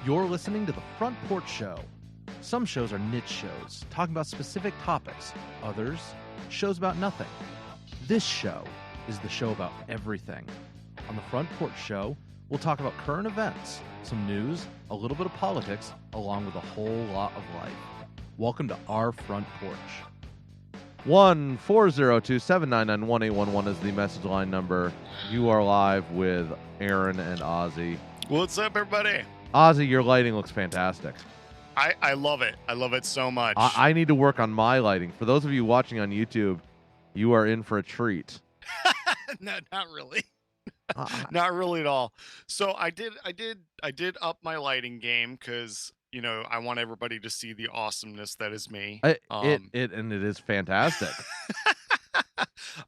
You're listening to The Front Porch Show. Some shows are niche shows, talking about specific topics. Others, shows about nothing. This show is the show about everything. On The Front Porch Show, we'll talk about current events, some news, a little bit of politics, along with a whole lot of life. Welcome to our Front Porch. 1-402-799-1811 is the message line number. You are live with Aaron and Ozzy. What's up, everybody? Ozzy, your lighting looks fantastic. I love it. I love it so much. I need to work on my lighting. For those of you watching on YouTube, you are in for a treat. No, not really. Not really at all. So I did up my lighting game because I want everybody to see the awesomeness that is me. It is fantastic.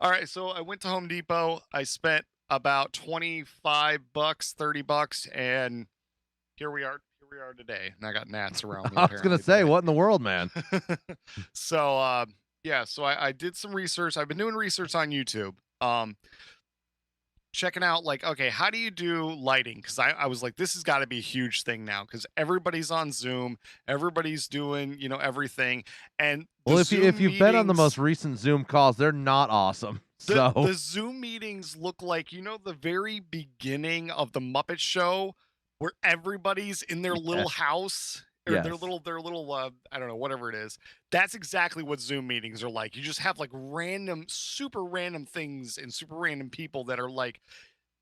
All right, so I went to Home Depot. I spent about $25, $30, and here we are today. And I got gnats around me. I was gonna say, what in the world, man? So so I did some research. I've been doing research on YouTube. Checking out, like, okay, how do you do lighting? Because I was like, this has got to be a huge thing now because everybody's on Zoom, everybody's doing everything. And well, if you've been on the most recent Zoom calls, they're not awesome. The Zoom meetings look like the very beginning of the Muppet Show, where everybody's in their little house or their little I don't know, whatever it is. That's exactly what Zoom meetings are like. You just have like super random things and super random people that are like,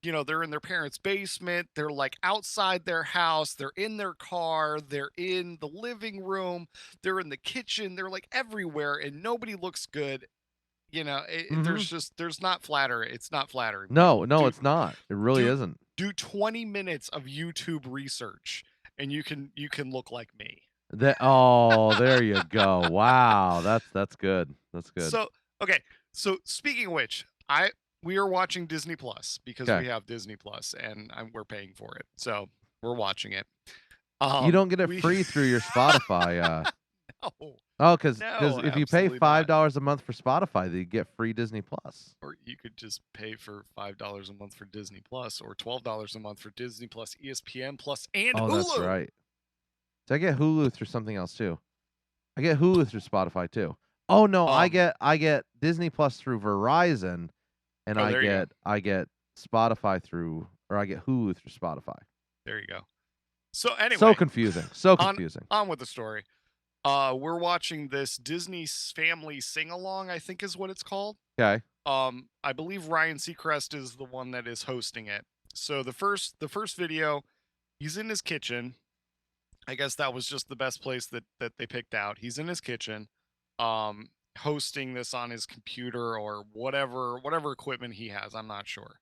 they're in their parents' basement, they're like outside their house, they're in their car, they're in the living room, they're in the kitchen, they're like everywhere, and nobody looks good. There's not flattering. It's not flattering. No, it's not. It really isn't. Do 20 minutes of YouTube research and you can look like me. There you go. Wow, that's good. That's good. So so speaking of which, we are watching Disney Plus because we have Disney Plus and we're paying for it, so we're watching it. You don't get it free through your Spotify. No. Oh, because if you pay $5 a month for Spotify, then you get free Disney Plus. Or you could just pay for $5 a month for Disney Plus, or $12 a month for Disney Plus, ESPN Plus, and Hulu. That's right. So I get Hulu through something else too. I get Hulu through Spotify too. Oh no, I get Disney Plus through Verizon, and I get Spotify through, or I get Hulu through Spotify. There you go. So anyway, so confusing. On with the story. We're watching this Disney Family Sing-Along, I think is what it's called. Okay. I believe Ryan Seacrest is the one that is hosting it. So the first video, he's in his kitchen. I guess that was just the best place that they picked out. He's in his kitchen, hosting this on his computer or whatever equipment he has. I'm not sure.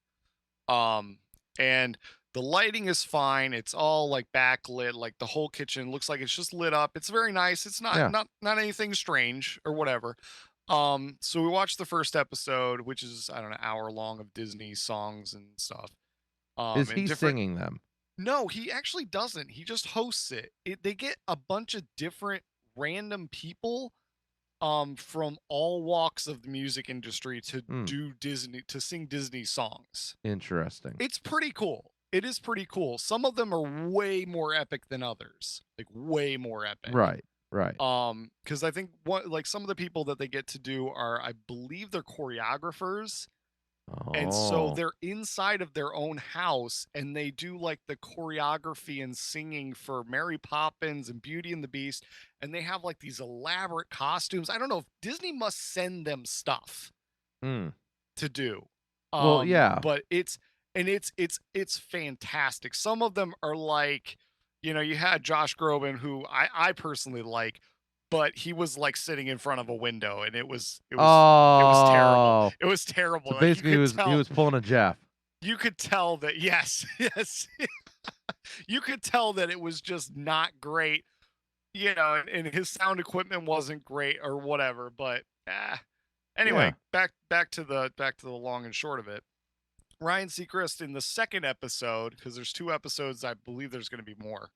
And the lighting is fine. It's all like backlit, like the whole kitchen looks like it's just lit up. It's very nice. It's not anything strange or whatever. So we watched the first episode, which is, I don't know, hour long of Disney songs and stuff. Is he singing them? No, he actually doesn't. He just hosts it. They get a bunch of different random people from all walks of the music industry to sing Disney songs. Interesting. It's pretty cool. It is pretty cool. Some of them are way more epic than others. Like way more epic. Right. Because I think some of the people that they get to do are, I believe they're choreographers. And so they're inside of their own house and they do like the choreography and singing for Mary Poppins and Beauty and the Beast. And they have like these elaborate costumes. I don't know if Disney must send them stuff to do. Well, yeah. But it's fantastic. Some of them are like, you had Josh Groban, who I personally like, but he was like sitting in front of a window, and it was terrible. It was terrible. So basically, he was pulling a Jeff. You could tell that, yes. You could tell that it was just not great, and his sound equipment wasn't great or whatever. But anyway, back to the long and short of it. Ryan Seacrest in the second episode, because there's 2 episodes, I believe there's going to be more.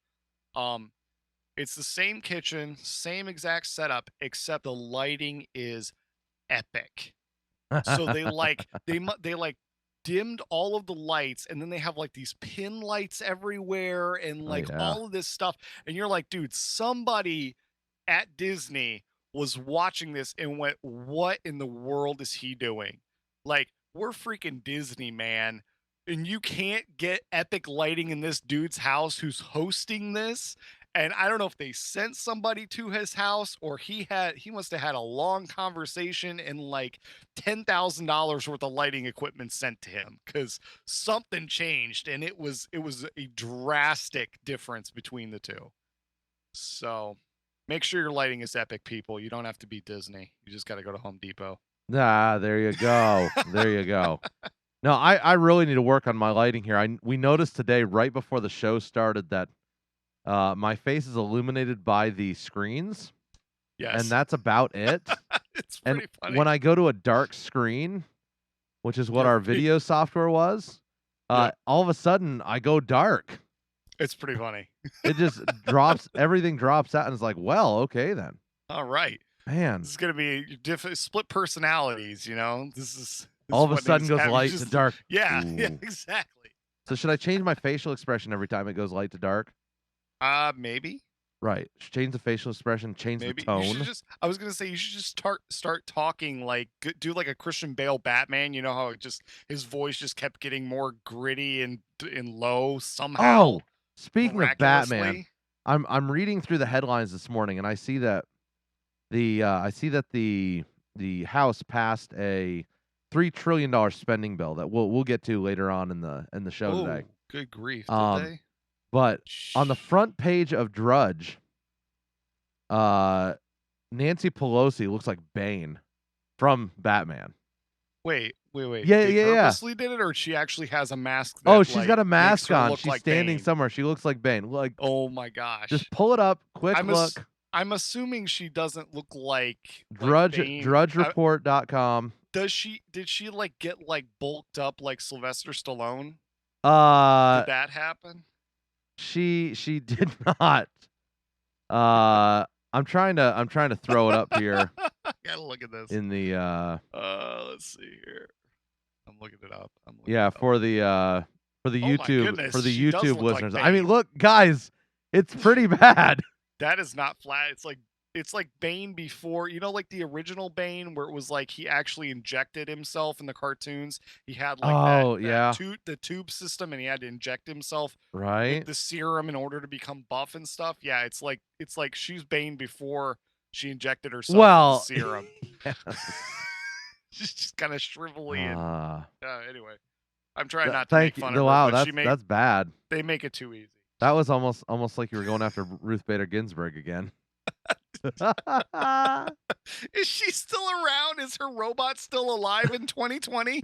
It's the same kitchen, same exact setup, except the lighting is epic. So they dimmed all of the lights, and then they have like these pin lights everywhere and Oh like yeah. all of this stuff. And you're like, dude, somebody at Disney was watching this and went, what in the world is he doing? Like, we're freaking Disney, man. And you can't get epic lighting in this dude's house who's hosting this. And I don't know if they sent somebody to his house or he must have had a long conversation and like $10,000 worth of lighting equipment sent to him because something changed and it was a drastic difference between the two. So make sure your lighting is epic, people. You don't have to be Disney. You just got to go to Home Depot. Ah, there you go. There you go. No, I really need to work on my lighting here. We noticed today right before the show started that my face is illuminated by the screens, and Yes. that's about it. It's And pretty funny. when I go to a dark screen, which is what You're our video software was, Yeah. all of a sudden I go dark. It's pretty funny. It just drops, everything drops out, and it's like, well, okay then. All right. Man, This is going to be different split personalities, you know? This is all of a what sudden needs goes happen. light You to just- dark. Yeah, yeah, Ooh. exactly. So should I change my facial expression every time it goes light to dark? Maybe. Right. Change the facial expression, change Maybe the you should tone. just. I was gonna say you should just start talking like do like a Christian Bale Batman. You know how it just his voice just kept getting more gritty and low somehow. Oh, speaking of Batman, miraculously. I'm reading through the headlines this morning, and I see that the House passed a $3 trillion spending bill that we'll get to later on in the show Oh, today. good grief! Did they? But on the front page of Drudge, Nancy Pelosi looks like Bane from Batman. Wait. Yeah, They yeah, yeah. purposely did it, or she actually has a mask? That, Oh, she's like, got a makes mask her on. look She's like standing Bane. somewhere. She looks like Bane. Like, Oh my gosh! just pull it up, quick look. I'm assuming she doesn't look like Drudge, Bane. DrudgeReport.com. Did she like get like bulked up like Sylvester Stallone? Did that happen? She did not. I'm trying to throw it up here I gotta look at this. in the Let's see here. I'm looking it up. for the Oh my YouTube goodness, for the she does YouTube look like listeners. I mean, Bane. look, guys, it's pretty bad. That is not flat. It's like Bane before, you know, like the original Bane where it was like he actually injected himself in the cartoons. He had like Oh, yeah. the tube system, and he had to inject himself Right? with the serum in order to become buff and stuff. Yeah, it's like she's Bane before she injected herself with the serum. Yeah. She's just kind of shrivelly and anyway. I'm trying not to Thank make fun you. of her. Wow, But that's bad. they make it too easy. That was almost like you were going after Ruth Bader Ginsburg again. Is she still around? Is her robot still alive in 2020?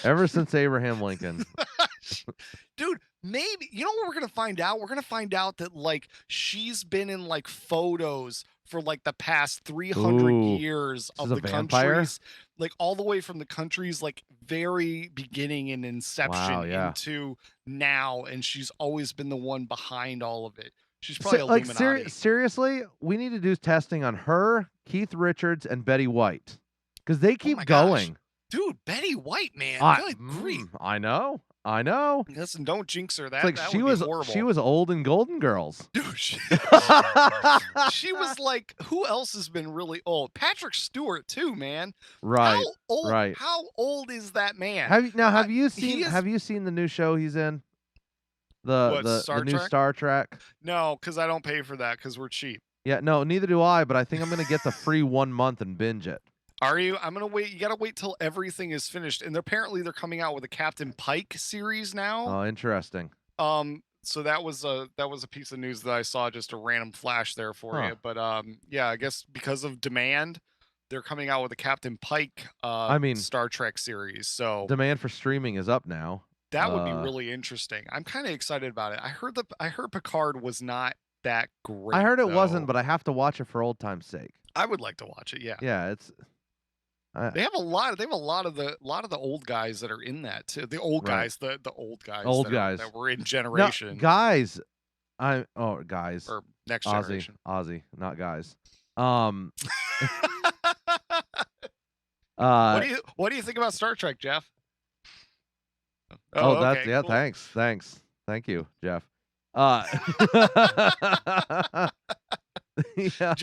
Ever since Abraham Lincoln. Dude, maybe, you know what we're gonna find out? We're gonna find out that like she's been in like photos for like the past 300 Ooh, years she's of a the vampire? countries, like all the way from the country's like very beginning and inception Wow, yeah. into now, and she's always been the one behind all of it. She's probably Like Illuminati. seriously, we need to do testing on her, Keith Richards, and Betty White, because they keep my gosh. going. Dude, Betty White, man. Good grief. I know. Listen, don't jinx her. It's like that she would was be horrible. she was old in Golden Girls. Dude, she was like, who else has been really old? Patrick Stewart too, man. Right. How old? Right. How old is that man? Have you seen the new show he's in? The new Star Trek? No, because I don't pay for that because we're cheap. Yeah, no, neither do I, but I think I'm gonna get the free 1 month and binge it. Are you? I'm gonna wait. You gotta wait till everything is finished. And apparently they're coming out with a Captain Pike series now. Oh, interesting. So that was a piece of news that I saw, just a random flash there for you. But yeah, I guess because of demand, they're coming out with a Captain Pike Star Trek series. So demand for streaming is up now. That would be really interesting. I'm kind of excited about it. I heard Picard was not that great. I heard it wasn't, but I have to watch it for old time's sake. I would like to watch it. Yeah. Yeah, it's. They have a lot of the old guys that are in that too. The old guys, the old guys that were in Generation. No, guys, guys or Next Generation. Ozzy, not guys. What do you think about Star Trek, Jeff? Oh, that's okay, yeah. cool. Thanks. Thank you, Jeff. Yeah.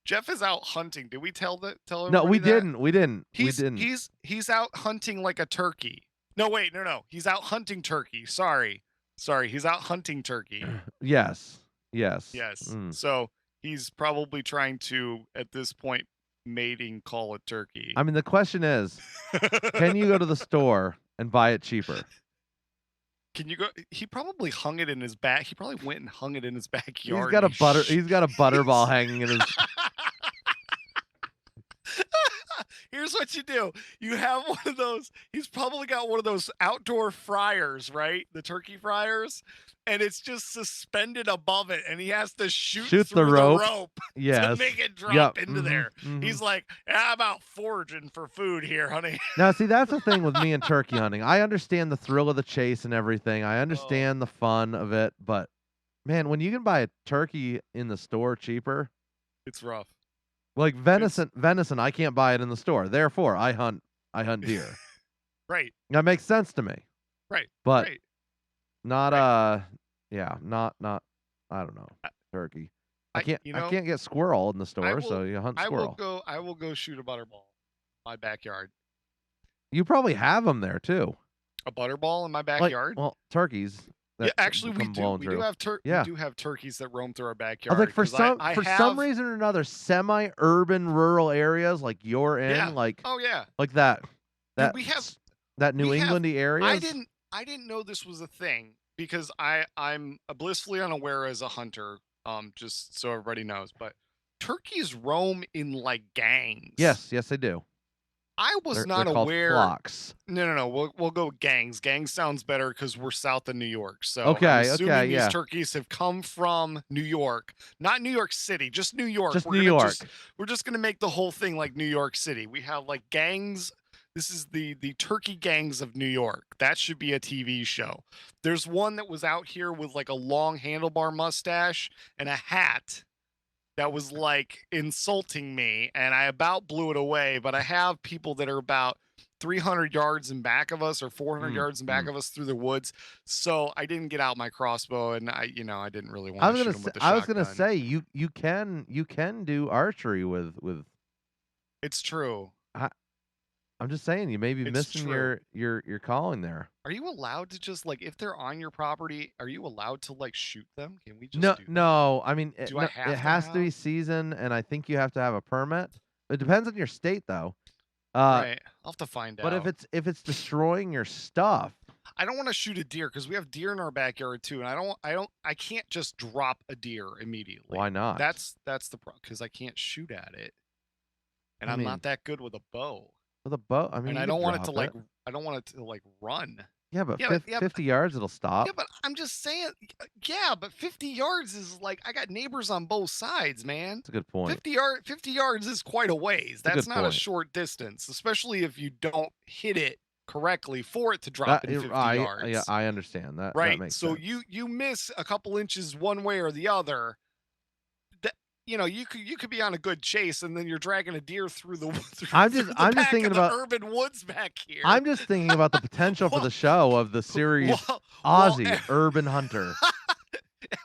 Jeff is out hunting. Did we tell No, everybody we that? didn't. We didn't. He's out hunting like a turkey. No, wait, no. He's out hunting turkey. Sorry. He's out hunting turkey. Yes. Yes. Yes. So he's probably trying to, at this point, mating call a turkey. I mean, the question is, can you go to the store and buy it cheaper? Can you go? He probably hung it in his back. He probably went and hung it in his backyard. He's got a butterball hanging in his. Here's what you do. You have one of those. He's probably got one of those outdoor fryers, right? The turkey fryers. And it's just suspended above it. And he has to shoot through the rope to make it drop into there. He's like, I'm out foraging for food here, honey. Now, see, that's the thing with me and turkey hunting. I understand the thrill of the chase and everything. I understand the fun of it. But, man, when you can buy a turkey in the store cheaper. It's rough. Like venison, I can't buy it in the store. Therefore, I hunt deer. Right. That makes sense to me. Right. But right. not not I don't know, turkey. I can't get squirrel in the store, so you hunt squirrel. I will go shoot a butterball in my backyard. You probably have them there too. A butterball in my backyard? Well, turkeys. Yeah, actually, we do. We do have turkeys that roam through our backyard. Like for some reason or another, semi-urban, rural areas like you're in, like that. Dude, we have that New Englandy area. I didn't know this was a thing because I'm blissfully unaware as a hunter. Just so everybody knows, but turkeys roam in like gangs. Yes, they do. I was not they're aware. Called flocks. No. We'll go gangs. Gangs sounds better because we're south of New York. So I'm assuming these turkeys have come from New York, not New York City, just New York. We're just gonna make the whole thing like New York City. We have like gangs. This is the turkey gangs of New York. That should be a TV show. There's one that was out here with like a long handlebar mustache and a hat that was like insulting me, and I about blew it away. But I have people that are about 300 yards in back of us or 400 yards in back of us through the woods. So I didn't get out my crossbow, and I didn't really want to shoot them with the shotgun. I was gonna say you can do archery with. It's true. I'm just saying you may be missing your calling there. Are you allowed to just like if they're on your property? Are you allowed to like shoot them? Can we just no? I mean, it has to be seasoned, and I think you have to have a permit. It depends on your state, though. Right, I'll have to find out. But if it's destroying your stuff, I don't want to shoot a deer because we have deer in our backyard too, and I can't just drop a deer immediately. Why not? That's the problem because I can't shoot at it, and I'm not that good with a bow. With a bow, I mean, and I don't want it to like run. Yeah, but 50 yards it'll stop. Yeah, but I'm just saying. Yeah, but 50 yards is like I got neighbors on both sides, man. That's a good point. 50 yards is quite a ways. That's not a short distance, especially if you don't hit it correctly for it to drop in 50 yards. Yeah, I understand that. Right. That makes so sense. you miss a couple inches one way or the other. You could be on a good chase and then you're dragging a deer through the I'm just thinking about urban woods back here. I'm just thinking about the potential for the show of the series Ozzy Urban Hunter.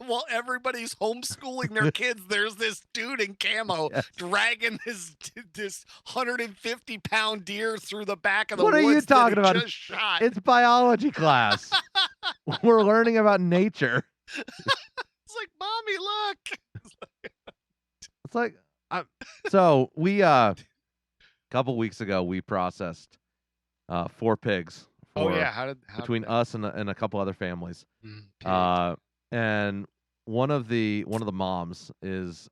While everybody's homeschooling their kids, there's this dude in camo dragging this 150-pound deer through the back of the woods. What are you talking about? Just shot. It's biology class. We're learning about nature. It's like, Mommy, look. It's like, so we a couple weeks ago we processed 4 pigs. Between us and a couple other families. And one of the moms is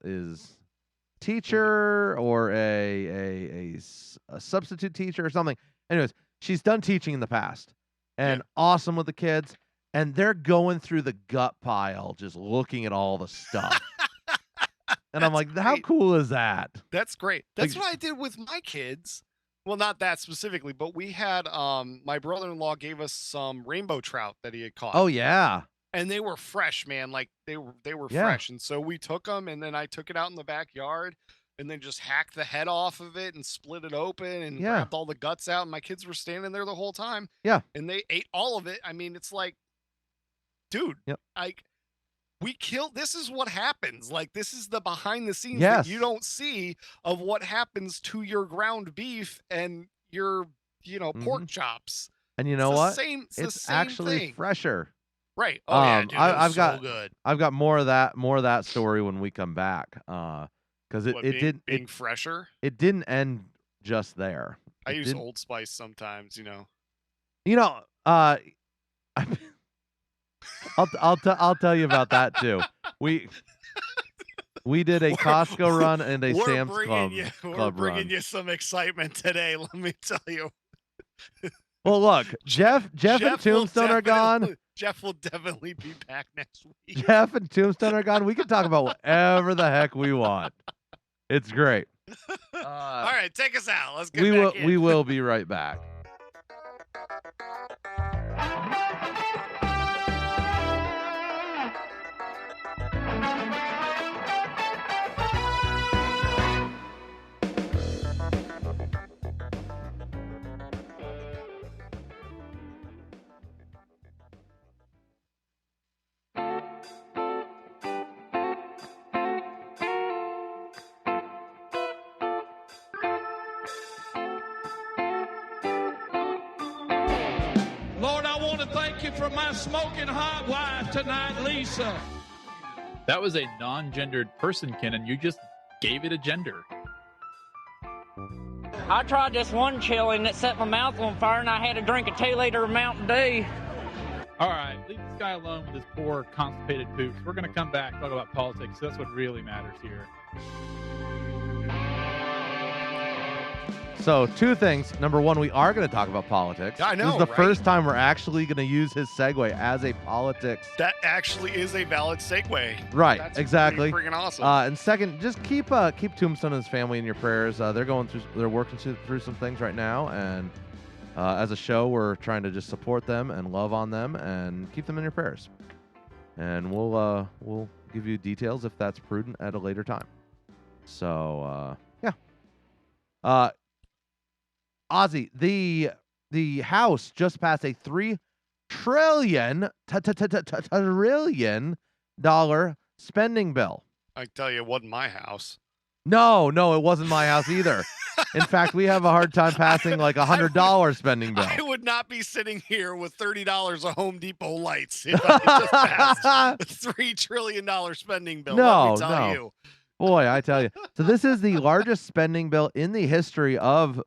teacher or a substitute teacher or something. Anyways, she's done teaching in the past and awesome with the kids. And they're going through the gut pile, just looking at all the stuff. And I'm like, how cool is that? That's great. That's what I did with my kids. Well, not that specifically, but we had my brother-in-law gave us some rainbow trout that he had caught. Oh yeah. And they were fresh, man. Like they were fresh. And so we took them and then I took it out in the backyard. and then just hacked the head off of it and split it open and Yeah. grabbed all the guts out. And my kids were standing there the whole time. Yeah. And they ate all of it. I mean, it's like, dude, Yep. we killed. This is what happens. Like, this is the behind the scenes Yes. that you don't see of what happens to your ground beef and your, pork chops. And you know what? It's the same actually thing. fresher. Right. Oh yeah, dude, I've so got good. I've got more of that story when we come back. Because Being fresher. It didn't end just there. I use Old Spice sometimes, You know, I'll tell you about that too. We did a Costco run and a Sam's Club We're bringing you some excitement today. Let me tell you. Well, look, Jeff and Tombstone are gone. Jeff will definitely be back next week. Jeff and Tombstone are gone. We can talk about whatever the heck we want. It's great. All right, take us out. Let's get back in. We will be right back. For my smoking hot wife tonight, Lisa. That was a non-gendered person, Ken, and you just gave it a gender. I tried this one chili and it set my mouth on fire and I had to drink a 2-liter of Mountain Dew. All right, leave this guy alone with his poor constipated poops. We're going to come back and talk about politics. That's what really matters here. So, two things. Number one, we are going to talk about politics. I know, This is the right? first time we're actually going to use his segue as a politics. That actually is a valid segue. Right, That's exactly. Freaking awesome. And second, just keep Tombstone and his family in your prayers. They're working through some things right now, and as a show, we're trying to just support them and love on them and keep them in your prayers. And we'll give you details if that's prudent at a later time. So yeah. Ozzy, the House just passed a $3 trillion spending bill. I tell you, it wasn't my house. No, it wasn't my house either. In fact, we have a hard time passing like $100 spending bill. I would not be sitting here with $30 of Home Depot lights if I just passed a $3 trillion spending bill. Let me tell you. Boy, I tell you. So this is the largest spending bill in the history of,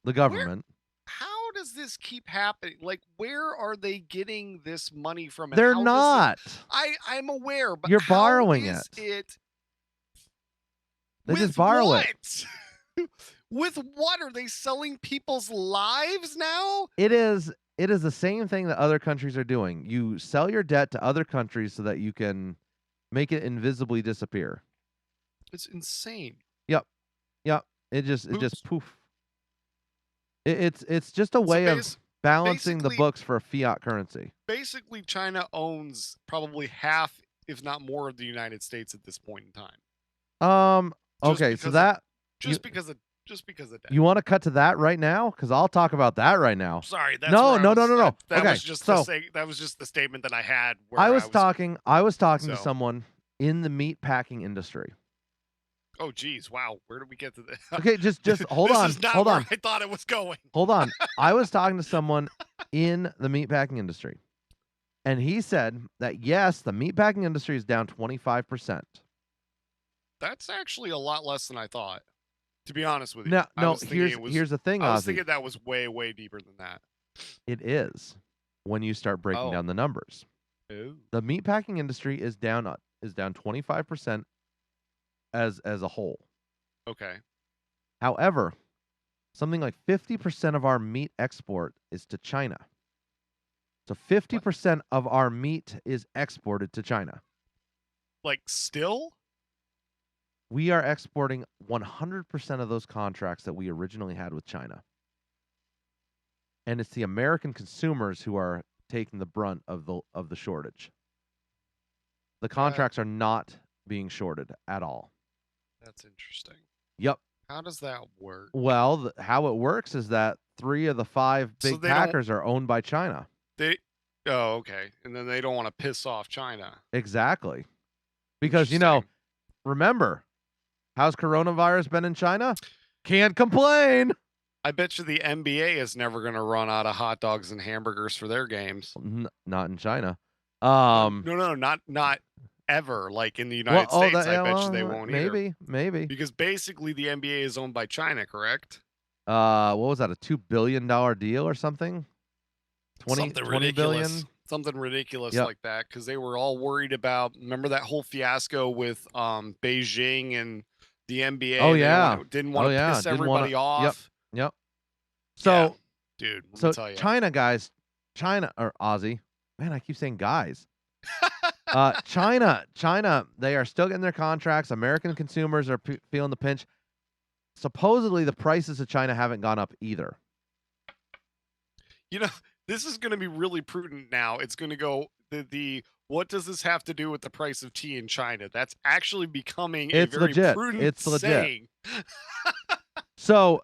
the government. How does this keep happening? Like, where are they getting this money from? They're not. I'm aware, but you're borrowing it. They just borrow it. With what? Are they selling people's lives now? It is the same thing that other countries are doing. You sell your debt to other countries so that you can make it invisibly disappear. It's insane. Yep. It just poof. It's just a way of balancing the books for a fiat currency. Basically, China owns probably half, if not more, of the United States at this point in time. Okay, so that because of that. You want to cut to that right now? Because I'll talk about that right now. Sorry, that's no. That okay, was just that was just the statement that I had. Where I was talking to someone in the meat packing industry. Oh, geez. Wow. Where did we get to this? Okay, just hold on. This is not hold where on. I thought it was going. Hold on. I was talking to someone in the meatpacking industry, and he said that, yes, the meatpacking industry is down 25%. That's actually a lot less than I thought, to be honest with you. No. Here's the thing, Ozzy. I was thinking that was way, way deeper than that. It is when you start breaking down the numbers. Ooh. The meatpacking industry is down 25%. As a whole. Okay. However, something like 50% of our meat export is to China. So 50% of our meat is exported to China. Like, still? We are exporting 100% of those contracts that we originally had with China. And it's the American consumers who are taking the brunt of the shortage. The contracts are not being shorted at all. That's interesting. Yep. How does that work? Well, how it works is that 3 of the 5 So big they don't- packers are owned by China. Oh, okay. And then they don't want to piss off China. Exactly. Because, you know, Interesting. remember, how's coronavirus been in China? Can't complain. I bet you the NBA is never going to run out of hot dogs and hamburgers for their games. Not in China. No, not ever. Like in the United States, I bet you they won't either. Maybe. Because basically the NBA is owned by China, correct? What was that? A $2 billion deal or something? 20 ridiculous. billion? Something ridiculous Yep. like that. Because they were all worried about. Remember that whole fiasco with Beijing and the NBA? Oh, They yeah. didn't want to piss Didn't everybody wanna- off. Yep. So, Yeah. Dude, let so me tell you. China guys, China or Aussie, man, I keep saying guys. China, they are still getting their contracts. American consumers are feeling the pinch. Supposedly, the prices of China haven't gone up either. You know, this is going to be really prudent now. It's going to go the what does this have to do with the price of tea in China? That's actually becoming It's a very legit. prudent It's legit. saying. So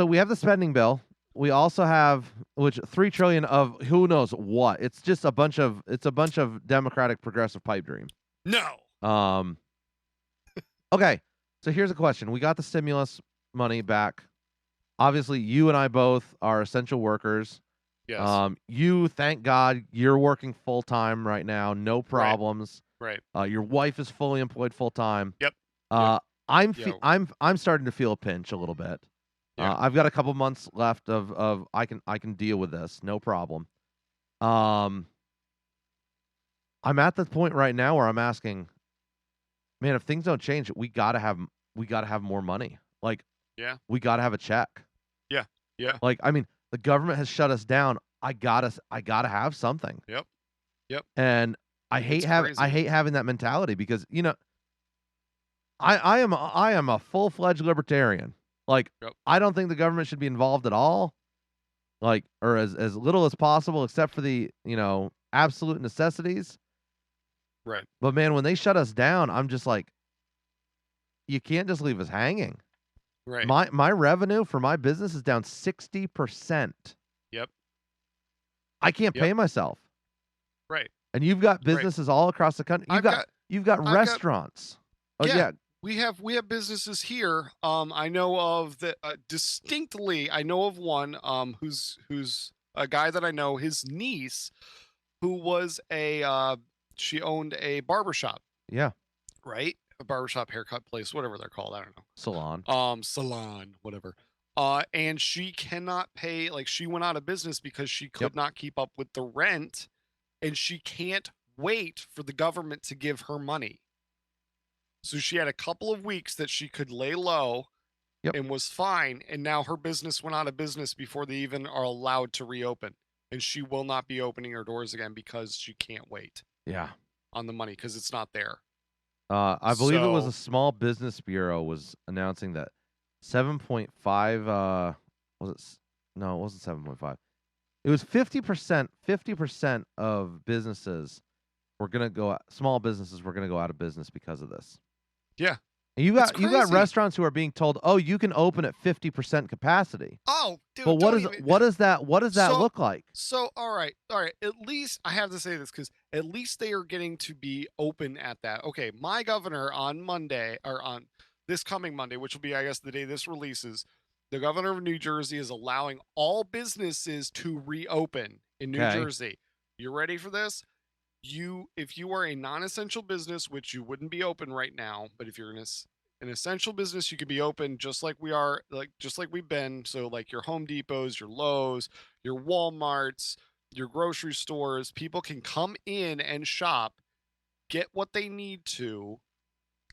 we have the spending bill. We also have $3 trillion of who knows what. It's just a bunch of Democratic progressive pipe dream. No. Okay. So here's a question. We got the stimulus money back. Obviously, you and I both are essential workers. Yes. You, thank God, you're working full time right now. No problems. Right. Your wife is fully employed full time. Yep. I'm Yeah. I'm starting to feel a pinch a little bit. Yeah. I've got a couple months left of I can deal with this, no problem. I'm at the point right now where I'm asking, man, if things don't change, we gotta have more money. Like, Yeah. we gotta have a check. Yeah. Like, I mean, the government has shut us down. I gotta have something. Yep. And I hate having that mentality because, you know, I am a full-fledged libertarian. Like, Yep. I don't think the government should be involved at all. Like, or as little as possible, except for the, you know, absolute necessities. Right. But man, when they shut us down, I'm just like, you can't just leave us hanging. Right. My revenue for my business is down 60%. Yep. I can't Yep. pay myself. Right. And you've got businesses all across the country. You've got restaurants. Yeah. We have businesses here. I know of the distinctly. I know of one who's a guy that I know. His niece, who was she owned a barbershop. Yeah. Right, a barbershop, haircut place, whatever they're called. I don't know. Salon. Whatever. And she cannot pay. Like, she went out of business because she could not keep up with the rent, and she can't wait for the government to give her money. So she had a couple of weeks that she could lay low and was fine. And now her business went out of business before they even are allowed to reopen. And she will not be opening her doors again because she can't wait Yeah. on the money because it's not there. I believe it was a Small Business Bureau was announcing that 7.5 was it? No, it wasn't 7.5. It was 50%. 50% of businesses were gonna go. Small businesses were gonna go out of business because of this. Yeah. And you got crazy. restaurants who are being told, "Oh, you can open at 50% capacity." Oh, dude. But what does that look like? So, all right. At least I have to say this because at least they are getting to be open at that. Okay, my governor on Monday, or on this coming Monday, which will be, I guess, the day this releases, the governor of New Jersey is allowing all businesses to reopen in New Jersey. You ready for this? If you are a non-essential business, which you wouldn't be open right now, but if you're an essential business, you could be open just like we are, just like we've been. So like your Home Depots, your Lowe's, your Walmarts, your grocery stores, people can come in and shop, get what they need to,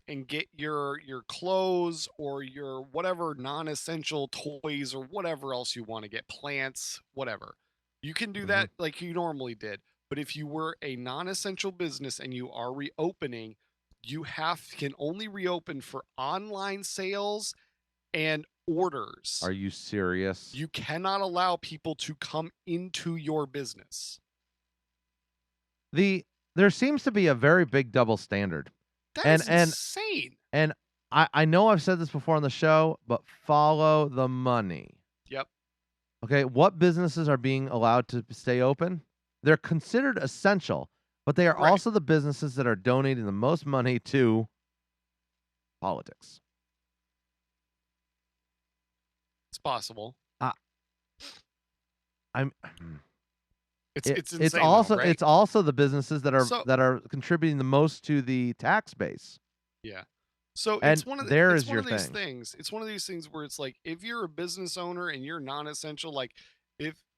and get your clothes or your whatever non-essential toys or whatever else you want to get, plants, whatever. You can do that like you normally did. But if you were a non-essential business and you are reopening, you can only reopen for online sales and orders. Are you serious? You cannot allow people to come into your business. There seems to be a very big double standard. That is insane. And I know I've said this before on the show, but follow the money. Yep. Okay, what businesses are being allowed to stay open? They're considered essential, but they are Right. also the businesses that are donating the most money to politics. It's possible. It's insane. It's also though, right? it's also the businesses that So- are contributing the most to the tax base. Yeah. So And it's one of there it's is one your of these thing. things. It's one of these things where it's like if you're a business owner and you're non-essential, like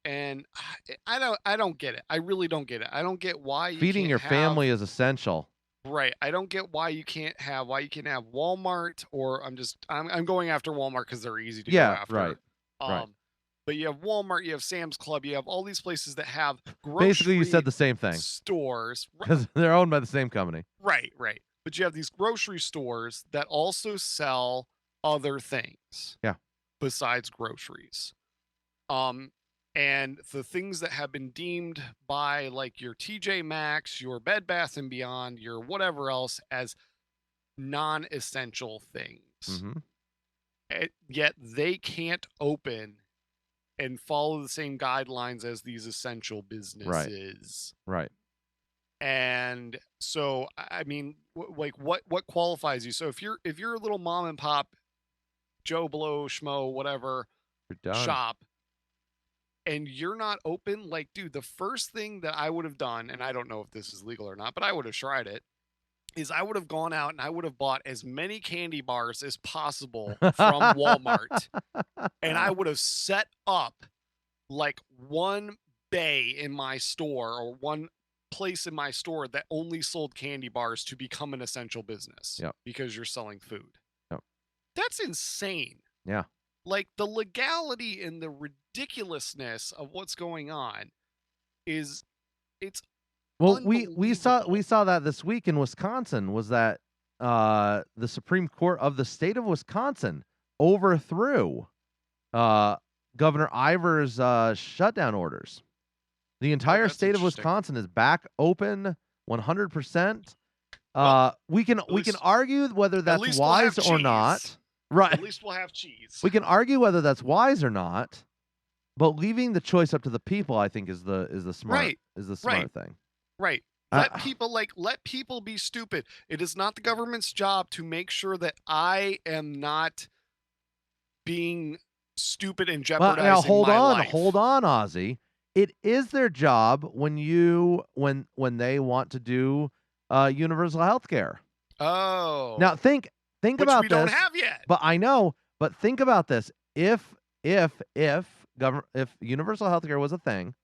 I don't get it. I really don't get it. I don't get why you Feeding can't your have, family is essential. right. I don't get why you can't have Walmart or I'm going after Walmart because they're easy to go Yeah, after. right. Right. But you have Walmart, you have Sam's Club, you have all these places that have Basically, you said the same thing stores. because they're owned by the same company. Right. But you have these grocery stores that also sell other things. Yeah. Besides groceries. And the things that have been deemed by like your TJ Maxx, your Bed Bath and Beyond, your whatever else as non-essential things. Mm-hmm. Yet they can't open and follow the same guidelines as these essential businesses. Right. And so, I mean, like what qualifies you? So if you're a little mom and pop, Joe Blow, Schmo, whatever You're done. shop, and you're not open, like, dude, the first thing that I would have done, and I don't know if this is legal or not, but I would have tried it, is I would have gone out and I would have bought as many candy bars as possible from Walmart, and I would have set up like one bay in my store or one place in my store that only sold candy bars to become an essential business. Yep. Because you're selling food. Yep. That's insane. Yeah. Like the legality and the ridiculousness of what's going on it's Well, we unbelievable. saw that this week in Wisconsin was that the Supreme Court of the state of Wisconsin overthrew Governor Ivor's shutdown orders. The entire that's state of interesting. Wisconsin is back open 100%. Well, we can least- argue whether that's least we'll have wise or cheese. not. Right. At least we'll have cheese. We can argue whether that's wise or not, but leaving the choice up to the people, I think, is the smart Right. is the smart Right. thing. Right. Let people be stupid. It is not the government's job to make sure that I am not being stupid and Well, jeopardizing now hold my on, life. Ozzy. It is their job when they want to do universal health care. Oh. Now think which about we this. don't have yet. But I know, but think about this. If universal health care was a thing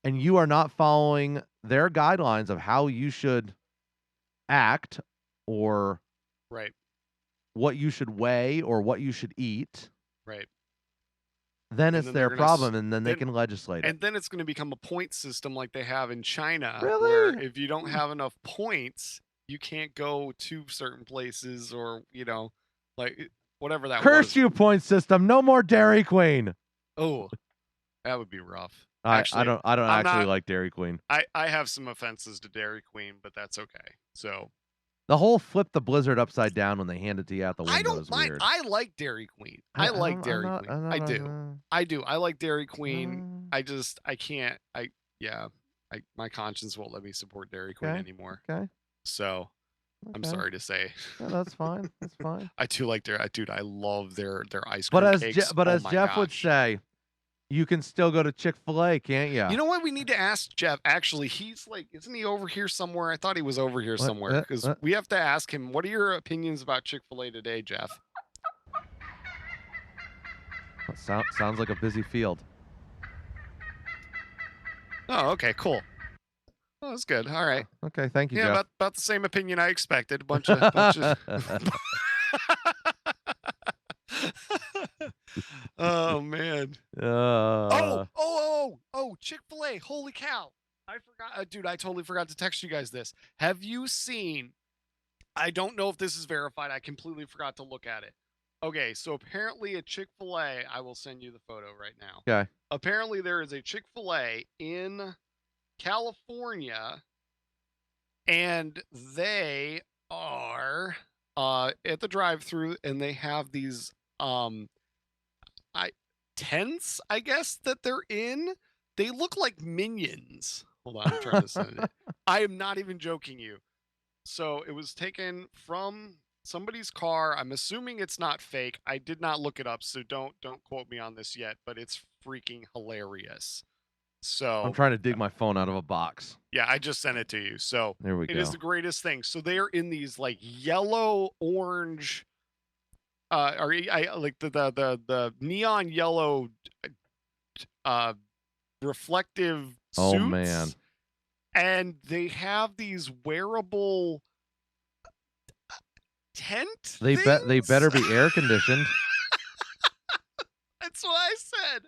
and you are not following their guidelines of how you should act or Right. what you should weigh or what you should eat, Right. then And it's then their they're gonna problem, and then they then- can legislate it. And then it's going to become a point system like they have in China, Really? where if you don't have enough points, you can't go to certain places, or like whatever that Curse was. you, point system. No more Dairy Queen. Oh, that would be rough. I Actually, don't I'm actually not- like Dairy Queen. I have some offenses to Dairy Queen, but that's okay. So The whole flip the blizzard upside down when they hand it to you out the window I don't is mind. weird. I like Dairy Queen. I like Dairy Queen. I do. I do. I like Dairy Queen. I can't. My conscience won't let me support Dairy Queen Okay. anymore. Okay. So I'm Okay. sorry to say. Yeah, that's fine. That's fine. I do like dude. I love their ice cream But as cakes. as my Jeff would gosh. say, you can still go to Chick-fil-A, can't you? You know what? We need to ask Jeff. Actually, he's like, isn't he over here somewhere? I thought he was over here somewhere because we have to ask him. What are your opinions about Chick-fil-A today, Jeff? Sounds like a busy field. Oh, okay, cool. Oh, that's good. All right. Okay, thank you, Yeah, Jeff. about the same opinion I expected. A bunch of. Oh man. Chick-fil-A. Holy cow. I forgot. Dude, I totally forgot to text you guys this. Have you seen, I don't know if this is verified. I completely forgot to look at it. Okay, so apparently a Chick-fil-A, I will send you the photo right now. Okay. Apparently there is a Chick-fil-A in California, and they are at the drive-through, and they have these I tents, I guess, that they're in. They look like minions. Hold on, I'm trying to send it. I am not even joking you. So it was taken from somebody's car. I'm assuming it's not fake. I did not look it up, so don't quote me on this yet, but it's freaking hilarious. So I'm trying to dig my phone out of a box. yeah, I just sent it to you. So There we it go. is the greatest thing. So they are in these like yellow, orange, like the neon yellow, reflective suits. Oh man. And they have these wearable tent. They better be air conditioned. That's what I said.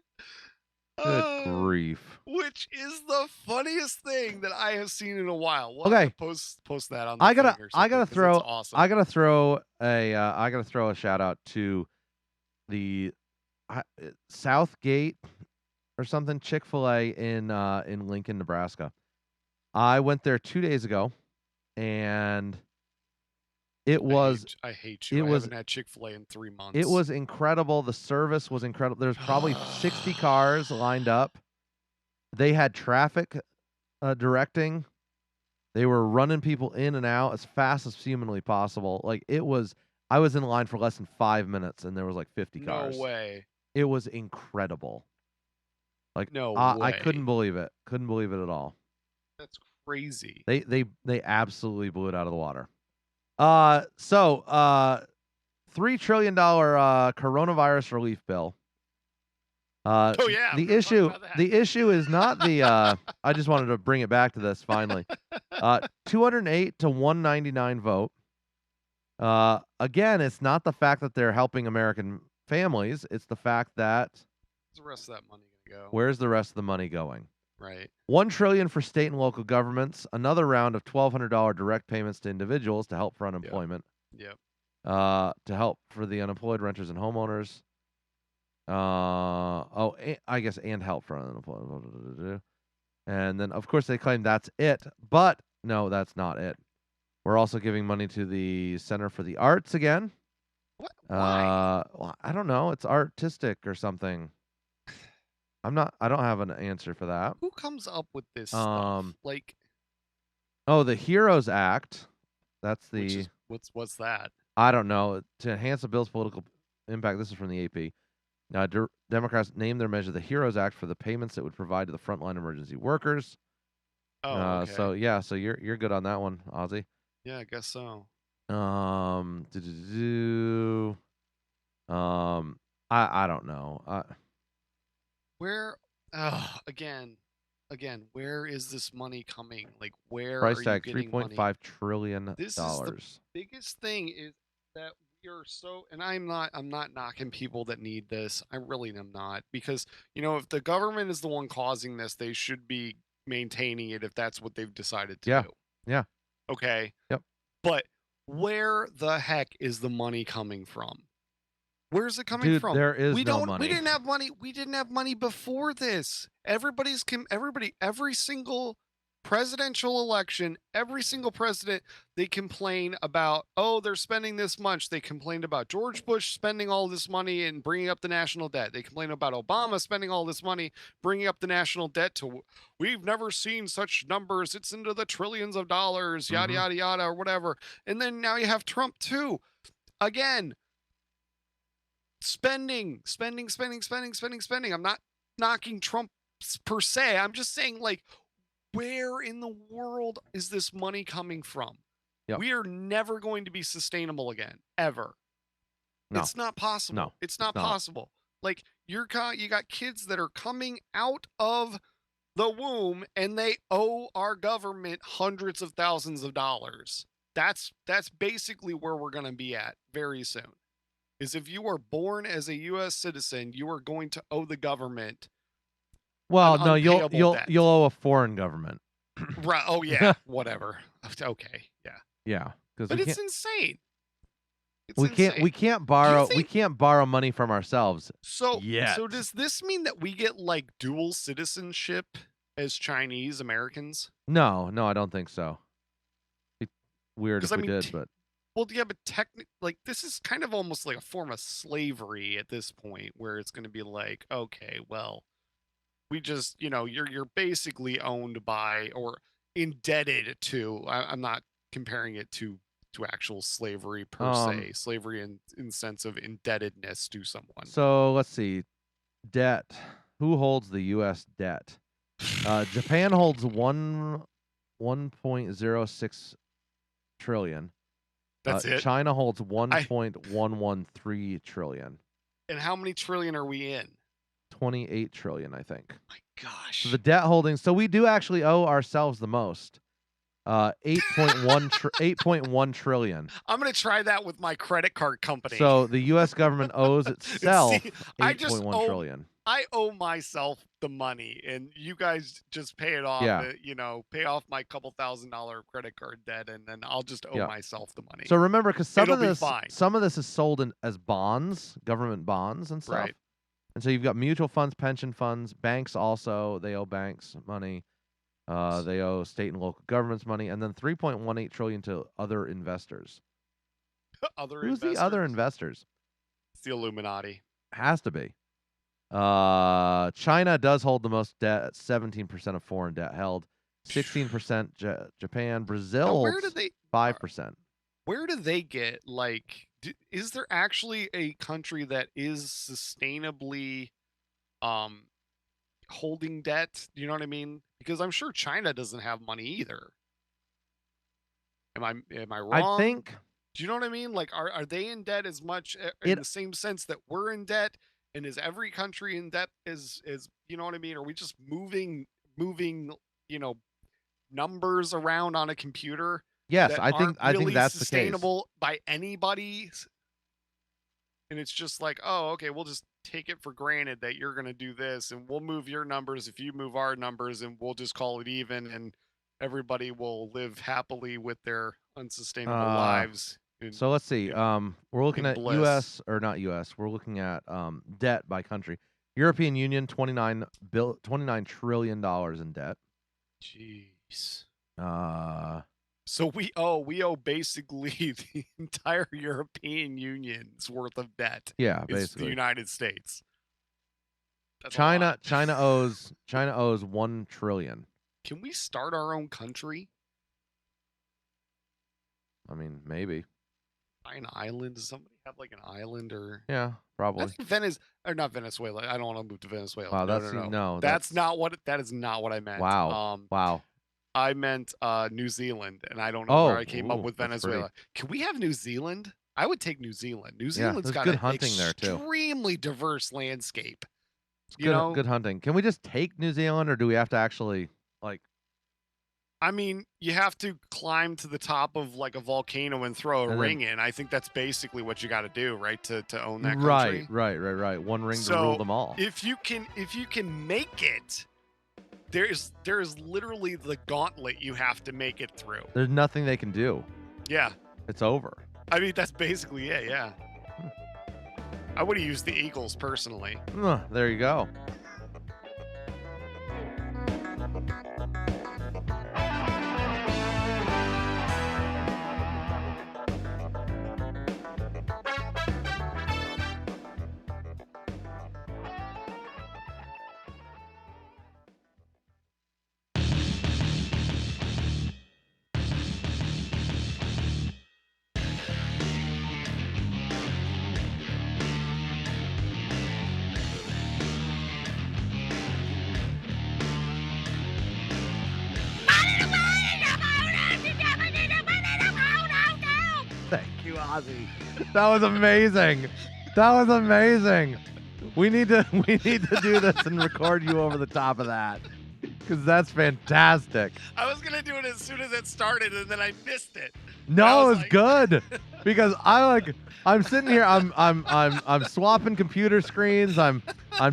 Good grief. Which is the funniest thing that I have seen in a while. We'll Okay. have to post that on the I gotta thing or something, 'cause it's awesome. I gotta throw a shout out to the Southgate or something Chick-fil-A in Lincoln, Nebraska. I went there 2 days ago, and it was I hate you. I haven't had Chick-fil-A in 3 months. it was incredible. The service was incredible. There's probably 60 cars lined up. They had traffic directing. They were running people in and out as fast as humanly possible. Like I was in line for less than 5 minutes, and there was like 50 cars. No way. It was incredible. Like No I way. couldn't believe it. Couldn't believe it at all. That's crazy. They absolutely blew it out of the water. So $3 trillion coronavirus relief bill. Oh yeah. The issue is not the I just wanted to bring it back to this finally. 208 to 199 vote. Again, it's not the fact that they're helping American families, it's the fact that where's the rest of that money gonna go? Where's the rest of the money going? Right. $1 trillion for state and local governments, another round of $1,200 direct payments to individuals to help for unemployment. Yep. To help for the unemployed, renters, and homeowners. I guess, and help for unemployed. And then, of course, they claim that's it. But no, that's not it. We're also giving money to the Center for the Arts again. What? Why? Well, I don't know. It's artistic or something. I don't have an answer for that. Who comes up with this stuff? Like, oh, the Heroes Act. That's the what's that? I don't know. To enhance the bill's political impact. This is from the AP. Democrats named their measure the Heroes Act for the payments it would provide to the frontline emergency workers. Oh, okay. So yeah, so you're good on that one, Ozzy. Yeah, I guess so. I don't know. Where? Again, where is this money coming? Like, where price are tag you getting $3.5 trillion. This is the biggest thing is that we are so, and I'm not knocking people that need this. I really am not, because if the government is the one causing this, they should be maintaining it if that's what they've decided to do. Yeah. Okay. Yep. But where the heck is the money coming from? Where's it coming from? There is no money. We didn't have money. We didn't have money before this. Every single presidential election, every single president, they complain about, oh, they're spending this much. They complained about George Bush spending all this money and bringing up the national debt. They complain about Obama spending all this money, bringing up the national debt to, we've never seen such numbers. It's into the trillions of dollars, yada, yada, yada, or whatever. And then now you have Trump too. Again, spending. I'm not knocking Trump per se. I'm just saying, like, where in the world is this money coming from? Yep. We are never going to be sustainable again, ever. No. It's not possible. No, it's not possible. Like, you got kids that are coming out of the womb and they owe our government hundreds of thousands of dollars. That's basically where we're going to be at very soon. Is if you are born as a U.S. citizen, you are going to owe the government. Well, no, you'll owe a foreign government. Right. Oh yeah. Whatever. Okay. Yeah. Yeah. But it's insane. We can't borrow money from ourselves. So does this mean that we get like dual citizenship as Chinese Americans? No, I don't think so. It'd be weird if we did, but Well, yeah, but like this is kind of almost like a form of slavery at this point, where it's going to be like, okay, well, we just, you're basically owned by or indebted to. I'm not comparing it to actual slavery per se. Slavery in the sense of indebtedness to someone. So let's see. Debt. Who holds the U.S. debt? Japan holds 1.06 trillion. That's it. China holds 1.113 trillion. And how many trillion are we in? 28 trillion, I think. My gosh. So the debt holdings. So we do actually owe ourselves the most. 8.1 trillion. I'm gonna try that with my credit card company. So the U.S. government owes itself 8.1 trillion. I owe myself the money, and you guys just pay it off. Yeah. Pay off my couple $1,000 credit card debt, and then I'll just owe myself the money. So remember, because some of this is sold as bonds, government bonds and stuff. Right. And so you've got mutual funds, pension funds, banks also. They owe banks money. They owe state and local governments money, and then 3.18 trillion to other investors. Who's the other investors? It's the Illuminati. Has to be. China does hold the most debt at 17% of foreign debt held. 16% Japan. Brazil holds 5%. Where do they get, like, is there actually a country that is sustainably holding debt? Do you know what I mean? Because I'm sure China doesn't have money either. Am I wrong? I think. Do you know what I mean? Like, are they in debt as much in the same sense that we're in debt? And is every country in debt is you know what I mean? Are we just moving numbers around on a computer? Yes, I think that's sustainable by anybody. And it's just like, oh, okay, we'll just take it for granted that you're going to do this, and we'll move your numbers if you move our numbers, and we'll just call it even, and everybody will live happily with their unsustainable lives. So let's see. We're looking at U.S. or not U.S. We're looking at debt by country. European Union, $29 trillion in debt. Jeez. So we owe basically the entire European Union's worth of debt. Yeah, basically the United States. That's China owes $1 trillion. Can we start our own country? I mean, maybe. An island? Does somebody have like an island or? Yeah, probably. Not Venezuela. I don't want to move to Venezuela. Wow, no. That is not what I meant. Wow. Wow. I meant New Zealand, and I don't know where I came up with Venezuela. Can we have New Zealand? I would take New Zealand. New Zealand's got good an hunting there too. Extremely diverse landscape. Good hunting. Can we just take New Zealand, or do we have to actually like? I mean, you have to climb to the top of like a volcano and throw a ring in. I think that's basically what you got to do, right? To own that country. Right. One ring to rule them all. If you can make it, there's literally the gauntlet you have to make it through. There's nothing they can do. Yeah. It's over. I mean, that's basically it, yeah. I would have used the Eagles personally. There you go. That was amazing. We need to do this and record you over the top of that, because that's fantastic. I was gonna do it as soon as it started, and then I missed it. No, it's good because I'm sitting here. I'm swapping computer screens. I'm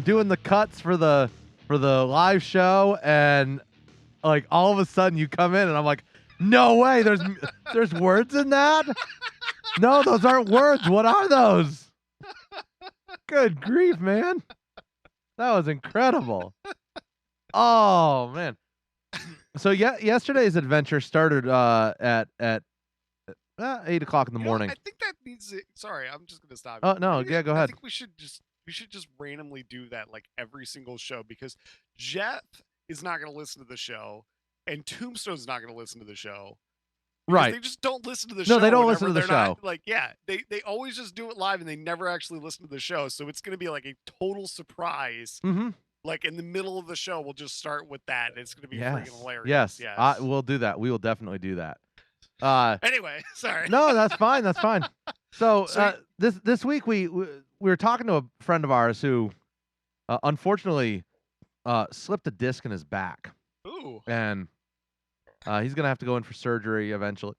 doing the cuts for the live show, and like all of a sudden you come in, and I'm like, no way. There's words in that. No, those aren't words. What are those? Good grief, man. That was incredible. Oh, man. So yesterday's adventure started at 8 o'clock in the morning. I think that needs it. Sorry, I'm just gonna stop. Oh, no, Maybe- yeah, go I ahead. think we should just randomly do that like every single show, because Jeff is not gonna listen to the show, and Tombstone's not gonna listen to the show. Because Right. They just don't listen to the No, show. they don't whenever listen to the they're not- show. Like, yeah, they always just do it live, and they never actually listen to the show. So it's gonna be like a total surprise. Mm-hmm. Like in the middle of the show, we'll just start with that. And it's gonna be freaking hilarious. Yes. Yes. We'll do that. We will definitely do that. Anyway, sorry. No, that's fine. That's fine. So, So this week we were talking to a friend of ours who unfortunately slipped a disc in his back, Ooh. and he's gonna have to go in for surgery eventually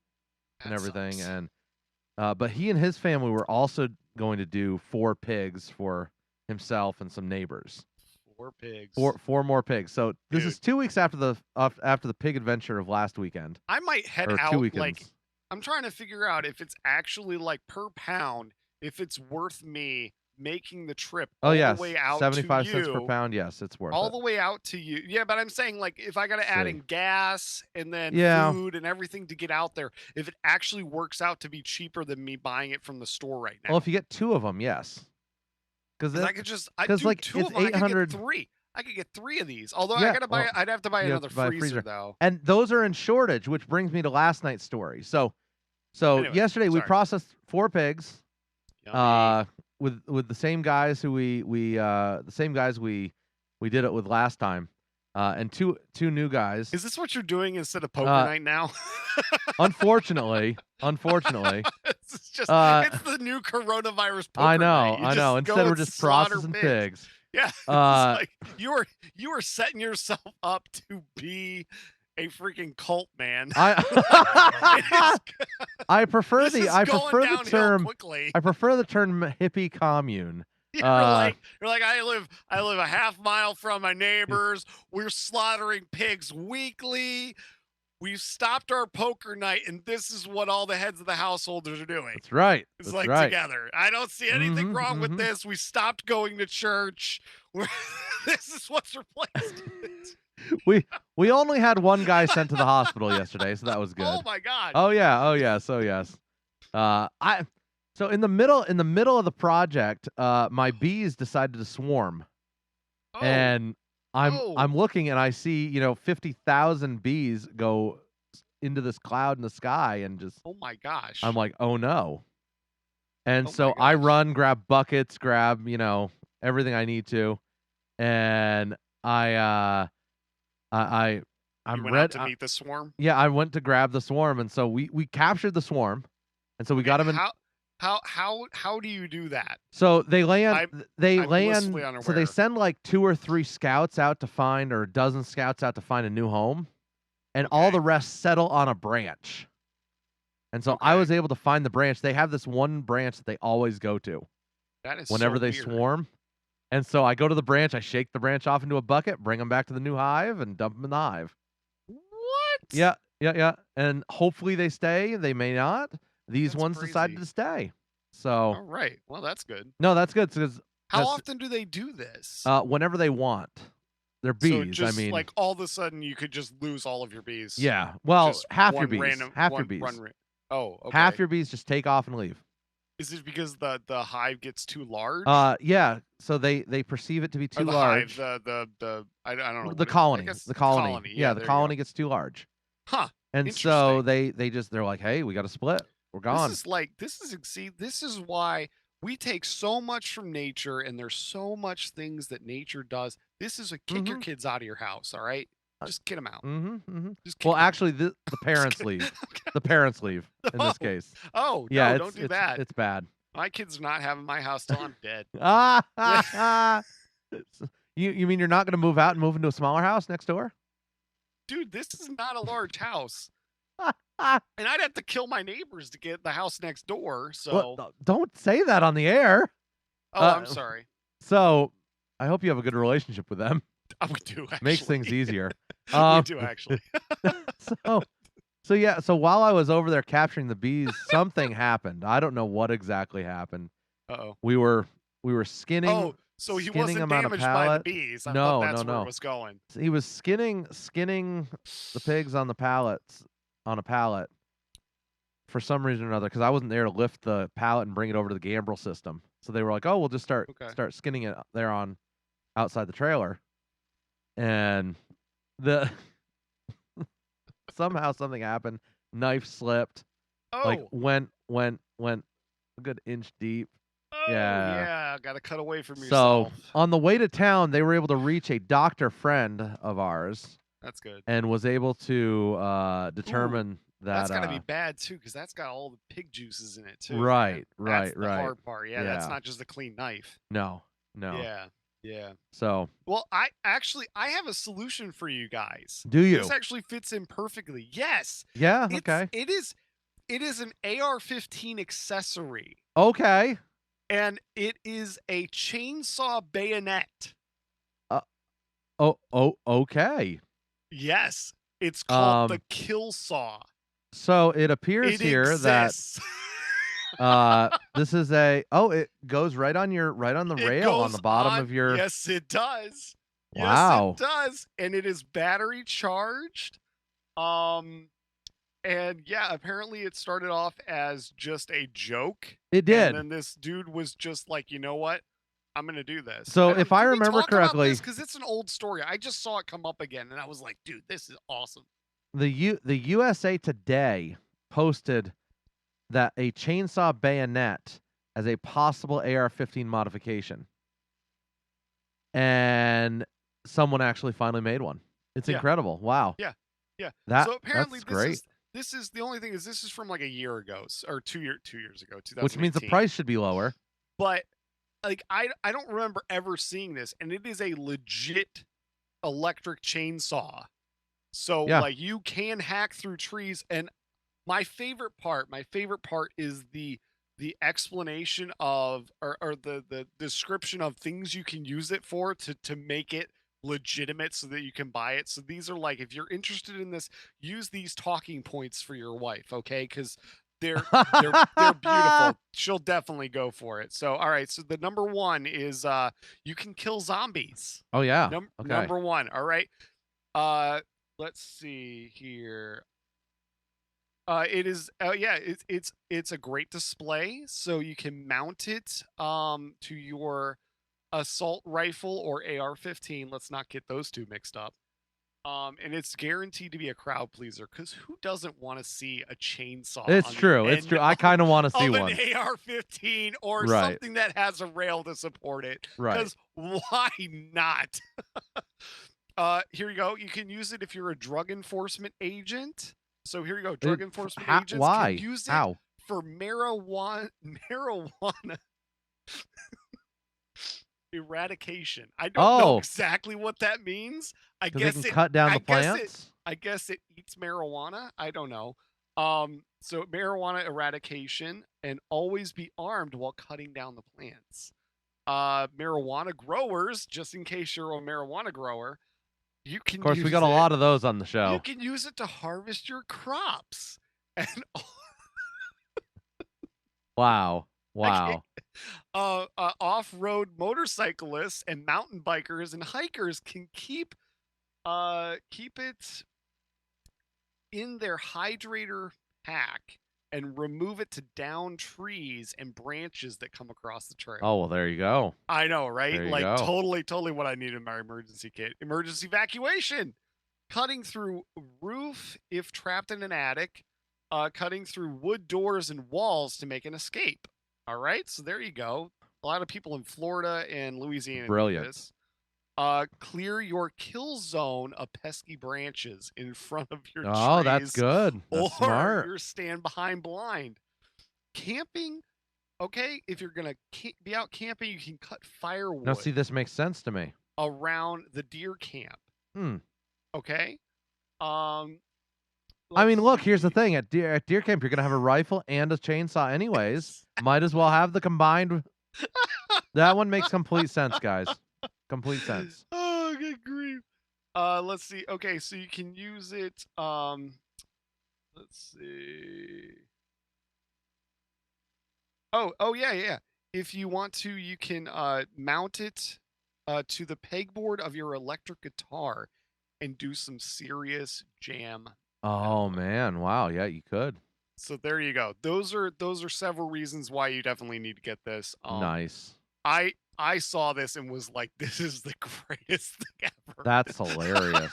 and That everything. sucks. And but he and his family were also going to do 4 pigs for himself and some neighbors. 4 pigs. Four more pigs. So this Dude. is 2 weeks after the pig adventure of last weekend, I might head or 2 out. weekends. Like, I'm trying to figure out if it's actually like per pound, if it's worth me making the trip all yes, the way out 75 to cents per you, pound. Yes, it's worth all it. the way out to you. Yeah, but I'm saying, like, if I got to add See. in gas and then Yeah. food and everything to get out there, if it actually works out to be cheaper than me buying it from the store right now. Well, if you get 2 of them, yes. Because I could just, I 'cause, do like, 2 it's of them. I could 800 get 3. I could get 3 of these. Although Yeah, I gotta buy, well, I'd have to buy you have another to buy a freezer freezer. though. And those are in shortage, which brings me to last night's story. So Anyway, yesterday we sorry. processed 4 pigs Yummy. with the same guys who we did it with last time, and two new guys. Is this what you're doing instead of poker uh, night now? Unfortunately, It's just it's the new coronavirus poker I night. You know. just go Instead, we're and just slaughter processing pigs. Yeah, it's like you are setting yourself up to be a freaking cult, man. I prefer This is going downhill term quickly. I prefer the term hippie commune. You're like I live a half mile from my neighbors. We're slaughtering pigs weekly. We've stopped our poker night, and this is what all the heads of the householders are doing. That's right. It's That's like right. together. I don't see anything wrong with this. We stopped going to church. This is what's replaced it. We only had one guy sent to the hospital yesterday, so that was good. Oh my god. Oh yeah. So yes. So in the middle of the project, my bees decided to swarm, Oh, and I'm looking and I see 50,000 bees go into this cloud in the sky, and just oh my gosh. I'm like, oh no. And Oh so my I gosh. run, grab buckets, grab everything I need to, and I'm you went out ready. to meet the swarm. Yeah, I went to grab the swarm, and so we captured the swarm, and so we got him in. How do you do that? So they land. I'm blissfully So unaware. they send like 2 or 3 scouts out to find, or a dozen scouts out to find a new home, and all Okay. the rest settle on a branch. And so I Okay. was able to find the branch. They have this one branch that they always go to That is whenever so they weird. swarm. And so I go to the branch, I shake the branch off into a bucket, bring them back to the new hive, and dump them in the hive. What? Yeah. And hopefully they stay. They may not. These That's ones decided crazy. to stay. So All right. Well, that's good. no, that's good because How That's- often do they do this? whenever they want, they're So bees. just I mean, like all of a sudden you could just lose all of your bees. yeah. Well, Just half your one bees. random- Half your one bees. run Oh, okay. Half your bees just take off and leave. Is it because the hive gets too large? Yeah. So they perceive it to be Or too the large. hive, I don't know. The what it- I colony. guess The colony. Yeah, the there you go. colony gets too large. Huh. And so Interesting. they're like, hey, we got to split. We're gone. This is why we take so much from nature, and there's so much things that nature does. This is a kick your kids out of your house, all right? Just get them out. Just kick Well, 'em out. actually, the parents leave. The parents leave in this Oh, case. Oh, Yeah, no, it's, don't do that. It's bad. My kids are not having my house till I'm dead. You mean you're not going to move out and move into a smaller house next door? Dude, this is not a large house. And I'd have to kill my neighbors to get the house next door. So, Well, don't say that on the air. I'm sorry. So I hope you have a good relationship with them. We do, actually. Makes things easier. We do, actually. So while I was over there capturing the bees, something happened. I don't know what exactly happened. Uh-oh. We were skinning. Oh, so he skinning wasn't him on a damaged by the pallet. bees. I No, thought that's no, where no. it was going. He was skinning the pigs on the pallets on a pallet for some reason or another, because I wasn't there to lift the pallet and bring it over to the gambrel system. So they were like, "Oh, we'll just start skinning it there on outside the trailer," and the somehow something happened. Knife slipped. Like Oh. went a good inch deep. Oh, Yeah. yeah. Got to cut away from So yourself. on the way to town, they were able to reach a doctor friend of ours That's good. and was able to determine that That's got to be bad too, because that's got all the pig juices in it too. Right, man. right, That's the right. hard part. Yeah, that's Yeah. not just a clean knife. No. Yeah. So Well, I have a solution for you guys. do you? This actually fits in perfectly. Yes. Yeah. Okay. It is an AR-15 accessory, Okay. and it is a chainsaw bayonet. Okay. Yes, it's called the Killsaw. So it appears It here exists. that this is it goes right on the It rail on the goes bottom on- of your. Yes, it does. Wow. Yes, it does, and it is battery charged. And yeah, apparently it started off as just a joke. It did. And then this dude was just like, you know what? I'm gonna do this. So if I remember correctly, because it's an old story. I just saw it come up again, and I was like, dude, this is awesome. the USA Today posted that a chainsaw bayonet as a possible AR-15 modification, and someone actually finally made one. It's Yeah. incredible. Wow. Yeah. So apparently that's great. this is the only thing is this is from like a year ago or 2 years ago, 2018. Which means the price should be lower. But like I don't remember ever seeing this, and it is a legit electric chainsaw. So Yeah. like you can hack through trees, and my favorite part is the explanation of or the description of things you can use it for to make it legitimate so that you can buy it. So these are like, if you're interested in this, use these talking points for your wife, okay? Because they're beautiful. She'll definitely go for it. So all right, so the number one is you can kill zombies. Oh yeah. Okay. Number one. All right. Let's see here. It is it's a great display, so you can mount it to your assault rifle or AR-15. Let's not get those two mixed up. And it's guaranteed to be a crowd pleaser, because who doesn't want to see a chainsaw? It's true. It's true. I kind of want to see of one. An AR-15 or Right. something that has a rail to support it. Right. Because why not? Here you go. You can use it if you're a drug enforcement agent. So here you go. Drug enforcement agents why? can use it How? for marijuana eradication. I don't know exactly what that means. I guess they can cut down the plants. I guess it eats marijuana. I don't know. So marijuana eradication, and always be armed while cutting down the plants. Marijuana growers, just in case you're a marijuana grower, you can. Of course, we got a lot of those on the show. You can use it to harvest your crops. And wow. Off-road motorcyclists and mountain bikers and hikers can keep it in their hydrator pack and remove it to down trees and branches that come across the trail. Oh, well, there you go. I know, right? There you Like go. totally what I need in my emergency kit. Emergency evacuation. Cutting through roof if trapped in an attic. Cutting through wood doors and walls to make an escape. All right, so there you go. A lot of people in Florida and Louisiana Brilliant. do this. Clear your kill zone of pesky branches in front of your trees. Oh, that's good. That's or smart. your stand behind blind. Camping, okay, if you're going to be out camping, you can cut firewood Now, see, this makes sense to me. around the deer camp. Okay? I mean, look, here's the thing. At deer camp, you're going to have a rifle and a chainsaw anyways. Might as well have the combined. That one makes complete sense, guys. Complete sense. Oh, good grief. Let's see. Okay, so you can use it. Let's see. Oh, yeah. If you want to, you can mount it to the pegboard of your electric guitar and do some serious jam. Oh, man. Wow. Yeah, you could. So there you go. Those are several reasons why you definitely need to get this. Nice. I saw this and was like, this is the greatest thing ever. That's hilarious.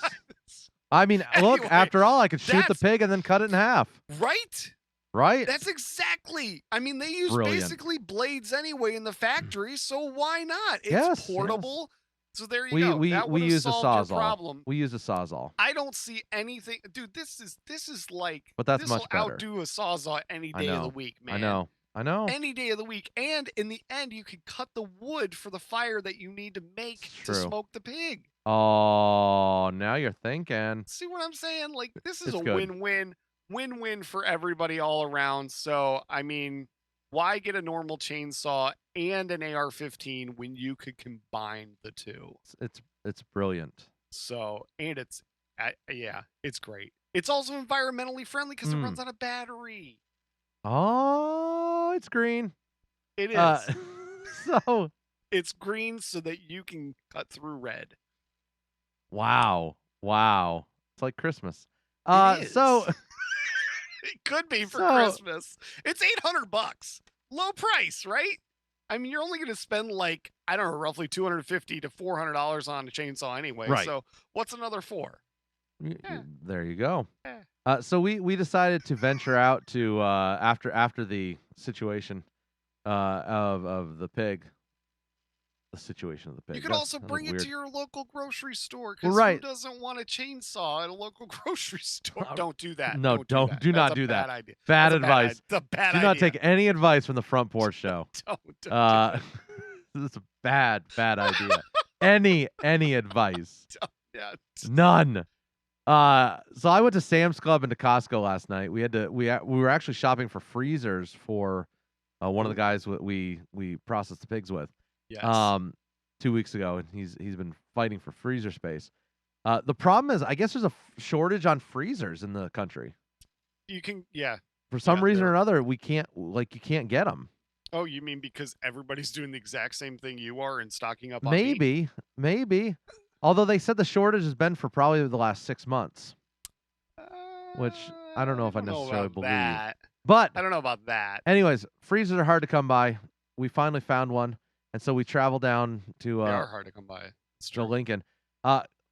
I mean, Anyway, look, after all, I could shoot the pig and then cut it in half. Right? Right? That's exactly. I mean, they use Brilliant. basically blades anyway in the factory, so why not? It's Yes, portable. yes. So there you go. That We would've use a solved your sawzall. problem. We use a sawzall. I don't see anything, dude. This is like, But that's this much will better. outdo a sawzall any day of the week, man. I know. Any day of the week, and in the end, you can cut the wood for the fire that you need to make to smoke the pig. Oh, now you're thinking. See what I'm saying? Like, this is It's a good. win-win for everybody all around. So, I mean, why get a normal chainsaw and an AR-15 when you could combine the two? It's brilliant. So, and it's great. It's also environmentally friendly because it runs out of battery. Oh, it's green. It is. So it's green so that you can cut through red. Wow. It's like Christmas. It is. So it could be for Christmas. It's $800. Low price, right? I mean, you're only going to spend like, I don't know, roughly $250 to $400 on a chainsaw anyway. Right. So what's another $4? There you go. Yeah. So we decided to venture out to after the situation of the pig. The situation of the pig. You could also bring it to your local grocery store because right. who doesn't want a chainsaw at a local grocery store? Don't do that. No, do not do that. Bad idea. Bad advice. It's a bad idea. Do not take any advice from the Front Porch Show. Don't this is a bad idea. any advice? Yeah. None. So I went to Sam's Club and to Costco last night. We were actually shopping for freezers for one of the guys we processed the pigs with. Yes. 2 weeks ago, and he's been fighting for freezer space. The problem is, I guess there's a shortage on freezers in the country. You can, yeah. For some reason or another, you can't get them. Oh, you mean because everybody's doing the exact same thing you are and stocking up on meat? Maybe. Although they said the shortage has been for probably the last 6 months, which I don't know if I necessarily believe. That. But I don't know about that. Anyways, freezers are hard to come by. We finally found one, and so we traveled down to. They are hard to come by. To Lincoln.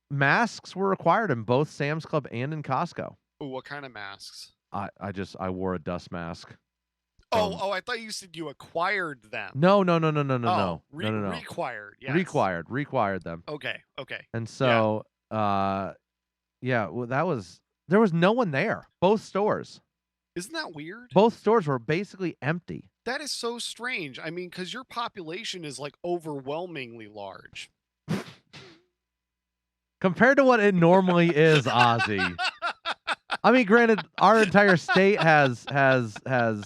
Masks were required in both Sam's Club and in Costco. Ooh, what kind of masks? I wore a dust mask. I thought you said you acquired them. No. Required. Yes. Required them. Okay. And so, well, there was no one there. Both stores. Isn't that weird? Both stores were basically empty. That is so strange. I mean, because your population is like overwhelmingly large. Compared to what it normally is, Ozzy. I mean, granted, our entire state has a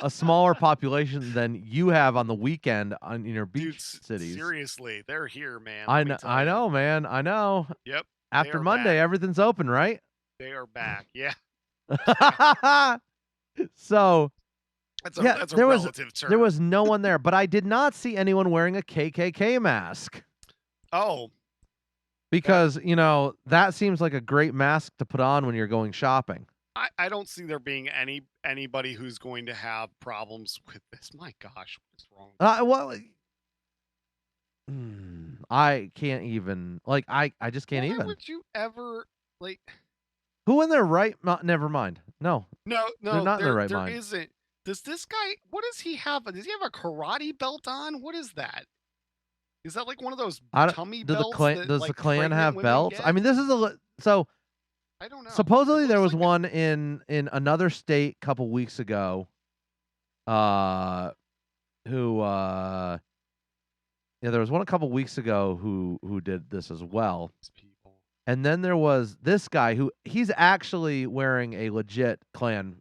smaller population than you have on the weekend in your beach cities. Seriously, they're here, man. I know, man. I know. Yep. After Monday, everything's open, right? They are back. Yeah. So, that's a relative term. There was no one there, but I did not see anyone wearing a KKK mask. Oh. Because, that seems like a great mask to put on when you're going shopping. I don't see there being anybody who's going to have problems with this. My gosh, what is wrong? I can't even, I just can't even. Why would you ever, Who in their right mind? Never mind. No. No. They're not in their right there mind. Isn't. Does this guy, what does he have? Does he have a karate belt on? What is that? Is that like one of those tummy belts? Does the Klan have belts? I mean, this is so. I don't know. Supposedly there was one in another state a couple weeks ago. There was one a couple weeks ago who did this as well. And then there was this guy who he's actually wearing a legit Klan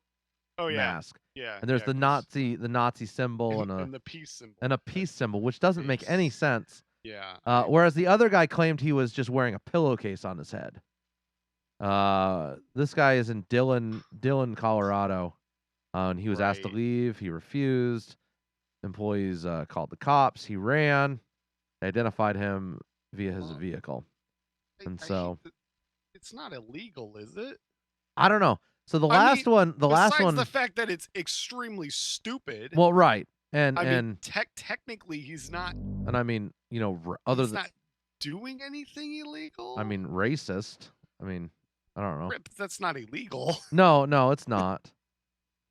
mask. Yeah. And there's the Nazi symbol and the peace symbol. And a peace symbol, which doesn't make any sense. Yeah. Whereas the other guy claimed he was just wearing a pillowcase on his head. This guy is in Dillon, Colorado, and he was asked to leave. He refused. Employees called the cops. He ran. They identified him via his vehicle. And so it's not illegal, is it? I don't know. So the I last mean, one, besides the fact that it's extremely stupid. well, right, I mean, technically, he's not. and I mean, other He's than, not doing anything illegal. I mean, racist. I mean, I don't know. Right, but that's not illegal. No, it's not.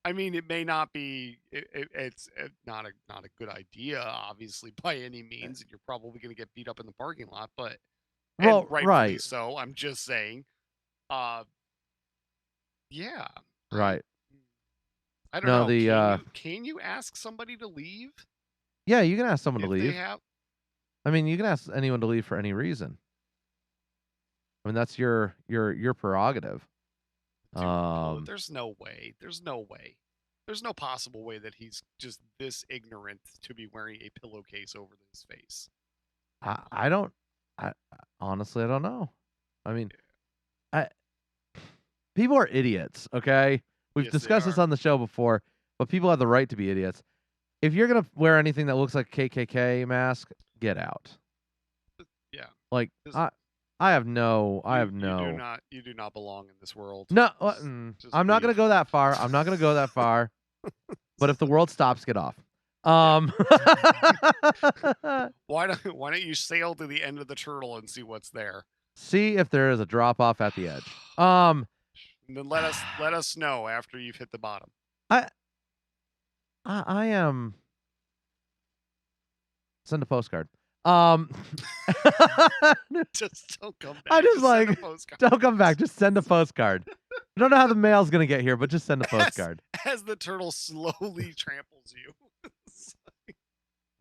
I mean, it may not be. It's not a good idea, obviously, by any means, and you're probably going to get beat up in the parking lot. But Well, and rightfully right, so. I'm just saying. Yeah. right. I don't No, know. Can you ask somebody to leave yeah, you can ask someone to if leave. they have? I mean, you can ask anyone to leave for any reason. I mean, that's your prerogative. Dude, there's no way. There's no way. There's no possible way that he's just this ignorant to be wearing a pillowcase over his face. I don't. I honestly, I don't know. I mean, people are idiots. Okay, we've Yes, they discussed this are. on the show before, but people have the right to be idiots. If you're gonna wear anything that looks like a KKK mask, get out. Yeah. Like This- I have no. You do not belong in this world. No, Just I'm not gonna leave. go that far. I'm not gonna go that far. But if the world stops, get off. Why don't you sail to the end of the turtle and see what's there? See if there is a drop off at the edge. And then let us know after you've hit the bottom. I am. Send a postcard. Just don't come back. I just send a like postcard. don't come back. Just send a postcard. I don't know how the mail's gonna get here, but just send a postcard. As the turtle slowly tramples you.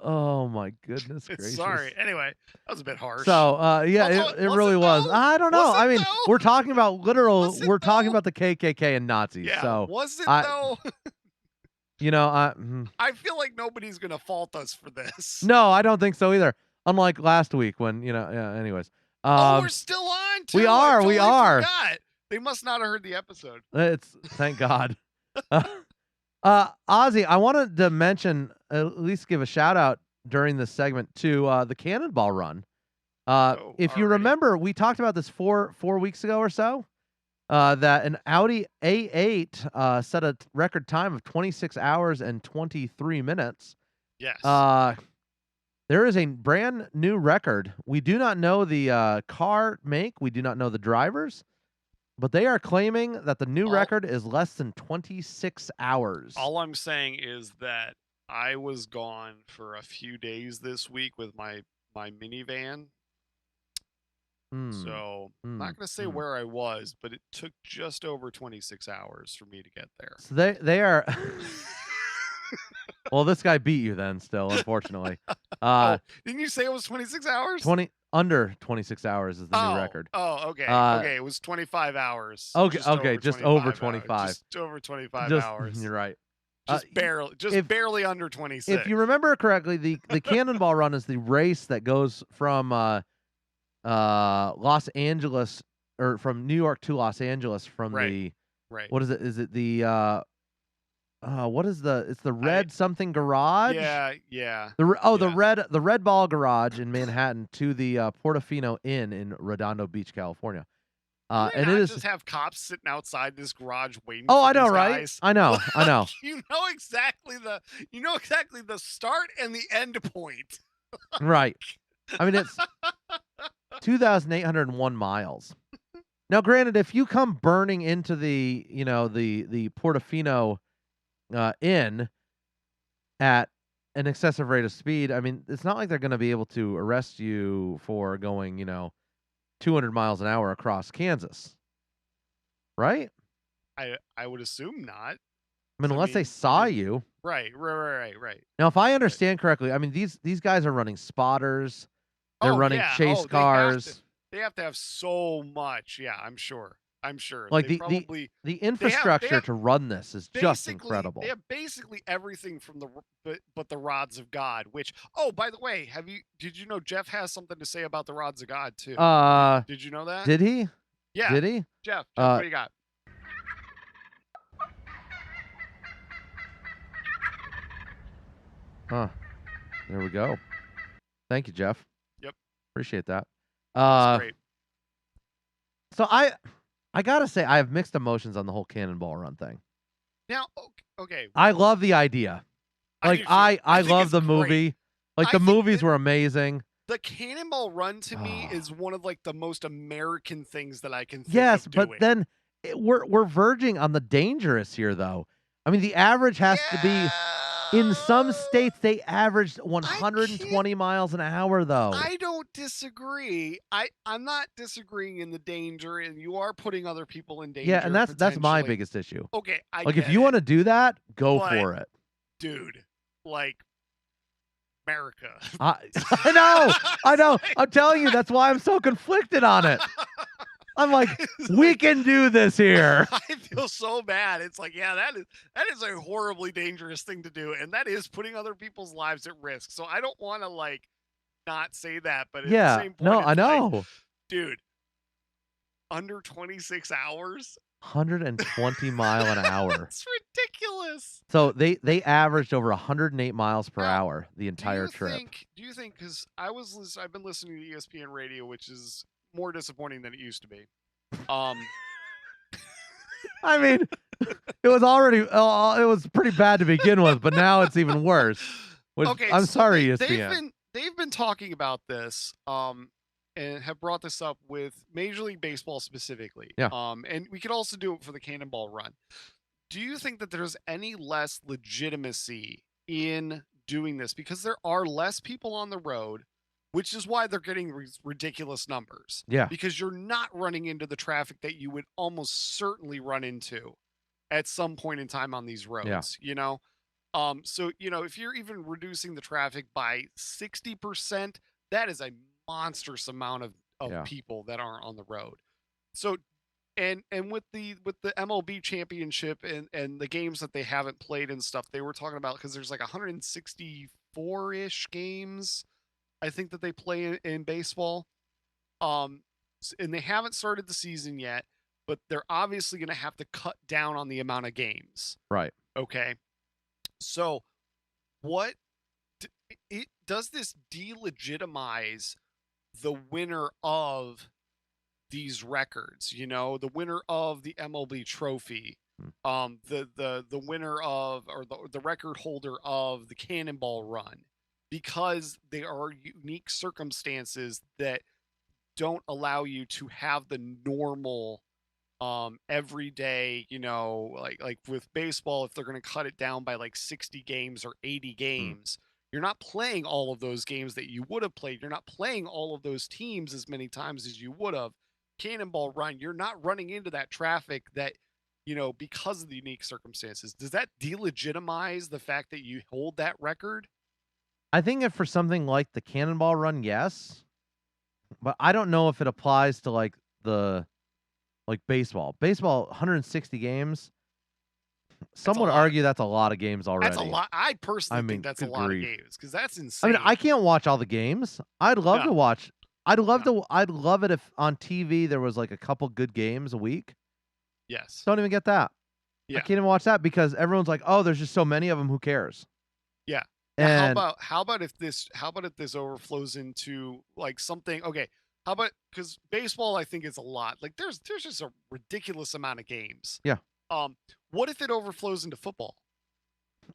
Oh my goodness gracious! Sorry. Anyway, that was a bit harsh. So yeah, it really was. Though? I don't know. Was it I mean, though? we're talking about literal. Was it We're talking though? about the KKK and Nazis. Yeah. So Was it I- though? I I feel like nobody's gonna fault us for this. no, I don't think so either. Unlike last week when yeah. Anyways, Oh, we're still on. Too. we I are, totally we are. Forgot. They must not have heard the episode. It's thank God. Ozzy, I wanted to mention, at least give a shout out during this segment to the Cannonball Run. If you alrighty. remember, we talked about this four weeks ago or so. That an Audi A8 set a record time of 26 hours and 23 minutes. Yes. There is a brand new record. We do not know the car make. We do not know the drivers. But they are claiming that the new record is less than 26 hours. All I'm saying is that I was gone for a few days this week with my minivan. So I'm not going to say where I was, but it took just over 26 hours for me to get there. So they are. Well, this guy beat you then. Still, unfortunately. Didn't you say it was 26 hours? Under 26 hours is the new record. Oh, okay. Okay, it was 25 hours. Okay, Just just over 25. Just over 25 Just, hours. You're right. Barely under 26. If you remember correctly, the Cannonball Run is the race that goes from Los Angeles, or from New York to Los Angeles from Right. What is it? Is it the what is it's the Red something garage? Yeah. The Red Ball garage in Manhattan to the Portofino Inn in Redondo Beach, California. And it is just have cops sitting outside this garage waiting. Oh, for I know, these right? guys. I know. You know exactly the start and the end point. Right. I mean, it's 2,801 miles. Now, granted, if you come burning into the Portofino Inn at an excessive rate of speed, I mean, it's not like they're going to be able to arrest you for going, 200 miles an hour across Kansas. Right? I would assume not. I mean, unless they saw you. Right. Now, if I understand correctly, I mean, these guys are running spotters. They're running chase cars. They have to have so much. Yeah, I'm sure. Like the infrastructure to run this is just incredible. They have basically everything from the rods of God. Which, by the way, did you know Jeff has something to say about the rods of God too? Did you know that? Did he? Yeah. Did he? Jeff, what do you got? Huh. There we go. Thank you, Jeff. Yep. Appreciate that. That's great. So I gotta say, I have mixed emotions on the whole Cannonball Run thing. Now, okay, I love the idea. I Like do too. I think love it's the great. movie. Like I the think movies that were amazing. the Cannonball Run to me Oh. is one of like the most American things that I can think Yes, of but doing. then we're verging on the dangerous here, though. I mean, the average has to be. In some states, they averaged 120 miles an hour, though. I don't disagree. I'm not disagreeing in the danger, and you are putting other people in danger. Yeah, and that's my potentially. biggest issue. Okay, Like, if you want to do that, go But- for it. dude, like America. I know. I'm telling you, that's why I'm so conflicted on it. I'm like, we can do this here. I feel so bad. It's like, yeah, that is a horribly dangerous thing to do, and that is putting other people's lives at risk. So I don't want to like not say that, but at the same point, no, I it's like, know. dude, under 26 hours, 120 mile an hour. That's ridiculous. So they averaged over 108 miles per Now, hour the entire trip. Do you think? Because I've been listening to ESPN radio, which is more disappointing than it used to be. I mean, it was already it was pretty bad to begin with, but now it's even worse. Which, Okay, I'm so sorry, they've ESPN. been talking about this, and have brought this up with Major League Baseball specifically. Yeah. And we could also do it for the Cannonball Run. Do you think that there's any less legitimacy in doing this because there are less people on the road, which is why they're getting ridiculous numbers? Yeah. Because you're not running into the traffic that you would almost certainly run into at some point in time on these roads, you know? So, you know, if you're even reducing the traffic by 60%, that is a monstrous amount of Yeah. people that aren't on the road. So, and with the MLB championship and the games that they haven't played and stuff, they were talking about, because there's like 164-ish games, I think, that they play in baseball. And they haven't started the season yet, but they're obviously going to have to cut down on the amount of games. Right. Okay. So what does this delegitimize the winner of these records, you know, the winner of the MLB trophy, the winner of, or the record holder of the Cannonball Run, because they are unique circumstances that don't allow you to have the normal everyday, you know, like with baseball, if they're going to cut it down by like 60 games or 80 games, you're not playing all of those games that you would have played. You're not playing all of those teams as many times as you would have. Cannonball Run, you're not running into that traffic that, you know, because of the unique circumstances. Does that delegitimize the fact that you hold that record? I think if for something like the Cannonball Run, yes. But I don't know if it applies to like baseball. Baseball, 160 games. Some would argue that's a lot of games already. That's a lot. I personally think that's a lot of games, because that's insane. I mean, I can't watch all the games. I'd love to watch. I'd love it if on TV there was like a couple good games a week. Yes. Don't even get that. Yeah. I can't even watch that because everyone's like, "Oh, there's just so many of them. Who cares?" Yeah. And how about if this overflows into like something? Okay. How about, because baseball, I think, is a lot. Like there's just a ridiculous amount of games. Yeah. What if it overflows into football?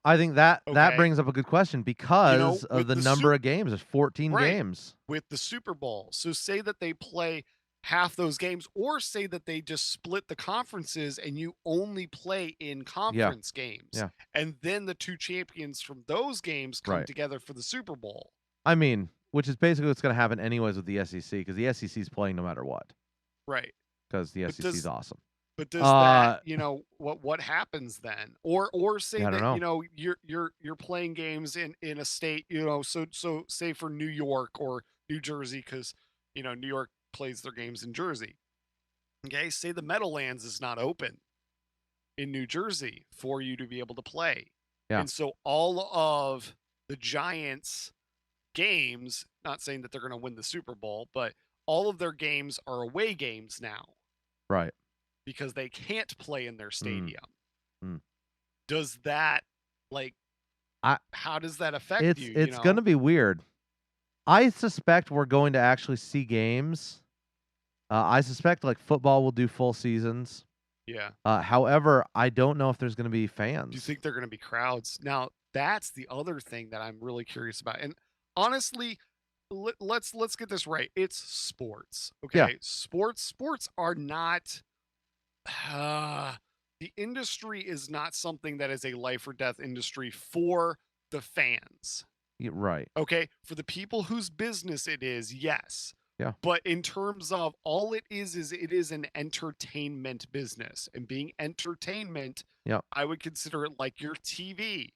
I think that brings up a good question because of the number of games. There's 14 games with the Super Bowl. So say that they play half those games, or say that they just split the conferences and you only play in conference games. Yeah. And then the two champions from those games come together for the Super Bowl. I mean, which is basically what's going to happen anyways with the SEC, because the SEC is playing no matter what. Right. Because the SEC is awesome. But does that, you know, what happens then? Or say that, you know, you're playing games in a state, you know, so say for New York or New Jersey, because, you know, New York plays their games in Jersey. Okay, say the Meadowlands is not open in New Jersey for you to be able to play. Yeah. And so all of the Giants games, not saying that they're going to win the Super Bowl, but all of their games are away games now. Right. Because they can't play in their stadium. Does that, like, how does that affect you? It's going to be weird. I suspect we're going to actually see games I suspect like football will do full seasons. Yeah. However, I don't know if there's going to be fans. Do you think they're going to be crowds? Now, that's the other thing that I'm really curious about. And honestly, let's get this right. It's sports. Okay. Yeah. Sports are not the industry is not something that is a life or death industry for the fans. Right. Okay. For the people whose business it is, yes. Yeah. But in terms of all it is it is an entertainment business. And being entertainment, Yeah. I would consider it like your TV.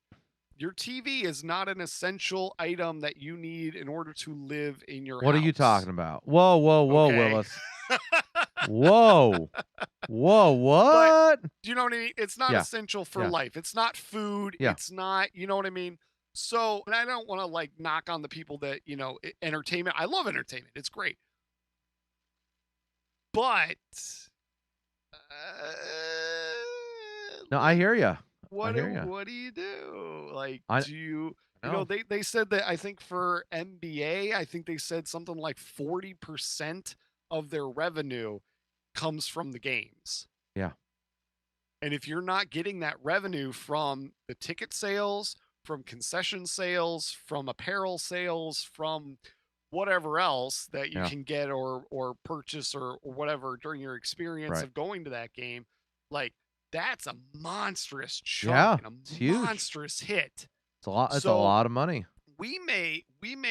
Your TV is not an essential item that you need in order to live in your house. What are you talking about? Whoa, Okay. Willis. Whoa. What? Do you know what I mean? It's not Yeah. essential for Yeah. life. It's not food. Yeah. It's not, you know what I mean? So, and I don't want to like knock on the people that, entertainment. I love entertainment. It's great. But No, I hear you. what hear ya. do you do? Like, I do you know. know, they said that I think for NBA, I think they said something like 40% of their revenue comes from the games. Yeah. And if you're not getting that revenue from the ticket sales, from concession sales, from apparel sales, from whatever else that you Yeah. can get or purchase or whatever during your experience Right. of going to that game, like that's a monstrous chunk Yeah, and it's a huge. monstrous hit. It's a lot. It's a So- lot of money. We may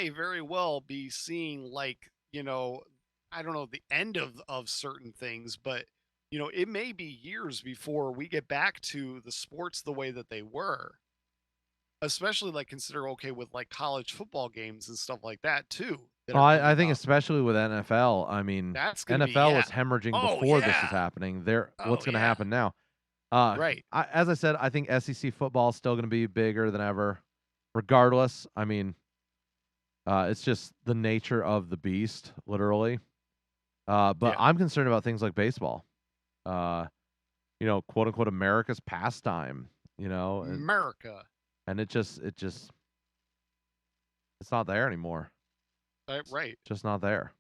very well be seeing like, I don't know, the end of certain things, but it may be years before we get back to the sports the way that they were. Especially like consider with like college football games and stuff like that too. that Oh, are I coming think up. especially with NFL. I mean, That's gonna be, NFL was yeah. hemorrhaging Oh, before this yeah. is happening. Oh, What's going to yeah. happen now? Right. As I said, I think SEC football is still going to be bigger than ever, regardless. I mean, it's just the nature of the beast, literally. But Yeah. I'm concerned about things like baseball. Quote unquote America's pastime. America. And it's not there anymore. Right. Just not there.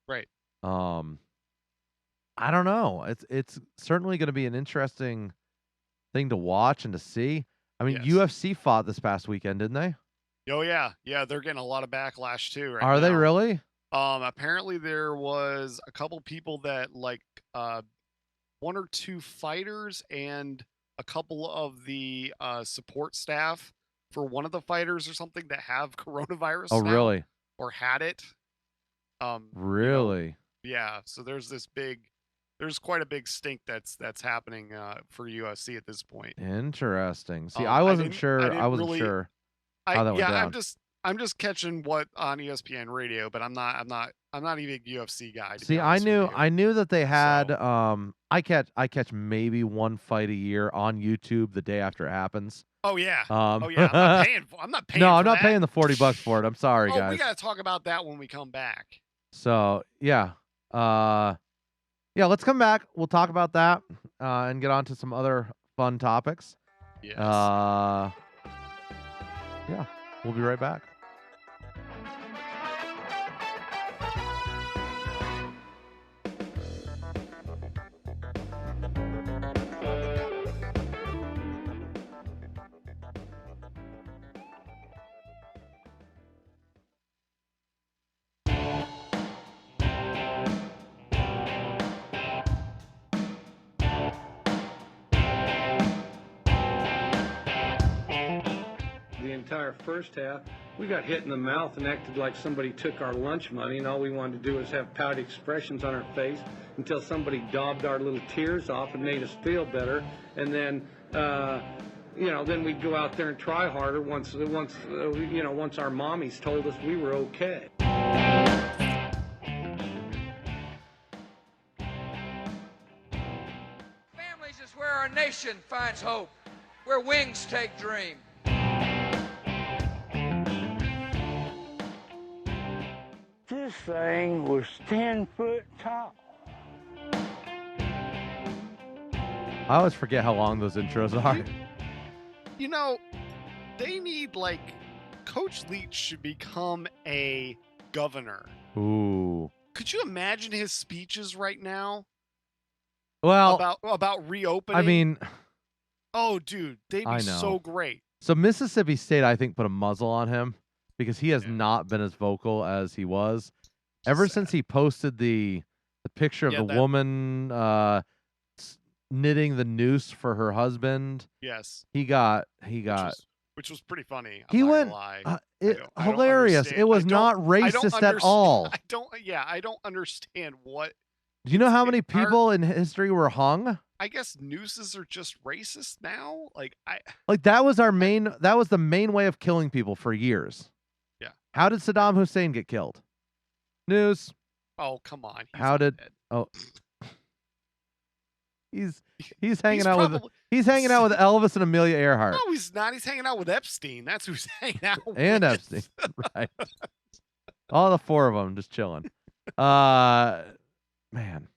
Right. I don't know. It's certainly going to be an interesting thing to watch and to see. I mean, Yes. UFC fought this past weekend, didn't they? Oh yeah. Yeah, they're getting a lot of backlash too right Are they now. really? Apparently there was a couple people that like one or two fighters and a couple of the support staff for one of the fighters or something that have coronavirus Oh, now, really? or had it. Really? Yeah, so there's quite a big stink that's happening for UFC at this point. Interesting. See, I I wasn't didn't- sure. I didn't I wasn't really- sure how that went down. I'm just catching what on ESPN radio, but I'm not even a UFC guy. to be See, I honest with you. knew that they had. So- I catch maybe one fight a year on YouTube the day after it happens. Oh yeah. Um, Oh yeah. I'm not paying. no, for I'm not that. paying the $40 for it. I'm sorry, Oh, guys. we gotta talk about that when we come back. So yeah, let's come back. We'll talk about that and get on to some other fun topics. Yes. Yeah, we'll be right back. The entire first half, we got hit in the mouth and acted like somebody took our lunch money, and all we wanted to do was have pouty expressions on our face until somebody daubed our little tears off and made us feel better. And then, then we'd go out there and try harder once our mommies told us we were okay. Families is where our nation finds hope, where wings take dream. This thing was 10 foot tall. I always forget how long those intros are. They need like Coach Leach should become a governor. Ooh, Could you imagine his speeches right now Well, about reopening? I mean, oh, dude, they'd I be know. so great. So Mississippi State, I think, put a muzzle on him because he has Yeah. not been as vocal as he was ever since he posted the picture of Yeah, the woman knitting the noose for her husband. Yes. He got which was pretty funny. he I'm not went gonna lie. I don't hilarious. understand. It was not racist at all. I don't understand what. Do you know how many people in history were hung? I guess nooses are just racist now. Like that was the main way of killing people for years. Yeah. How did Saddam Hussein get killed? Noose. Oh, come on. He's hanging out with Elvis and Amelia Earhart. No, he's not. He's hanging out with Epstein. That's who's hanging out with. And Epstein. Right. All the four of them just chilling. Man.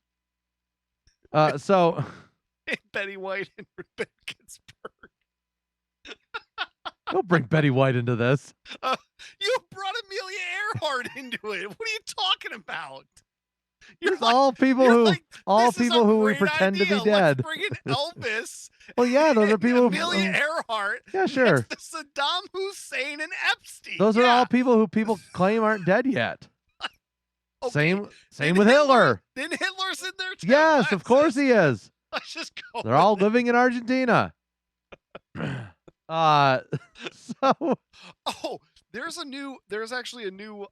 So Betty White and Rebecca Ginsburg. Don't bring Betty White into this. You brought Amelia Earhart into it. What are you talking about? It's all people who we pretend to be dead. Let's bring in Elvis. Well, yeah, those are people. Amelia Earhart. Yeah, sure. Next to Saddam Hussein and Epstein. Those are all people who people claim aren't dead yet. Okay. Same with Hitler. Then Hitler's in there too. Yes, of course he is. Let's just go. They're all living in Argentina. So. Oh, there's actually a new.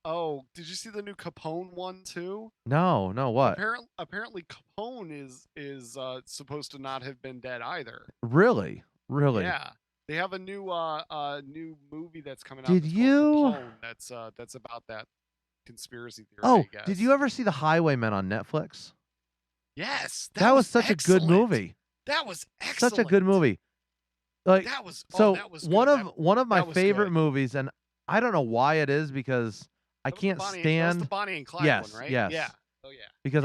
Oh, did you see the new Capone one too? No, what? Apparently Capone is supposed to not have been dead either. Really? Yeah. They have a new movie that's coming out. Did you? Capone that's about that conspiracy theory. Oh, I guess. did you ever see The Highwaymen on Netflix? Yes, that was such excellent. a good movie. That was excellent. Such a good movie. Like that was one of my favorite movies, and I don't know why it is because I can't stand. That was the Bonnie and Clyde one, right? Yes. Yeah. Oh yeah. Because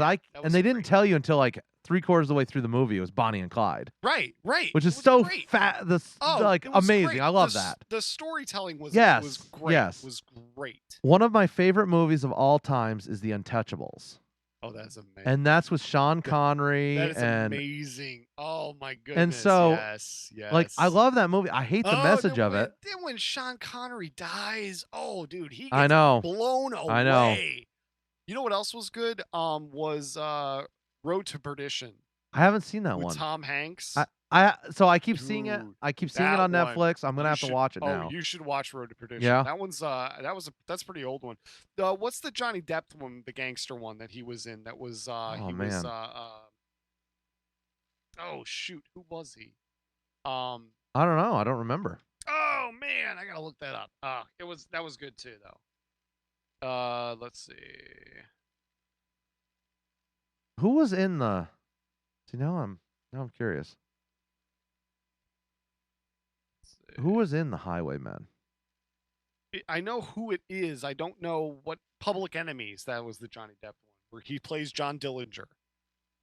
they didn't tell you until like 3/4 of the way through the movie it was Bonnie and Clyde. Right. Which is so fat. Amazing. Great. I love that. The storytelling was great. Yes. Was great. One of my favorite movies of all times is The Untouchables. Oh, that's amazing. And that's with Sean Connery. That is and amazing. Oh my goodness. And so, yes. like, I love that movie. I hate the message of it. Then when Sean Connery dies, oh, dude, he gets I know. blown away. I know. You know what else was good? Was Road to Perdition. I haven't seen that with one. Tom Hanks. I keep seeing it. I keep seeing it on one, Netflix. I'm gonna have to watch it now. Oh, you should watch Road to Perdition. Yeah. That one's that's a pretty old one. What's the Johnny Depp one, the gangster one that he was in? That was was oh shoot, who was he? I don't know. I don't remember. Oh man, I gotta look that up. That was good too though. Let's see. Who was in the? See, now I'm curious. Who was in The Highwaymen? I know who it is. I don't know what Public Enemies. That was the Johnny Depp one where he plays John Dillinger.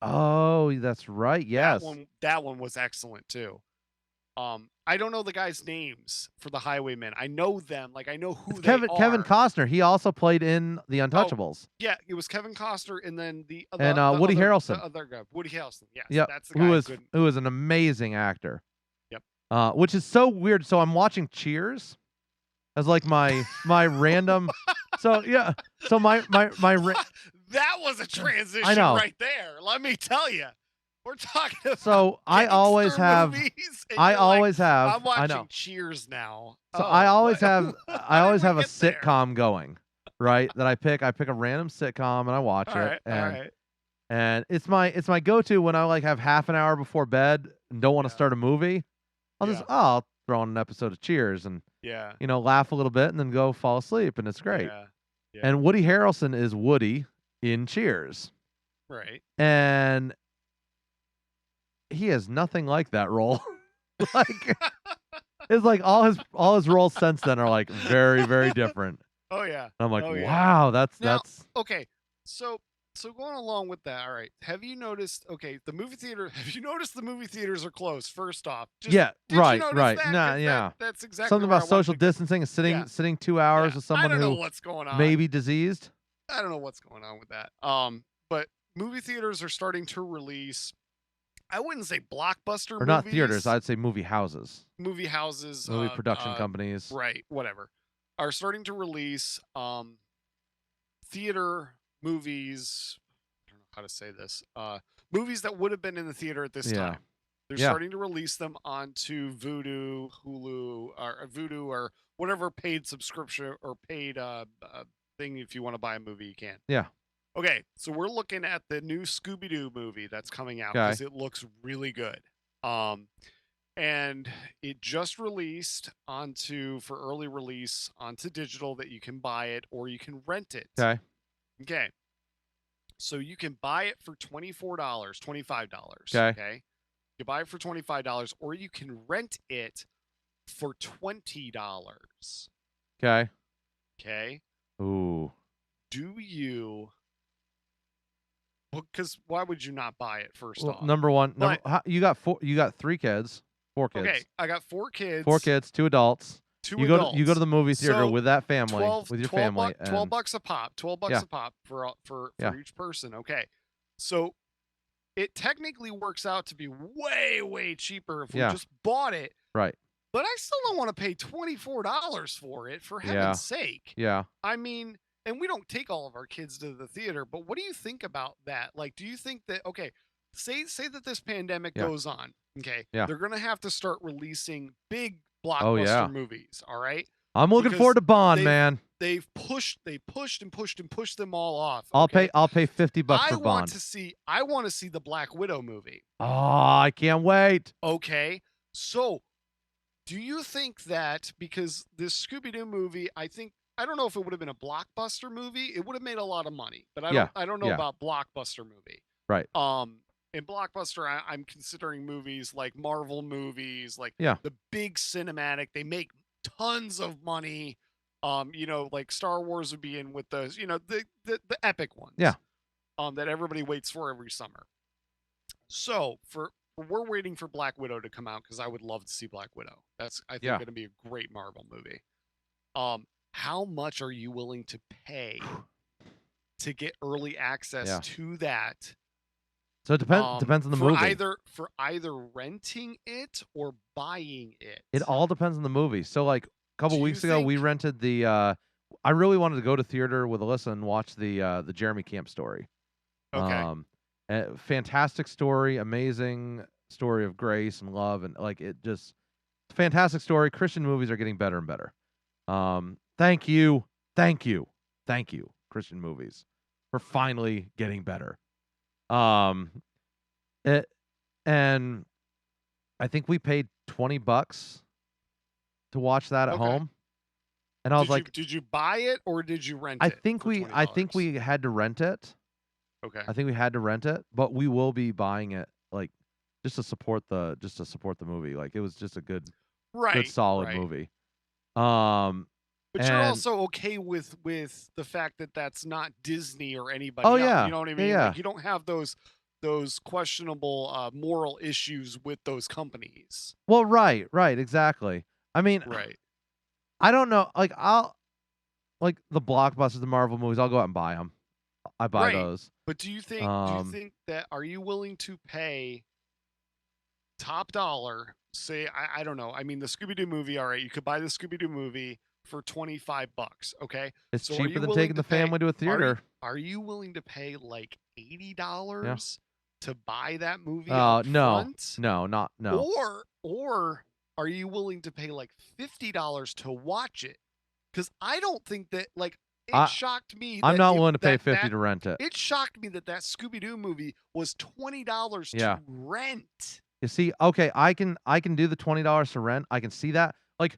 Oh, that's right. Yes. That one was excellent too. I don't know the guys' names for The Highwaymen. I know them. Like I know who they are. Kevin Costner. He also played in The Untouchables. Yeah, it was Kevin Costner and then the Woody Harrelson. The other guy, Woody Harrelson. Yes. Yep. That's the guy who was an amazing actor. Yep. Which is so weird. So I'm watching Cheers as like my random. So yeah. So my that was a transition I know. right there. Let me tell you. We're talking about so I always have I'm watching I know. Cheers now. So I always have a sitcom going, right? That I pick a random sitcom and I watch it. And it's my go-to when I like have half an hour before bed and don't want to start a movie. I'll throw on an episode of Cheers and laugh a little bit and then go fall asleep and it's great. Yeah. And Woody Harrelson is Woody in Cheers. Right. And he has nothing like that role. Like it's like all his roles since then are like very, very different. Oh yeah. And I'm like, wow, that's okay. So going along with that, all right. Have you noticed the movie theaters are closed, first off? Right. That? Nah, that's exactly something about social distancing and sitting 2 hours with someone I don't know who what's going on. may be diseased. I don't know what's going on with that. But movie theaters are starting to release. I wouldn't say blockbuster Or movies. not theaters. I'd say movie houses. Movie houses, Movie production companies. right? Whatever, are starting to release theater movies. I don't know how to say this. Movies that would have been in the theater at this time. They're starting to release them onto Vudu, Hulu, or Vudu, or whatever paid subscription or paid thing. If you want to buy a movie, you can. Yeah. Okay, so we're looking at the new Scooby-Doo movie that's coming out because it looks really good. And it just released for early release onto digital that you can buy it or you can rent it. Okay. So you can buy it for $24, $25. Okay. You buy it for $25 or you can rent it for $20. Okay. Okay. Ooh. Do you? Well, because why would you not buy it first off? Number one, you got 3 kids. 4 kids. Okay, I got 4 kids. 4 kids, 2 adults. You go to the movie theater with that family, with your family. $12 a pop. $12 a pop for each person. Okay, so it technically works out to be way, way cheaper if we just bought it. Right. But I still don't want to pay $24 for it, for heaven's sake. Yeah. I mean, and we don't take all of our kids to the theater, but what do you think about that? Like, do you think that, okay, say that this pandemic goes on, okay? Yeah. They're going to have to start releasing big blockbuster movies, all right? I'm looking forward to Bond, man. They pushed and pushed them all off. I'll pay $50 for Bond. I want to see the Black Widow movie. Oh, I can't wait. Okay. So, do you think that because this Scooby-Doo movie, I don't know if it would have been a blockbuster movie. It would have made a lot of money, but I don't know about blockbuster movie. Right. In blockbuster, I'm considering movies like Marvel movies, like the big cinematic. They make tons of money. Like Star Wars would be in with those, the epic ones. Yeah. That everybody waits for every summer. So we're waiting for Black Widow to come out because I would love to see Black Widow. That's I think going to be a great Marvel movie. How much are you willing to pay to get early access to that? So it depends on the movie. For either renting it or buying it. It all depends on the movie. So like a couple weeks ago, we rented the. I really wanted to go to theater with Alyssa and watch the Jeremy Camp story. Okay. Fantastic story, amazing story of grace and love, and like it just fantastic story. Christian movies are getting better and better. Thank you, Christian movies, for finally getting better. And I think we paid $20 to watch that at home. And I was like, did you buy it or did you rent it? I think we had to rent it. Okay. I think we had to rent it, but we will be buying it like just to support the movie. Like it was just a good solid movie. But you're also okay with the fact that that's not Disney or anybody else. You know what I mean? Yeah. Like you don't have those questionable moral issues with those companies. Well, right, exactly. I mean, I don't know. Like like the blockbusters, the Marvel movies, I'll go out and buy them. I buy those. But do you think that are you willing to pay top dollar? Say I don't know. I mean, the Scooby-Doo movie. All right, you could buy the Scooby-Doo movie for $25. Okay, it's cheaper than taking the family to a theater. Are you willing to pay like $80 to buy that movie? No. Or are you willing to pay like $50 to watch it? Because I don't think that it shocked me. I'm not willing to pay $50 to rent it. It shocked me that Scooby-Doo movie was $20 to rent. You see, okay, I can do the $20 to rent. I can see that. Like,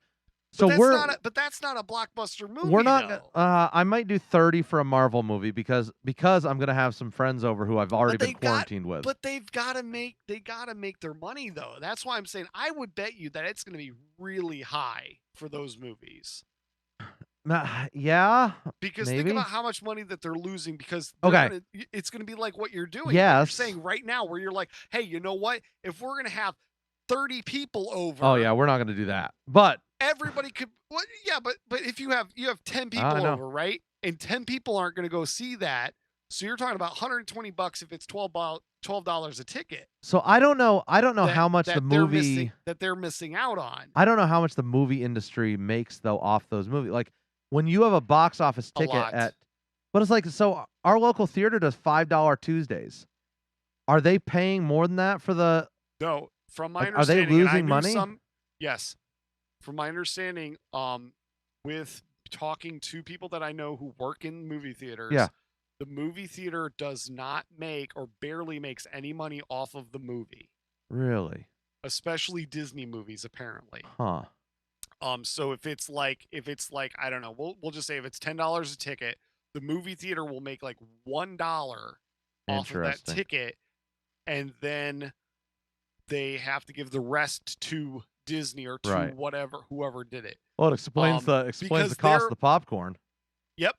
but that's not a blockbuster movie. We're not. I might do $30 for a Marvel movie because I'm gonna have some friends over who I've already been quarantined with. But they gotta make their money though. That's why I'm saying I would bet you that it's gonna be really high for those movies. Yeah. Because maybe. think about how much money that they're losing because it's gonna be like what you're doing. Yes. You're saying right now where you're like, hey, you know what? If we're gonna have 30 people over. Oh yeah, we're not gonna do that. But everybody could. Well, yeah, but if you have 10 people over, right? and 10 people aren't going to go see that. So you're talking about $120 if it's $12 a ticket. So I don't know how much the movie they're missing out on. I don't know how much the movie industry makes though off those movies. Like when you have a box office ticket but it's like, so our local theater does $5 Tuesdays. Are they paying more than that for the? No, from my Are they understanding, losing money? Yes, from my understanding, with talking to people that I know who work in movie theaters, the movie theater does not make or barely makes any money off of the movie. Really? Especially Disney movies, apparently. Huh. So if it's like I don't know, we'll just say if it's $10 a ticket, the movie theater will make like $1 off of that ticket, and then they have to give the rest to Disney or to whoever did it. Well, it explains the cost of the popcorn. Yep.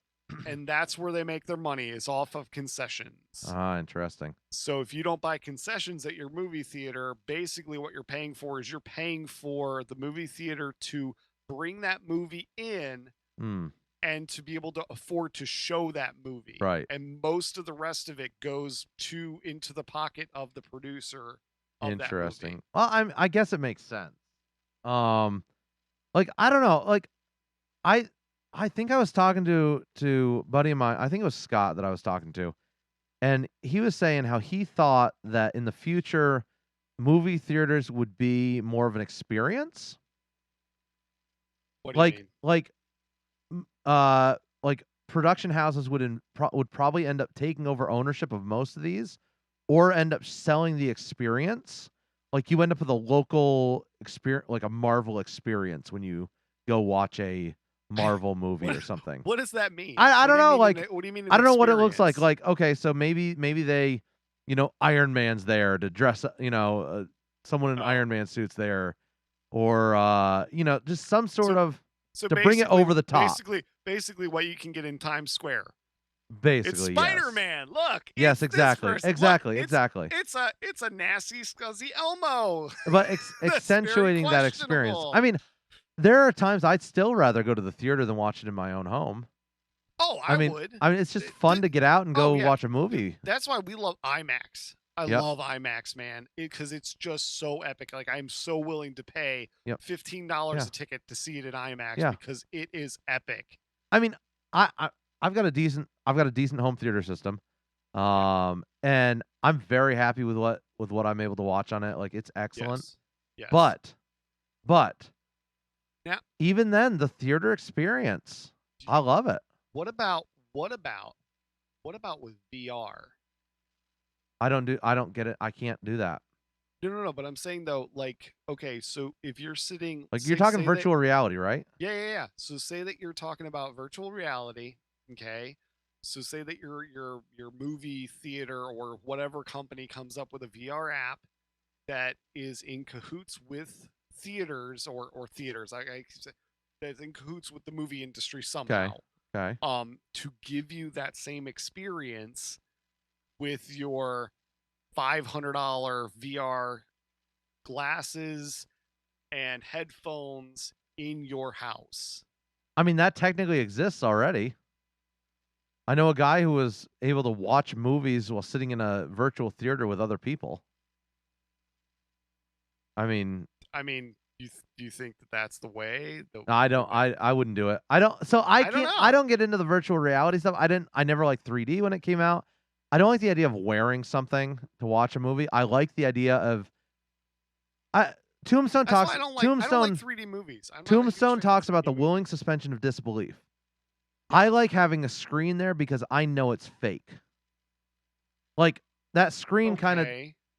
And that's where they make their money, is off of concessions. Ah, interesting. So if you don't buy concessions at your movie theater, basically what you're paying for is you're paying for the movie theater to bring that movie in and to be able to afford to show that movie. Right. And most of the rest of it goes into the pocket of the producer of Interesting. that movie. Well, I guess it makes sense. Like, I don't know. Like, I think I was talking to a buddy of mine. I think it was Scott that I was talking to. And he was saying how he thought that in the future, movie theaters would be more of an experience. What do you mean? Like production houses would probably end up taking over ownership of most of these, or end up selling the experience. Like you end up with a local experience, like a Marvel experience when you go watch a Marvel movie or something. What does that mean? I don't know. Like, what do you mean? I don't know what it looks like. Like, okay, so maybe they, Iron Man's there to dress, someone in Iron Man suits there, or just some sort of to bring it over the top. Basically, what you can get in Times Square. Basically, it's Spider-Man. Yes. Look. Yes, exactly. Exactly. It's a nasty, scuzzy Elmo. But accentuating that experience. I mean, there are times I'd still rather go to the theater than watch it in my own home. Oh, I would. I mean, it's just fun to get out and go watch a movie. That's why we love IMAX. I love IMAX, man, because it's just so epic. Like, I'm so willing to pay $15 a ticket to see it at IMAX because it is epic. I mean, I've got a decent home theater system, and I'm very happy with what I'm able to watch on it. Like, it's excellent. Yes. But now, even then, the theater experience, I love it. What about with VR? I don't get it. I can't do that. No. But I'm saying though, like, okay, so if you're sitting, like, you're talking virtual reality, right? Yeah. So say that you're talking about virtual reality. Okay. So say that your movie theater or whatever company comes up with a VR app that is in cahoots with theaters or theaters. I say that's in cahoots with the movie industry somehow. Okay. To give you that same experience with your $500 VR glasses and headphones in your house. I mean, that technically exists already. I know a guy who was able to watch movies while sitting in a virtual theater with other people. I mean, do you think that that's the way? I don't. I wouldn't do it. I don't. So I can't. I don't get into the virtual reality stuff. I never liked 3D when it came out. I don't like the idea of wearing something to watch a movie. I like the idea of. Tombstone talks. I don't like 3D movies. Tombstone talks about the willing suspension of disbelief. I like having a screen there because I know it's fake. Like that screen kind of.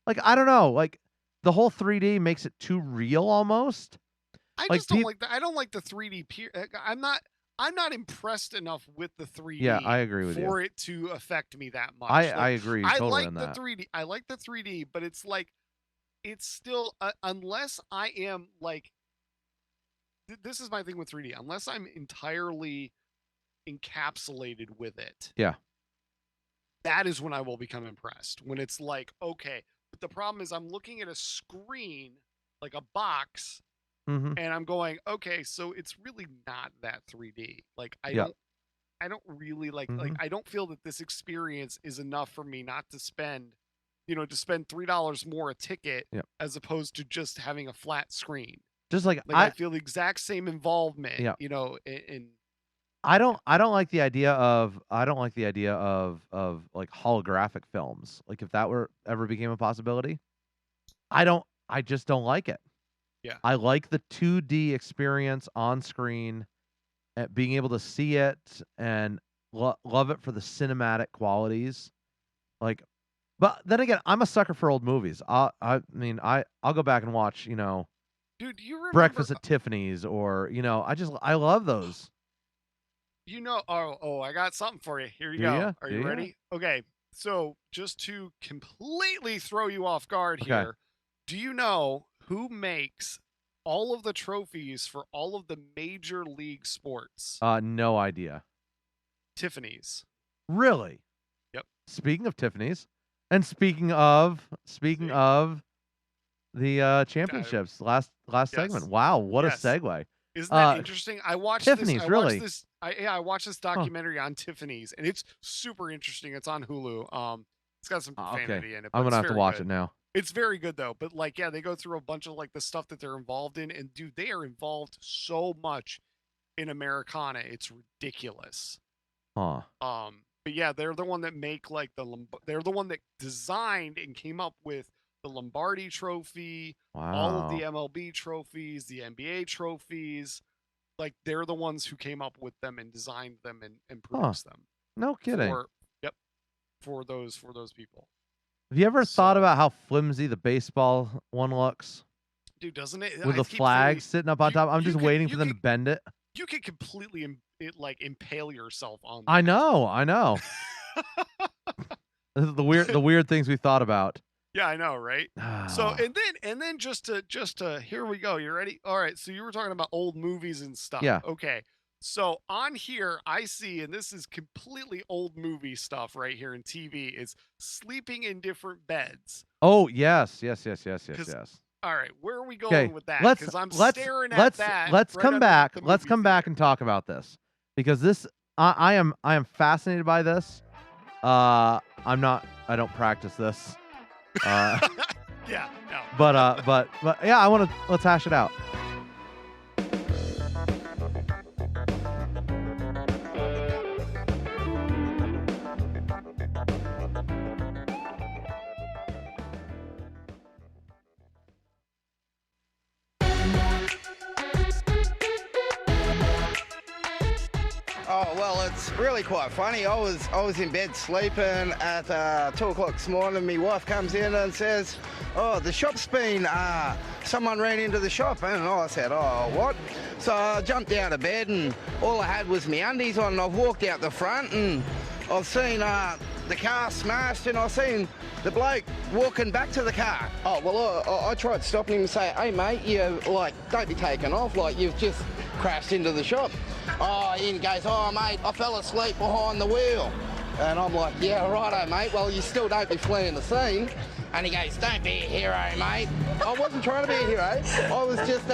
Like, I don't know. Like the whole 3D makes it too real almost. I just don't like that. I don't like the 3D. I'm not impressed enough with the 3D. Yeah, I agree with you. For it to affect me that much. I agree totally like on the that. 3D. I like the 3D, but it's like, it's still unless I am like. This is my thing with 3D. Unless I'm entirely encapsulated with it. Yeah. That is when I will become impressed. When it's like, okay, but the problem is I'm looking at a screen like a box. Mm-hmm. And I'm going, okay, so it's really not that 3D. Like I don't I don't really like I don't feel that this experience is enough for me not to spend, to spend $3 more a ticket as opposed to just having a flat screen. Just like I feel the exact same involvement, in I don't like the idea of like holographic films. Like if that were ever became a possibility, I just don't like it. Yeah. I like the 2D experience on screen, being able to see it and love it for the cinematic qualities. Like, but then again, I'm a sucker for old movies. I'll go back and watch, Dude, do you remember Breakfast at Tiffany's or, I love those. I got something for you. Here you Do go. ya? Are Do you ya? ready? Okay. So just to completely throw you off guard Okay. here, do you know who makes all of the trophies for all of the major league sports? No idea. Tiffany's. Really? Yep. Speaking of Tiffany's, and speaking of the championships, last segment. Wow, what a segue! Isn't that interesting? I watched Tiffany's, this. I watched this documentary on Tiffany's, and it's super interesting. It's on Hulu. It's got some profanity in it. I'm But gonna it's have to very watch good. it now. It's very good though. But they go through a bunch of the stuff that they're involved in, and dude, they are involved so much in Americana. It's ridiculous. Huh. But yeah, they're the one that make they're the one that designed and came up with the Lombardi Trophy, all of the MLB trophies, the NBA trophies. They're the ones who came up with them and designed them and produced them. No kidding. For those people. Have you ever thought about how flimsy the baseball one looks? Dude, doesn't it? With the flag sitting up on top. I'm just waiting for them to bend it. You could completely impale yourself on that. I know. This is the weird things we thought about. Yeah, I know, right? So and then just to here we go. You ready? All right. So you were talking about old movies and stuff. Yeah. Okay. So on here I see, and this is completely old movie stuff right here in TV, is sleeping in different beds. Oh yes. All right, where are we going with that? Because I'm staring at that. Let's right come back. underneath the Let's movie come back theater. and talk about this because this I am fascinated by this. I don't practice this. Yeah, no. But yeah, let's hash it out. Oh, well, it's really quite funny. I was in bed sleeping at 2 o'clock this morning. My wife comes in and says, oh, the shop's been, someone ran into the shop. And I said, oh, what? So I jumped out of bed and all I had was my undies on, and I've walked out the front and I've seen the car smashed, and I've seen the bloke walking back to the car. Oh, well, I tried stopping him and say, hey, mate, don't be taking off, you've just crashed into the shop. Oh, and he goes, oh, mate, I fell asleep behind the wheel. And I'm like, yeah, righto, mate. Well, you still don't be fleeing the scene. And he goes, don't be a hero, mate. I wasn't trying to be a hero. I was just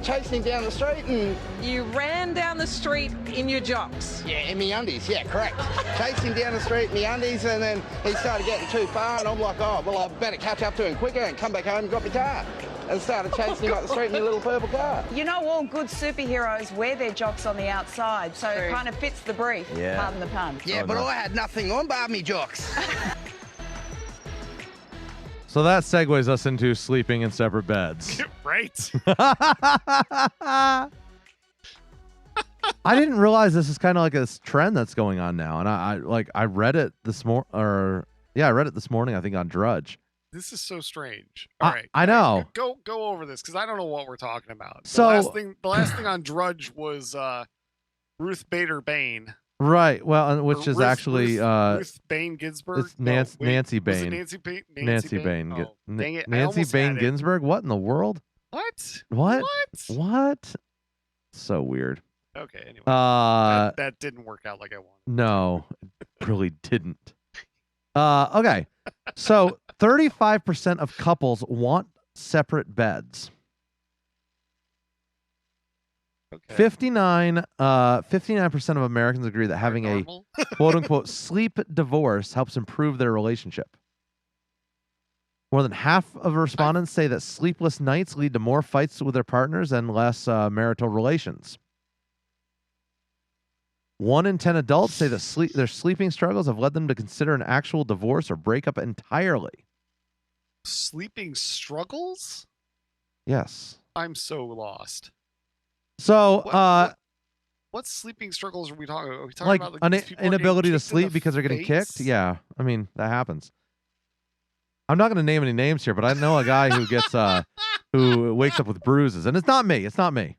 chasing him down the street. And you ran down the street in your jocks? Yeah, in me undies. Yeah, correct. Chasing him down the street in me undies, and then he started getting too far. And I'm like, oh, well, I better catch up to him quicker and come back home and drop my car. And started chasing him up the street in my little purple car. You know, all good superheroes wear their jocks on the outside, so True. it kind of fits the brief, pardon the pun. Yeah, but I had nothing on bar me jocks. So that segues us into sleeping in separate beds. Right. I didn't realize this is kind of like a trend that's going on now, and I read it this morning, I read it this morning. I think on Drudge. This is so strange. All right, I know. Go over this because I don't know what we're talking about. The last thing on Drudge was Ruth Bader Bane. Right. Well, which is actually Ruth Bain Ginsburg. It's Nancy Was it Bane. Nancy Bane. Nancy Bane. Oh, dang it! I Nancy almost Bane had it. Ginsburg. What in the world? What? So weird. Okay. Anyway, that didn't work out like I wanted. No, it really didn't. Okay. So 35% of couples want separate beds. Okay. 59% of Americans agree that having a quote unquote sleep divorce helps improve their relationship. More than half of respondents say that sleepless nights lead to more fights with their partners and less marital relations. 1 in 10 adults say that their sleeping struggles have led them to consider an actual divorce or break up entirely. Sleeping struggles? Yes. I'm so lost. So, what sleeping struggles are we talking about? Are we talking like about an these people are inability getting to kicked in the sleep because they're getting kicked? face? Yeah. I mean, that happens. I'm not going to name any names here, but I know a guy who gets who wakes up with bruises, and it's not me. It's not me.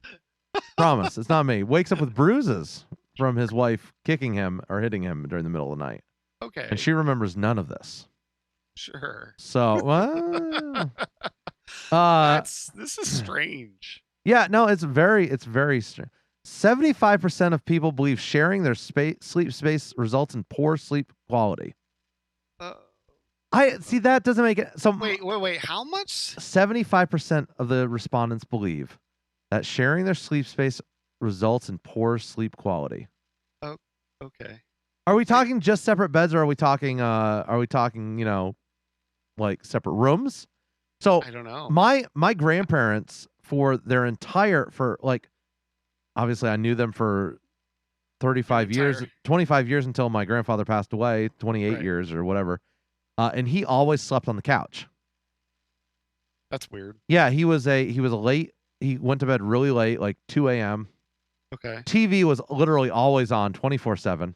Promise, it's not me. Wakes up with bruises from his wife kicking him or hitting him during the middle of the night. Okay. And she remembers none of this. Sure. So, this is strange. Yeah, no, it's very strange. 75% of people believe sharing their sleep space results in poor sleep quality. I see that doesn't make it. So wait. How much? 75% of the respondents believe that sharing their sleep space results in poor sleep quality. Oh, okay. Are we talking just separate beds, or are we talking like separate rooms? So I don't know. My grandparents obviously I knew them for 35 years, 25 years until my grandfather passed away, 28 years or whatever. And he always slept on the couch. That's weird. Yeah, he went to bed really late, like 2 a.m. Okay. TV was literally always on 24/7.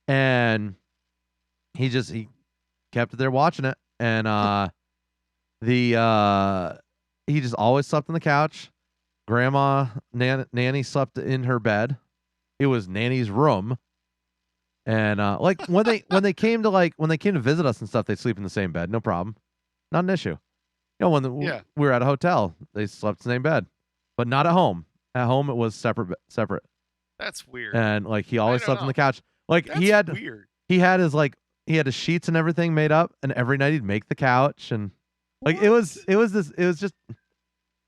And he kept it there watching it. And he just always slept on the couch. Grandma Nanny slept in her bed. It was Nanny's room. And when they came to visit us and stuff, they'd sleep in the same bed, no problem, not an issue. When we were at a hotel, they slept in the same bed, but not at home. At home, it was separate. That's weird. And he always slept on the couch. That's weird. He had his sheets and everything made up, and every night he'd make the couch, and it was just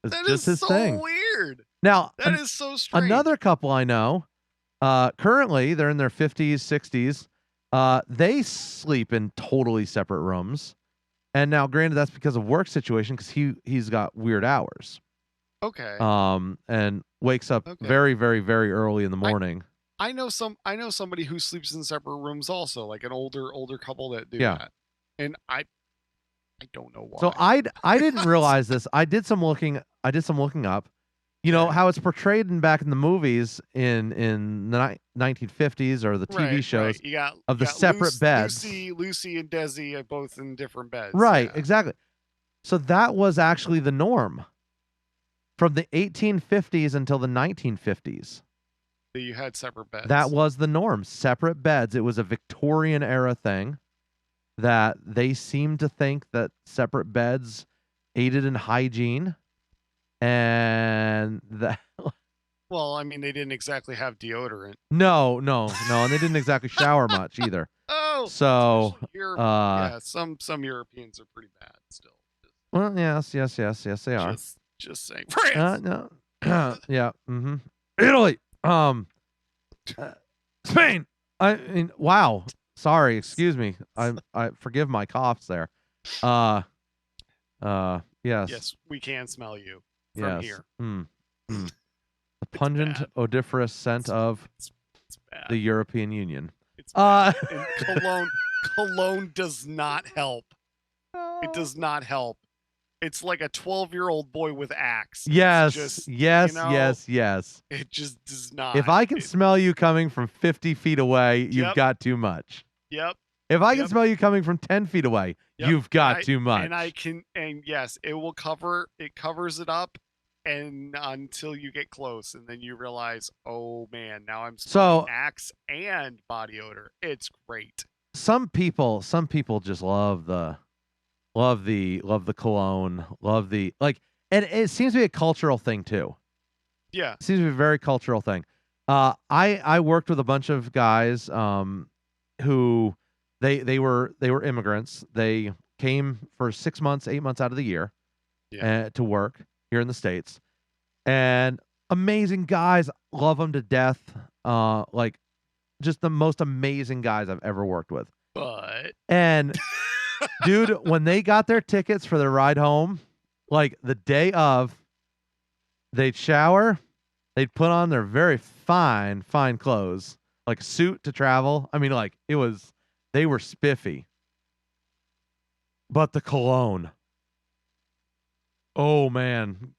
his thing. Weird. Now that is so strange. Another couple I know. Currently, they're in their 50s, 60s. They sleep in totally separate rooms. And now, granted, that's because of work situation, because he's got weird hours. Okay. And wakes up very, very, very early in the morning. I know somebody who sleeps in separate rooms also, like an older couple that do that. And I don't know why. So I didn't realize this. I did some looking up. How it's portrayed back in the movies in the 1950s or the TV shows of the separate beds. Lucy and Desi are both in different beds. Right, exactly. So that was actually the norm from the 1850s until the 1950s. So you had separate beds. That was the norm, separate beds. It was a Victorian era thing that they seemed to think that separate beds aided in hygiene. And that well, I mean, they didn't exactly have deodorant. No, and they didn't exactly shower much either. Oh, so some Europeans are pretty bad still. Well, yes, they are. Just saying, France. No, yeah, Italy, Spain. I mean, wow. Sorry, excuse me. I forgive my coughs there. Yes. Yes, we can smell you. From here. The pungent, odoriferous scent of the European Union. It's bad. Cologne does not help. It does not help. It's like a 12-year-old boy with axe. Yes. Yes. It just does not. If I can smell you coming from 50 feet away, you've got too much. Yep. If I can smell you coming from 10 feet away, you've got too much. And yes, it covers it up. And until you get close, and then you realize, oh man, now I'm smelling axe and body odor. It's great. Some people just love the cologne, and it seems to be a cultural thing too. Yeah, it seems to be a very cultural thing. I worked with a bunch of guys who they were immigrants. They came for 6 months, 8 months out of the year to work here in the States. And amazing guys, love them to death. Like just the most amazing guys I've ever worked with. But And dude, when they got their tickets for their ride home, like the day of, they'd shower, they'd put on their very fine clothes, like a suit to travel. I mean, like they were spiffy. But the cologne. Oh man,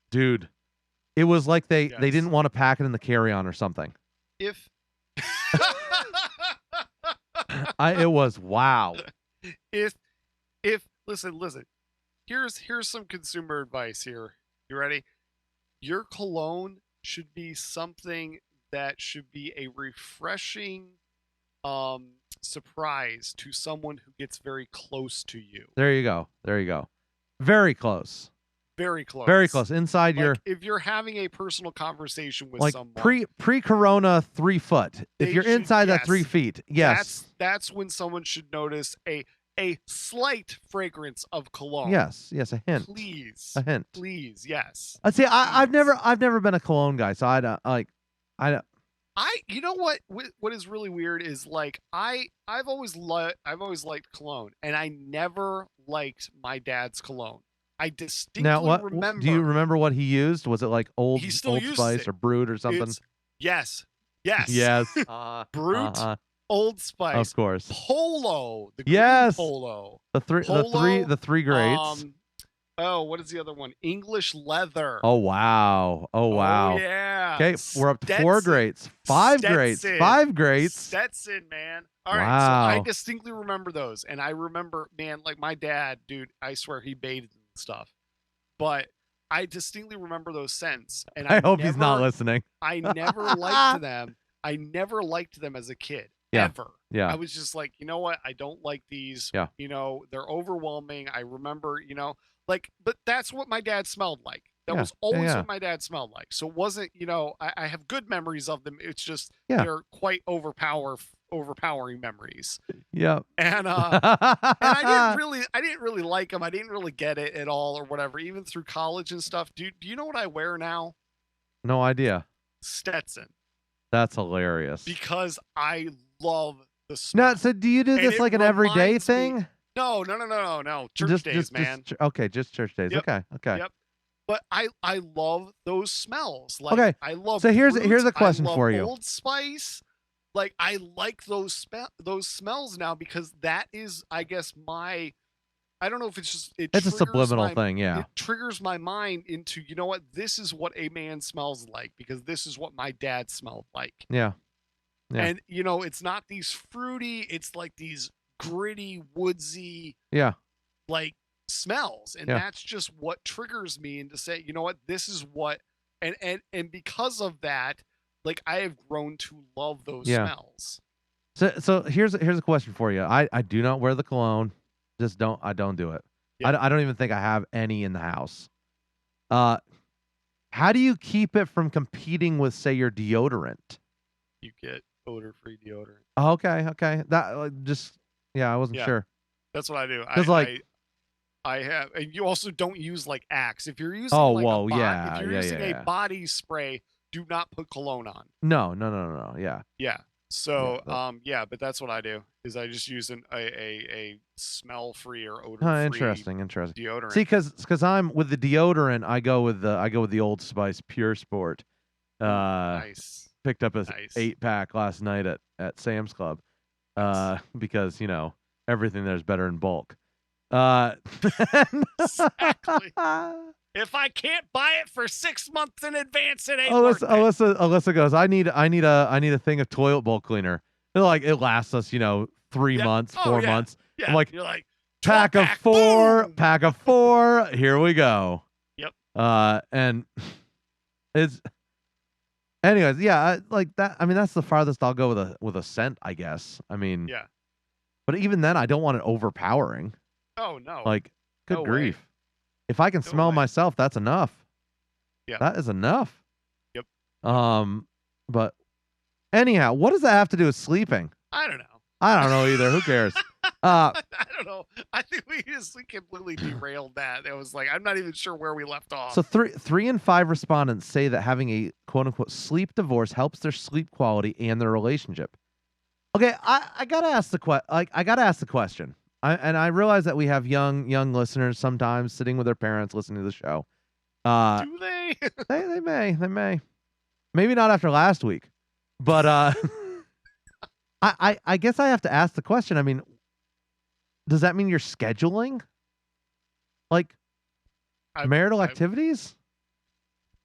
dude. It was like they didn't want to pack it in the carry-on or something. If it was wow. If listen, here's some consumer advice here. You ready? Your cologne should be something that should be a refreshing surprise to someone who gets very close to you. There you go. Very close. Very close. Very close. Inside like your, if you're having a personal conversation with like someone, pre-corona 3 foot. If you're inside that 3 feet, yes. That's when someone should notice a slight fragrance of cologne. Yes, a hint. Please. A hint. Please, yes. I'd say I've never been a cologne guy, so I don't. You know what is really weird is like I've always liked cologne, and I never liked my dad's cologne. I distinctly remember. Do you remember what he used? Was it like Old Spice or Brut or something? Yes. Brut, Old Spice, of course. Polo, the green Polo. The three greats. What is the other one? English leather. Oh wow. Oh yeah. Okay, we're up to 4 greats. 5 greats. 5 greats. Stetson, man. All right. Wow. So I distinctly remember those. And I remember, man, like my dad, dude, I swear he bathed in stuff. But I distinctly remember those scents. And I hope he's not listening. I never liked them. I never liked them as a kid. Yeah. Ever. Yeah. I was just like, you know what? I don't like these. Yeah. You know, they're overwhelming. I remember, you know, like, but that's what my dad smelled like. That was always what my dad smelled like. So it wasn't, you know, I have good memories of them. It's just they're quite overpowering memories. Yeah. And I didn't really like them. I didn't really get it at all or whatever, even through college and stuff. Do you know what I wear now? No idea. Stetson. That's hilarious. Because I love the smell. No, so do you do this like an everyday thing? No. Church days, man. Just church days. Yep. Okay. Yep. But I love those smells. Like, okay. I love. So here's Brut, a question for you. Old Spice. Like I like those smells now because that is, I guess, my. I don't know if it's just it's a subliminal thing. Yeah. It triggers my mind into, you know what, this is what a man smells like because this is what my dad smelled like. Yeah. And you know, it's not these fruity. It's like these gritty, woodsy. Yeah. Like smells, and that's just what triggers me into say, you know what, this is what, and because of that, like I have grown to love those smells. So here's a question for you. I do not wear the cologne. I don't do it. Yeah. I don't even think I have any in the house. How do you keep it from competing with, say, your deodorant? You get odor-free deodorant. Oh, okay. That I wasn't sure. That's what I do. I have, and you also don't use like Axe. If you're using if you're using a body spray, do not put cologne on. No. Yeah. Yeah. So but that's what I do is I just use a smell free or odor free. Interesting. Deodorant. See, because I'm with the deodorant, I go with the Old Spice Pure Sport. Nice. Picked up a 8-pack last night at Sam's Club. Because you know everything there's better in bulk. Exactly. If I can't buy it for 6 months in advance, it ain't worth it. Alyssa goes, I need a thing of toilet bowl cleaner. They're like, it lasts us, 3 months, 4 months. Yeah. I'm like, you're like, pack of 4. Here we go. Yep. And it's, anyways, like that. I mean, that's the farthest I'll go with a scent, I guess. I mean, yeah. But even then, I don't want it overpowering. Oh no. Like, good grief. If I can smell myself, that's enough. Yeah. That is enough. Yep. But anyhow, what does that have to do with sleeping? I don't know. I don't know either. Who cares? I don't know. I think we completely derailed that. It was like, I'm not even sure where we left off. So 3 in 5 respondents say that having a quote unquote sleep divorce helps their sleep quality and their relationship. Okay, I gotta ask the question. I realize that we have young listeners sometimes sitting with their parents listening to the show. Do they? they may. Maybe not after last week, but I guess I have to ask the question. I mean, does that mean you're scheduling like marital activities?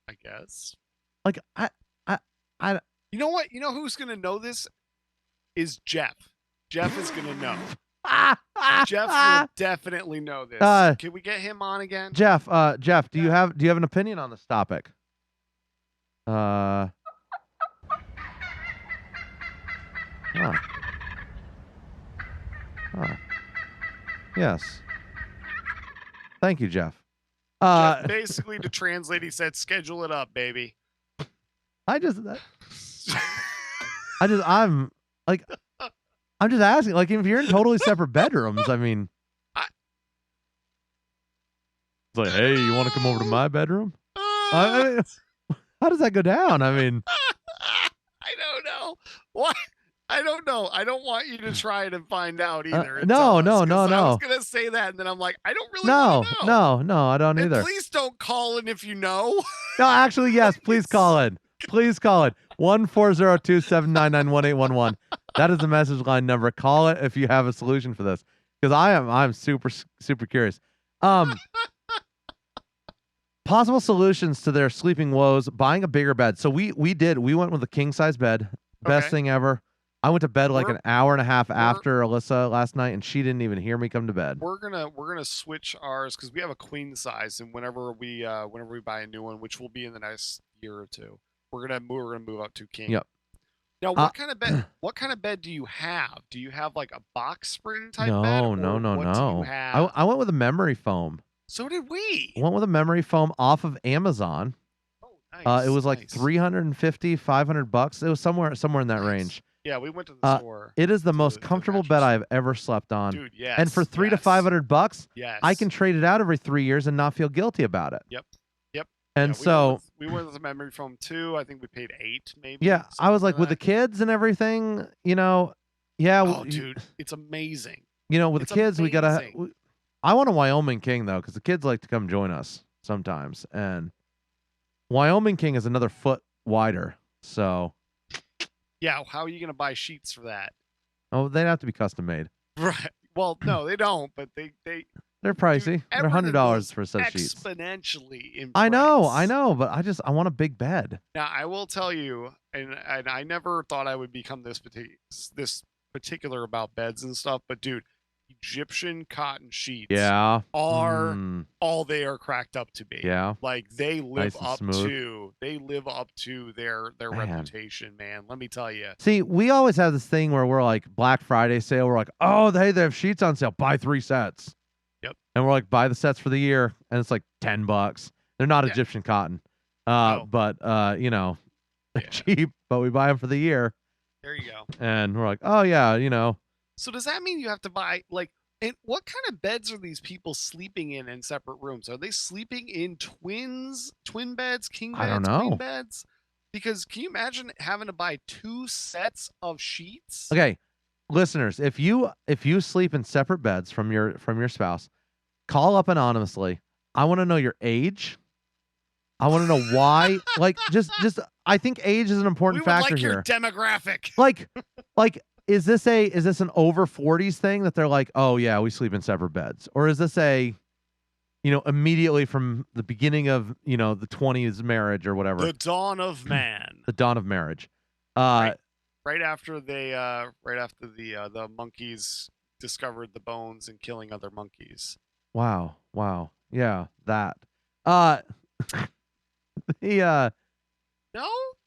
I guess. Like I. You know what? You know who's gonna know this is Jeff. Jeff is gonna know. Jeff will definitely know this. Can we get him on again? Jeff, do you have an opinion on this topic? Huh. Yes. Thank you, Jeff. Jeff basically, to translate, he said, "Schedule it up, baby." I'm just asking, like, if you're in totally separate bedrooms, I mean, it's like, hey, you want to come over to my bedroom? I mean, how does that go down? I mean, I don't know. What? I don't know. I don't want you to try it and find out either. No. I was gonna say that, and then I'm like, I don't really want to know. No, I don't either. Please don't call in if you know. No, actually, yes. Please call in. Please call it 1-402-799-1811. That is the message line number. Call it if you have a solution for this, because I'm super curious. Possible solutions to their sleeping woes: buying a bigger bed. So we went with a king size bed. Best thing ever. I went to bed like an hour and a half after Alyssa last night, and she didn't even hear me come to bed. We're gonna switch ours because we have a queen size, and whenever we buy a new one, which will be in the next year or two, we're gonna move up to king. Yep. Now, what kind of bed? What kind of bed do you have? Do you have like a box spring type bed? No. What do you have? I went with a memory foam. So did we. Went with a memory foam off of Amazon. Oh, nice. It was like $350, $500. It was somewhere in that range. Yeah, we went to the store. It is the most comfortable bed I've ever slept on. Dude, yes. And for $300 to $500, yes, I can trade it out every 3 years and not feel guilty about it. Yep. And we went with the memory foam too. I think we paid $8 maybe. Yeah, I was like with the kids and everything, you know. Yeah. Oh, dude, it's amazing. You know, with the kids, we gotta. I want a Wyoming king though, because the kids like to come join us sometimes, and Wyoming king is another foot wider. So. Yeah, how are you gonna buy sheets for that? Oh, they'd have to be custom made. Right. Well, no, they don't, but they're pricey. They're $100 for a set of sheets. Exponentially in price. I know, but I want a big bed. Now, I will tell you, and I never thought I would become this particular about beds and stuff, but dude, Egyptian cotton sheets are all they are cracked up to be. Yeah. Like they live nice up to their reputation, man. Let me tell you. See, we always have this thing where we're like Black Friday sale. We're like, oh, they have sheets on sale. Buy 3 sets. Yep. And we're like, buy the sets for the year, and it's like $10. They're not Egyptian cotton. But you know, they're cheap, but we buy them for the year. There you go. And we're like, oh yeah, you know. So does that mean you have to buy and what kind of beds are these people sleeping in separate rooms? Are they sleeping in twin beds, king beds, I don't know. queen beds? Because can you imagine having to buy 2 sets of sheets? Okay, listeners, if you sleep in separate beds from your spouse, call up anonymously. I want to know your age. I want to know why. Like, just I think age is an important factor here. Your demographic. Like, is this an over 40s thing that they're like, oh yeah, we sleep in separate beds, or is this immediately from the beginning of the 20s marriage or whatever? The dawn of man. The dawn of marriage. Right after the monkeys discovered the bones and killing other monkeys. Wow. Yeah, that.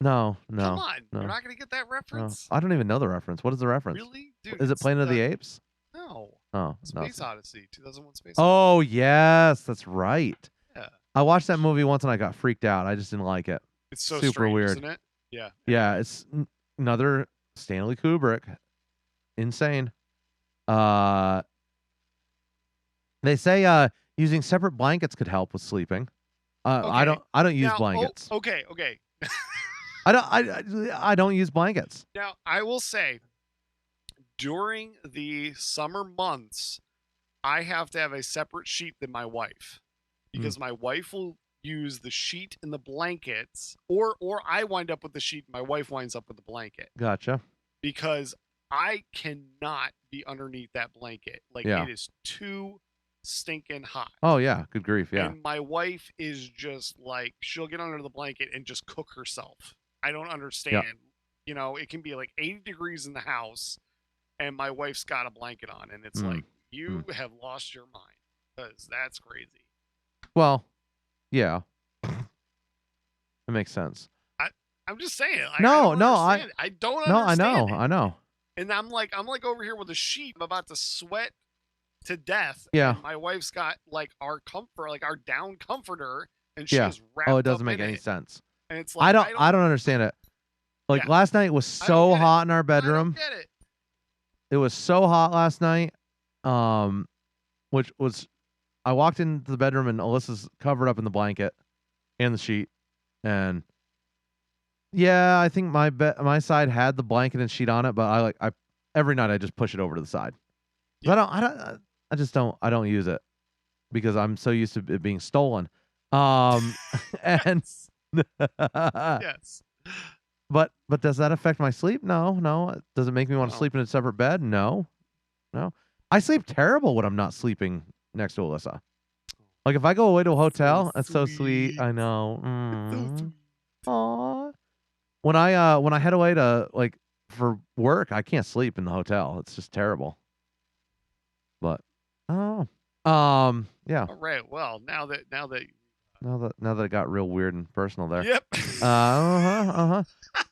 No. Come on, no. You're not gonna get that reference. No. I don't even know the reference. What is the reference? Really, dude? Is it Planet of the Apes? No. Oh, Space Odyssey, 2001 Space Odyssey. Oh yes, that's right. Yeah. I watched that movie once and I got freaked out. I just didn't like it. It's so super strange, weird, isn't it? Yeah. Yeah, it's another Stanley Kubrick. Insane. They say using separate blankets could help with sleeping. I Okay. don't use Now, blankets. Okay. I don't use blankets. Now, I will say, during the summer months, I have to have a separate sheet than my wife because my wife will use the sheet and the blankets, or I wind up with the sheet, and my wife winds up with the blanket. Gotcha. Because I cannot be underneath that blanket. Like, it is too stinking hot. Oh yeah, good grief, yeah. And my wife is just like, she'll get under the blanket and just cook herself. I don't understand. You know, it can be like 80 degrees in the house and my wife's got a blanket on, and it's like, you have lost your mind, because that's crazy. Well, yeah. It makes sense. I'm just saying. I don't understand it. I know. And I'm like over here with a sheet. I'm about to sweat to death. Yeah. And my wife's got like our comfort, like our down comforter, and she's wrapped it doesn't up make in any it. sense. And it's like, I don't understand it. Like last night was so hot in our bedroom. I don't get it. It was so hot last night. Which was, I walked into the bedroom and Alyssa's covered up in the blanket and the sheet, and yeah, I think my side had the blanket and sheet on it, but I every night I just push it over to the side. Yeah. I don't use it because I'm so used to it being stolen. And yes. But does that affect my sleep? No. Does it make me want to sleep in a separate bed? No. I sleep terrible when I'm not sleeping next to Alyssa. Like if I go away to a hotel, that's so sweet. I know. Aww. When I head away to like for work, I can't sleep in the hotel. It's just terrible. But yeah. All right. Well, now that it got real weird and personal there. Yep.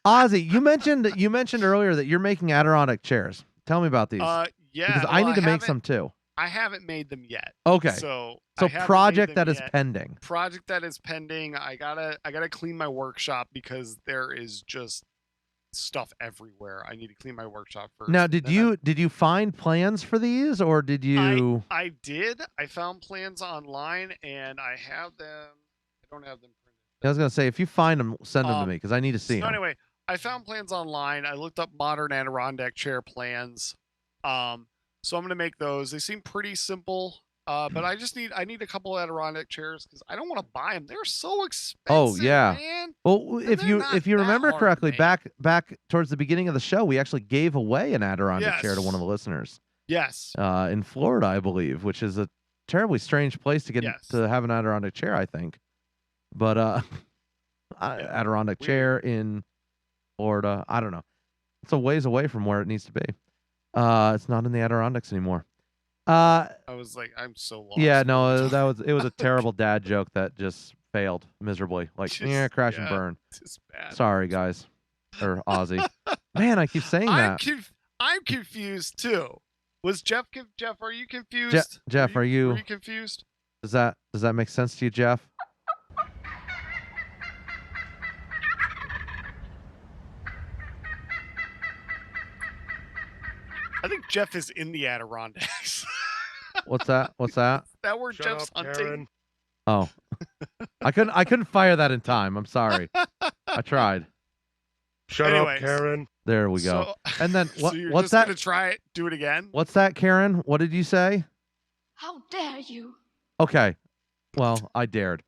Ozzy, you mentioned earlier that you're making Adirondack chairs. Tell me about these. Yeah. Because I need to make some too. I haven't made them yet. Okay. So project that is pending. Project that is pending. I gotta clean my workshop because there is just stuff everywhere. I need to clean my workshop first. Now, did you find plans for these, or did you? I did. I found plans online, and I have them. I don't have them printed. I was gonna say, if you find them, send them to me because I need to see them. Anyway, I found plans online. I looked up modern Adirondack chair plans. So I'm gonna make those. They seem pretty simple. But I need a couple of Adirondack chairs because I don't want to buy them. They're so expensive. Oh yeah. Man. Well, if you remember correctly, back towards the beginning of the show, we actually gave away an Adirondack chair to one of the listeners. Yes. In Florida, I believe, which is a terribly strange place to get to have an Adirondack chair, I think. But Adirondack chair in Florida, I don't know. It's a ways away from where it needs to be. It's not in the Adirondacks anymore. I was like, I'm so lost. Yeah, no, it was a terrible dad joke that just failed miserably. Like, crash and burn. Just bad. Sorry, guys, or Ozzy. Man, I keep saying that. I'm confused too. Was Jeff? Jeff, are you confused? Jeff, are you confused? Does that make sense to you, Jeff? I think Jeff is in the Adirondacks. What's that? Is that where Jeff's hunting? Karen. Oh, I couldn't fire that in time. I'm sorry. I tried. Shut up, Karen. There we go. So, and then what's just that? Gonna try it. Do it again. What's that, Karen? What did you say? How dare you? Okay. Well, I dared.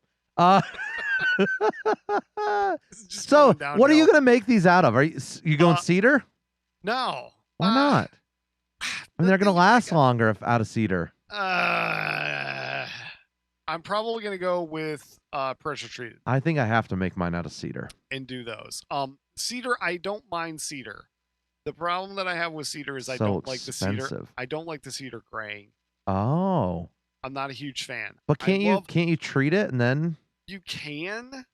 So, what are you gonna make these out of? Are you going cedar? No. Why not? I mean, they're gonna last longer if out of cedar. I'm probably gonna go with pressure treated. I think I have to make mine out of cedar and do those. Cedar, I don't mind cedar. The problem that I have with cedar is I don't like the cedar. I don't like the cedar graying. Oh. I'm not a huge fan. But can't you treat it and then? You can.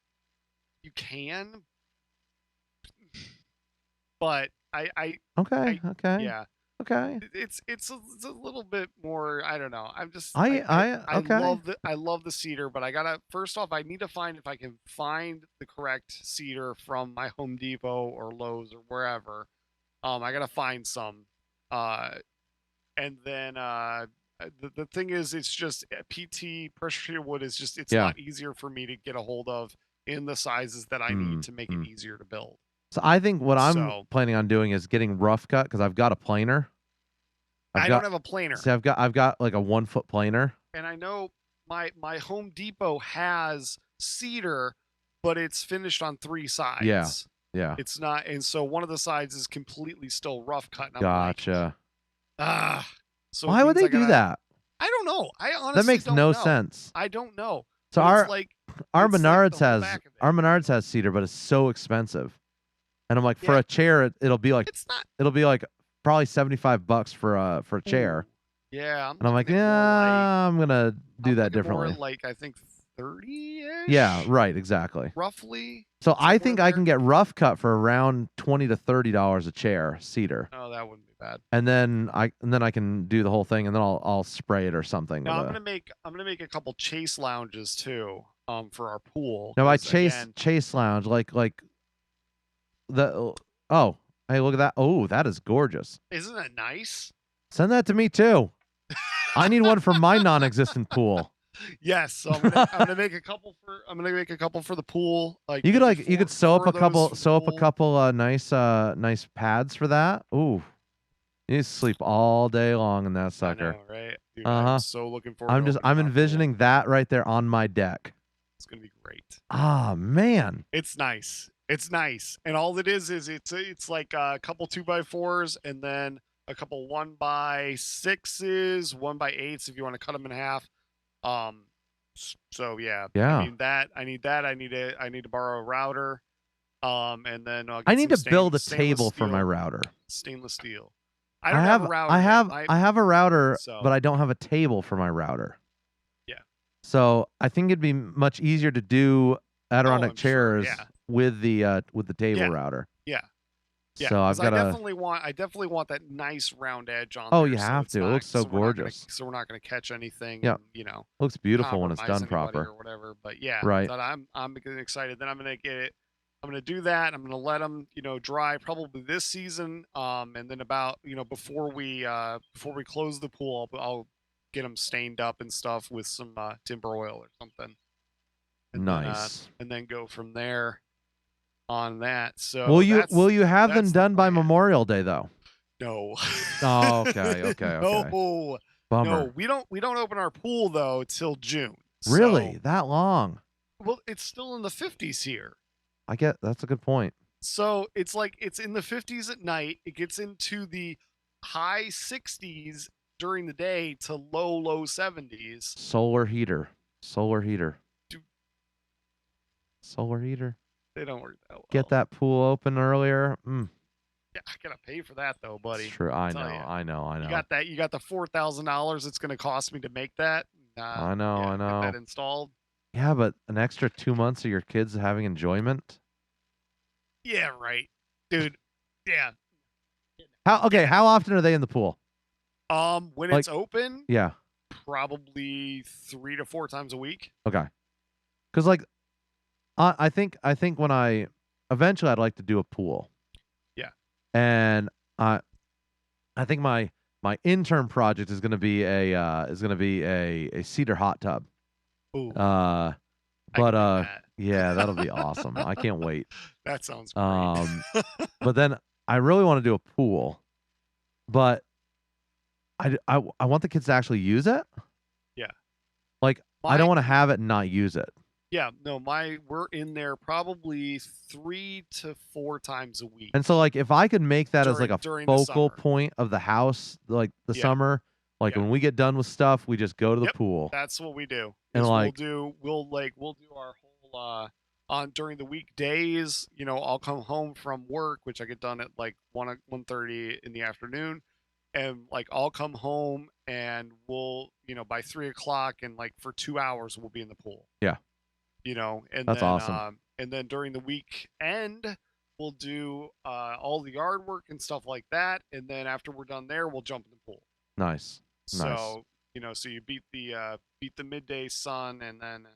But I okay. Yeah. Okay. It's a little bit more. I don't know. I'm just. I love the cedar, but first off, I need to find if I can find the correct cedar from my Home Depot or Lowe's or wherever. I gotta find some. And then the thing is, it's just PT pressure treated wood is just it's a Yeah. lot easier for me to get a hold of in the sizes that I need to make it easier to build. So I think what I'm planning on doing is getting rough cut because I've got a planer. I don't have a planer. See, I've got like a 1 foot planer. And I know my Home Depot has cedar, but it's finished on 3 sides. Yeah. Yeah. It's not, and so one of the sides is completely still rough cut. And I'm Gotcha. like, so why would they do that? I don't know. I honestly That makes don't no know. sense. I don't know. So But it's like, our it's like Menards the whole has back of it. our Menards has cedar, but it's so expensive. And I'm like, for Yeah. a chair, it'll be like It's not. it'll be like probably $75 for a chair. Yeah. And I'm like, yeah, I'm gonna do that differently. More like I think 30-ish. Yeah, right, exactly. Roughly. So I think I can get rough cut for around $20 to $30 a chair, cedar. Oh, that wouldn't be bad. And then I can do the whole thing, and then I'll spray it or something. Now I'm gonna make a couple chase lounges too, for our pool. Now I 'cause chase lounge like the hey, look at that. Oh, that is gorgeous. Isn't that nice? Send that to me too. I need one for my non-existent pool. Yes, so I'm gonna make a couple for the pool. Like You could sew up a couple nice pads for that. Ooh. You sleep all day long in that sucker. I know, right? Dude, I'm so looking forward. I'm envisioning that right there on my deck. It's gonna be great. Ah, man. It's nice. It's nice, and all it is it's like a couple 2x4s, and then a couple 1x6s, 1x8s if you want to cut them in half. So yeah. Yeah. I need that. I need to borrow a router. And then I need to build a table for my router. Stainless steel. I don't have a router. I have a router, So- but I don't have a table for my router. Yeah. So I think it'd be much easier to do Adirondack I'm sure, chairs yeah. with the table Yeah. router. Yeah. Yeah. So I've 'cause got I definitely want that nice round edge on. Oh, there, you so have it's to. It not- looks so we're not gonna- gorgeous. so we're not going to catch anything. Yeah. And, Looks beautiful when it's compromise done anybody proper. or whatever. But yeah, Right. But I'm getting excited. Then I'm going to get it. I'm going to do that. I'm going to let them, dry probably this season. And then about, before we close the pool, I'll get them stained up and stuff with some timber oil or something. And Nice. and then go from there on that. So will you have them that's the done by plan. Memorial Day though? No. Oh, okay. No. Bummer. No, we don't open our pool though till June. Really? So- That long? well, it's still in the 50s here. That's a good point. So it's like it's in the 50s at night. It gets into the high 60s during the day to low 70s. Solar heater. Dude. Solar heater. They don't work that well. Get that pool open earlier. Yeah, I gotta pay for that though, buddy. It's true. I tell know. ya. I know. You got that? You got the $4,000 it's gonna cost me to make that? I know. Get that installed. Yeah, but an extra 2 months of your kids having enjoyment. Yeah, right, dude. Yeah. How often are they in the pool? When it's open, Yeah. probably 3 to 4 times a week. Okay. Because I think when eventually I'd like to do a pool. Yeah. And I think my intern project is going to be a cedar hot tub. Ooh. Yeah, that'll be awesome. I can't wait. That sounds great. But then I really want to do a pool, but I want the kids to actually use it. Yeah. Like I don't want to have it and not use it. Yeah, no, we're in there probably 3 to 4 times a week. And so like if I could make that as like a during the focal summer. point of the house, like the Yeah. summer, like when we get done with stuff, we just go to the pool. That's what we do. And is like we'll do our whole on during the weekdays, I'll come home from work, which I get done at like 1:30 in the afternoon. And like I'll come home and we'll, by 3:00 and like for 2 hours we'll be in the pool. Yeah. And That's then, awesome. And then during the weekend we'll do all the yard work and stuff like that. And then after we're done there, we'll jump in the pool. Nice. So so you beat the midday sun, and then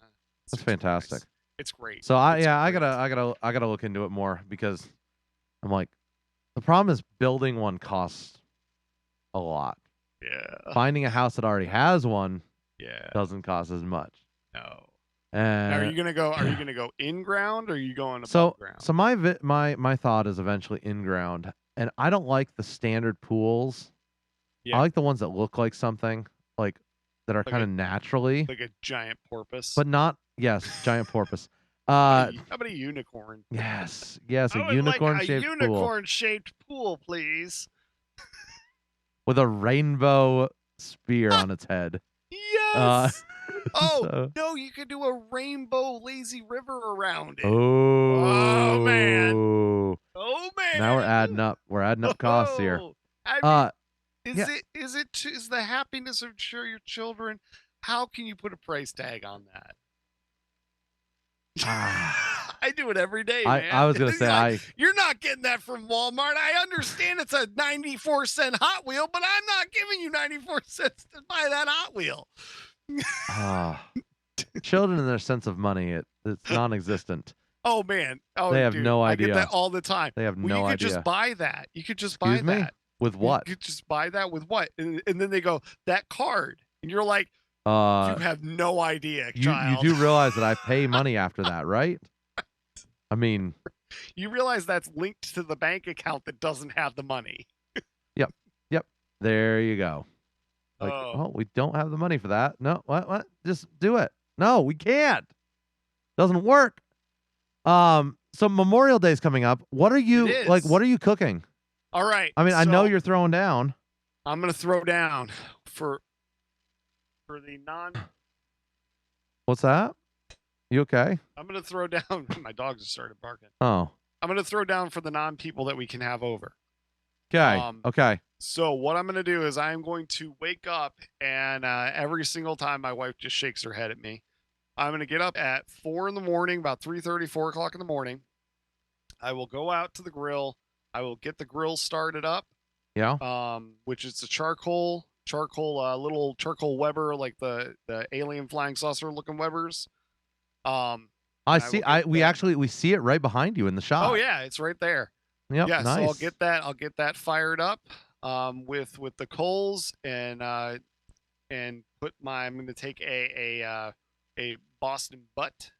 That's fantastic. nice. It's great. So It's I great. gotta look into it more because I'm like the problem is building one costs a lot. Yeah. Finding a house that already has one Yeah. doesn't cost as much. No. And Now, are you gonna go in ground or are you going above so ground? so my thought is eventually in ground, and I don't like the standard pools. Yeah. I like the ones that look like something, like that are Like kind of naturally, like a giant porpoise. but not giant porpoise. How about a unicorn? Yes, I a would like a unicorn-shaped pool unicorn-shaped pool, please. with a rainbow spear on its head. Yes. So- No, you could do a rainbow lazy river around it. Oh man. Oh man. Now we're adding up. We're adding up costs here. I mean, yeah. is the happiness of your children? How can you put a price tag on that? I do it every day, man. I was gonna say you're not getting that from Walmart. I understand it's a 94-cent Hot Wheel, but I'm not giving you 94 cents to buy that Hot Wheel. Children and their sense of money, it's non-existent. Oh man, they have dude, no idea. I get that all the time. They have no idea. You could just buy that. You could just Excuse buy me? that. With what? You could just buy that with what? And then they go, that card. And you're like, you have no idea, child. You do realize that I pay money after that, right? I mean, you realize that's linked to the bank account that doesn't have the money. Yep. There you go. Like, we don't have the money for that. No, what? Just do it. No, we can't. Doesn't work. So Memorial Day's coming up. What are you what are you cooking? All right. I mean, I know you're throwing down. I'm gonna throw down for the non. What's that? You okay? I'm gonna throw down. My dog just started barking. Oh. I'm gonna throw down for the non-people that we can have over. Okay. Okay. So what I'm gonna do is I'm going to wake up and every single time my wife just shakes her head at me, I'm gonna get up at 4 in the morning, about 3:30, 4 o'clock in the morning. I will go out to the grill. I will get the grill started up. Yeah. Which is a charcoal, little charcoal Weber, like the alien flying saucer looking Webers. I see. We see it right behind you in the shop. Oh yeah, it's right there. Yep. Yeah. Nice. So I'll get that fired up, with the coals and I'm going to take a Boston butt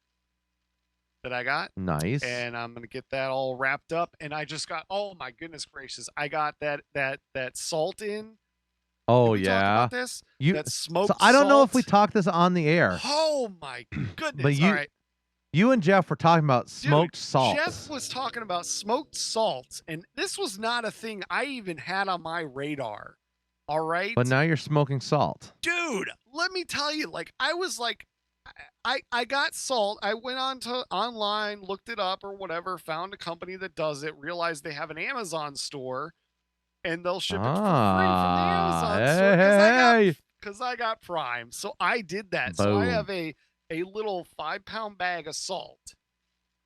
that I got. Nice. And I'm going to get that all wrapped up. And I just got, oh my goodness gracious, I got that salt in. Oh Did we talk about this? That smoked So I don't know if salt? we talked this on the air. Oh my goodness. But all right. You and Jeff were talking about smoked salt. Jeff was talking about smoked salts, and this was not a thing I even had on my radar. All right. But now you're smoking salt. Dude, let me tell you, like, I was like, I got salt. I went online, looked it up or whatever, found a company that does it, realized they have an Amazon store, and they'll ship it for free from the Amazon store because I got Prime. So I did that. Boom. So I have a little 5-pound bag of salt,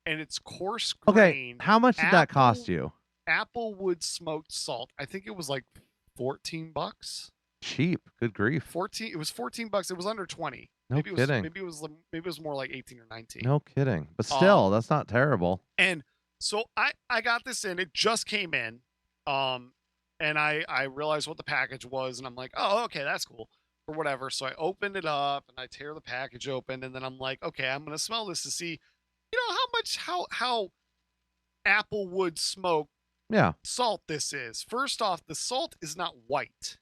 and it's coarse grain. Okay, how much did that cost you? Applewood smoked salt. I think it was like $14. Cheap. Good grief. It was $14. It was under 20. No kidding. Maybe it was more like 18 or 19. No kidding. But still, that's not terrible. And so I got this in. It just came in. And I realized what the package was, and I'm like, oh, okay, that's cool. Or whatever. So I opened it up and I tear the package open, and then I'm like, okay, I'm gonna smell this to see, how Applewood smoke salt this is. First off, the salt is not white.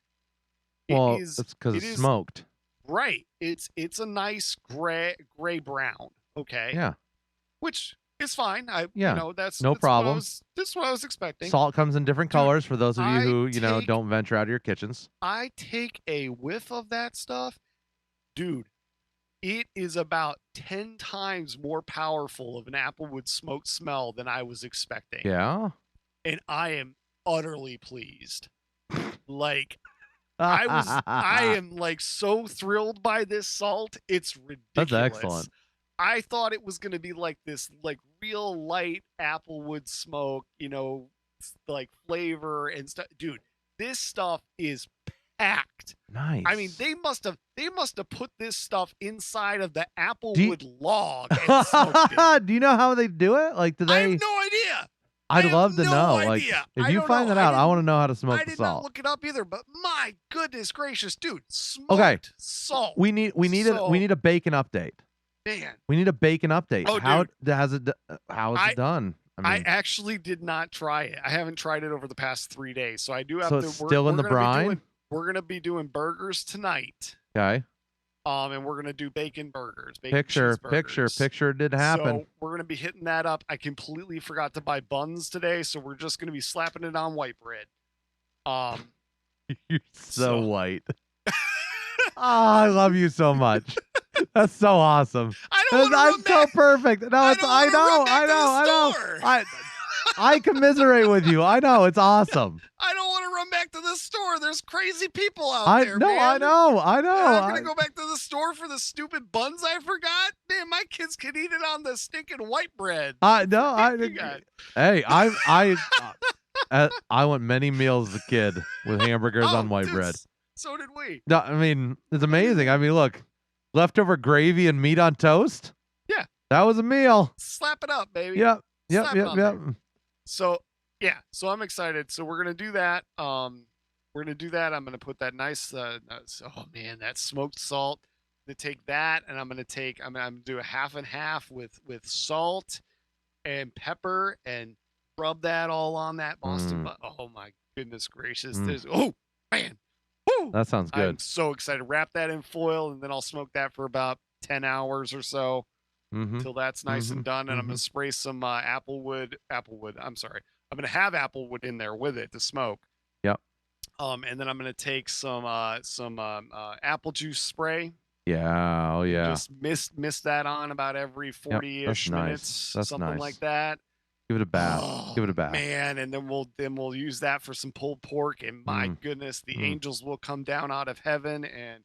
It's because it's smoked. Right. It's a nice gray brown. Okay. Yeah. Which is fine. That's no problem. This is what I was expecting. Salt comes in different colors for those of you who, don't venture out of your kitchens. I take a whiff of that stuff. Dude, it is about 10 times more powerful of an Applewood smoke smell than I was expecting. Yeah. And I am utterly pleased. Like, I am like so thrilled by this salt. It's ridiculous. That's excellent. I thought it was going to be like this, like real light Applewood smoke, like flavor and stuff. Dude, this stuff is packed. Nice. I mean, they must have put this stuff inside of the Applewood log and smoked it. Do you know how they do it? Like, do they? I have no idea. I'd love to no know. idea. Like, if I you don't find know. that out, I want to know how to smoke I the did not salt. look it up either, but my goodness gracious, dude, smoked salt. We need a bacon update. Man, we need a bacon update. Oh, how dude. how is it done? I actually did not try it. I haven't tried it over the past 3 days, so I do have So to. it's still in the brine? We're gonna be doing burgers tonight. Okay. And we're gonna do bacon burgers. Picture it did happen. So we're gonna be hitting that up. I completely forgot to buy buns today, so we're just gonna be slapping it on white bread. You're so white. I love you so much. That's so awesome. I'm so perfect. No, I know. I commiserate with you. I know, it's awesome. I don't want to run back to the store. There's crazy people out there. Man. I know. I'm gonna go back to the store for the stupid buns I forgot. Man, my kids can eat it on the stinking white bread. Hey, I went many meals as a kid with hamburgers on white bread. So did we. No, I mean, it's amazing. I mean, look, leftover gravy and meat on toast. Yeah, that was a meal. Slap it up, baby. Yep. So yeah, so I'm excited. So we're gonna do that. I'm gonna put that nice. Oh man, that smoked salt. I'm gonna take that, and I'm gonna do a half and half with salt and pepper, and rub that all on that Boston. Oh my goodness gracious! Oh man, woo! That sounds good. I'm so excited. Wrap that in foil, and then I'll smoke that for about 10 hours or so. Until that's nice and done, and I'm gonna spray some applewood. I'm sorry, I'm gonna have applewood in there with it to smoke. Yep. And then I'm gonna take some apple juice spray. Yeah. Oh yeah. Just mist that on about every 40-ish minutes, That's something nice. like that. Give it a bath. Give it a bath. Man, and then we'll use that for some pulled pork, and my goodness, the angels will come down out of heaven, and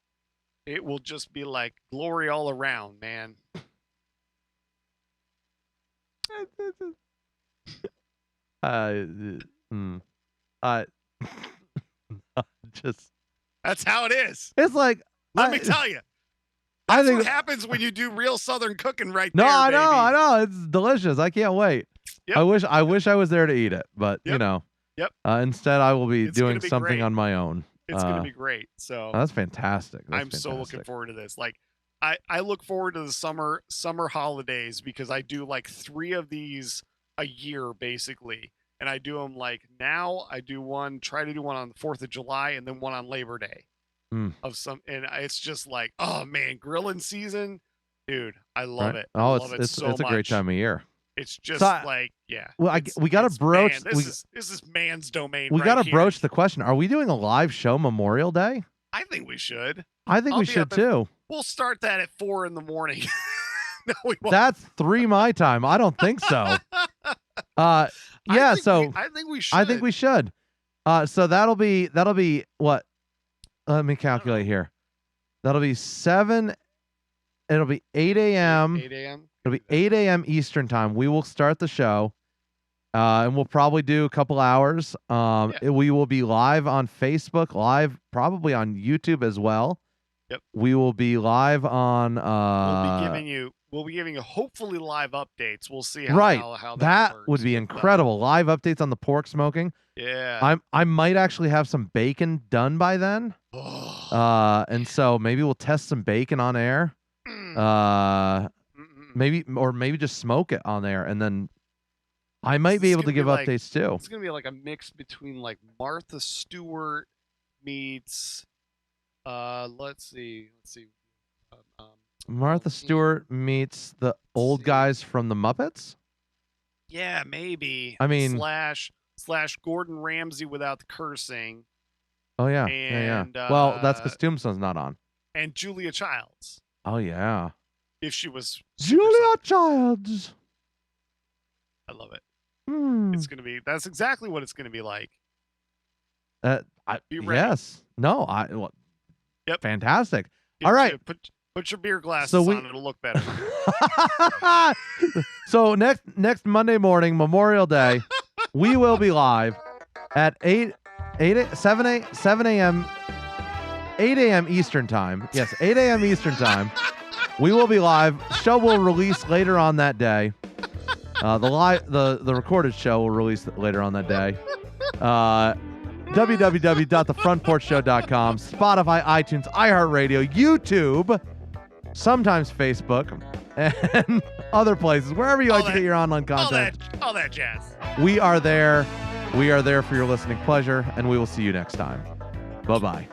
it will just be like glory all around, man. Just that's how it is. It's like, let me tell you, that's what happens when you do real Southern cooking right there. I know. It's delicious. I can't wait. Yep. I wish I was there to eat it, but you know. Yep. Instead, I will be doing something on my own. It's gonna be great. So that's fantastic. I'm so looking forward to this. Like, I look forward to the summer holidays because I do like 3 of these a year basically, and I do them like now. I do try to do one on the 4th of July, and then one on Labor Day. And it's just like, oh man, grilling season, dude. I love it. Oh, I love it so it's a much. great time of year. It's just yeah. Well, we got to broach. This is man's domain. We got to broach the question: are we doing a live show Memorial Day? I think we should. I think we should too. We'll start that at 4 in the morning. No, we won't. That's 3 my time. I don't think so. Yeah. I think we should. I think we should. So that'll be what? Let me calculate here. That'll be 7. It'll be 8 a.m. 8 a.m. It'll be 8 a.m. Eastern time. We will start the show, and we'll probably do a couple hours. We will be live on Facebook, live probably on YouTube as well. Yep. We will be live on. We'll be giving you hopefully live updates. We'll see how that works. would be incredible. Live updates on the pork smoking. Yeah. I might actually have some bacon done by then. And so maybe we'll test some bacon on air. Maybe just smoke it on there, and then I might be able to give updates too. It's gonna be like a mix between like Martha Stewart meets let's see Martha Stewart meets the old guys from the Muppets. Yeah, maybe. I mean, slash Gordon Ramsay without the cursing. Oh yeah, and, yeah. Well, that's because Tombstone's not on. And Julia Childs. Oh yeah. If she was Julia Childs. I love it. Mm. That's exactly what it's gonna be like. Yes. No. Yep. Fantastic. All right. Put your beer glasses on. It'll look better. So next Monday morning, Memorial Day, we will be live at 7 a.m. 8 a.m. Eastern time. Yes, 8 a.m. Eastern time. We will be live. Show will release later on that day. The recorded show will release later on that day. www.thefrontporchshow.com, Spotify, iTunes, iHeartRadio, YouTube, sometimes Facebook, and other places, wherever you like to get your online content. All that jazz. We are there. We are there for your listening pleasure, and we will see you next time. Bye-bye.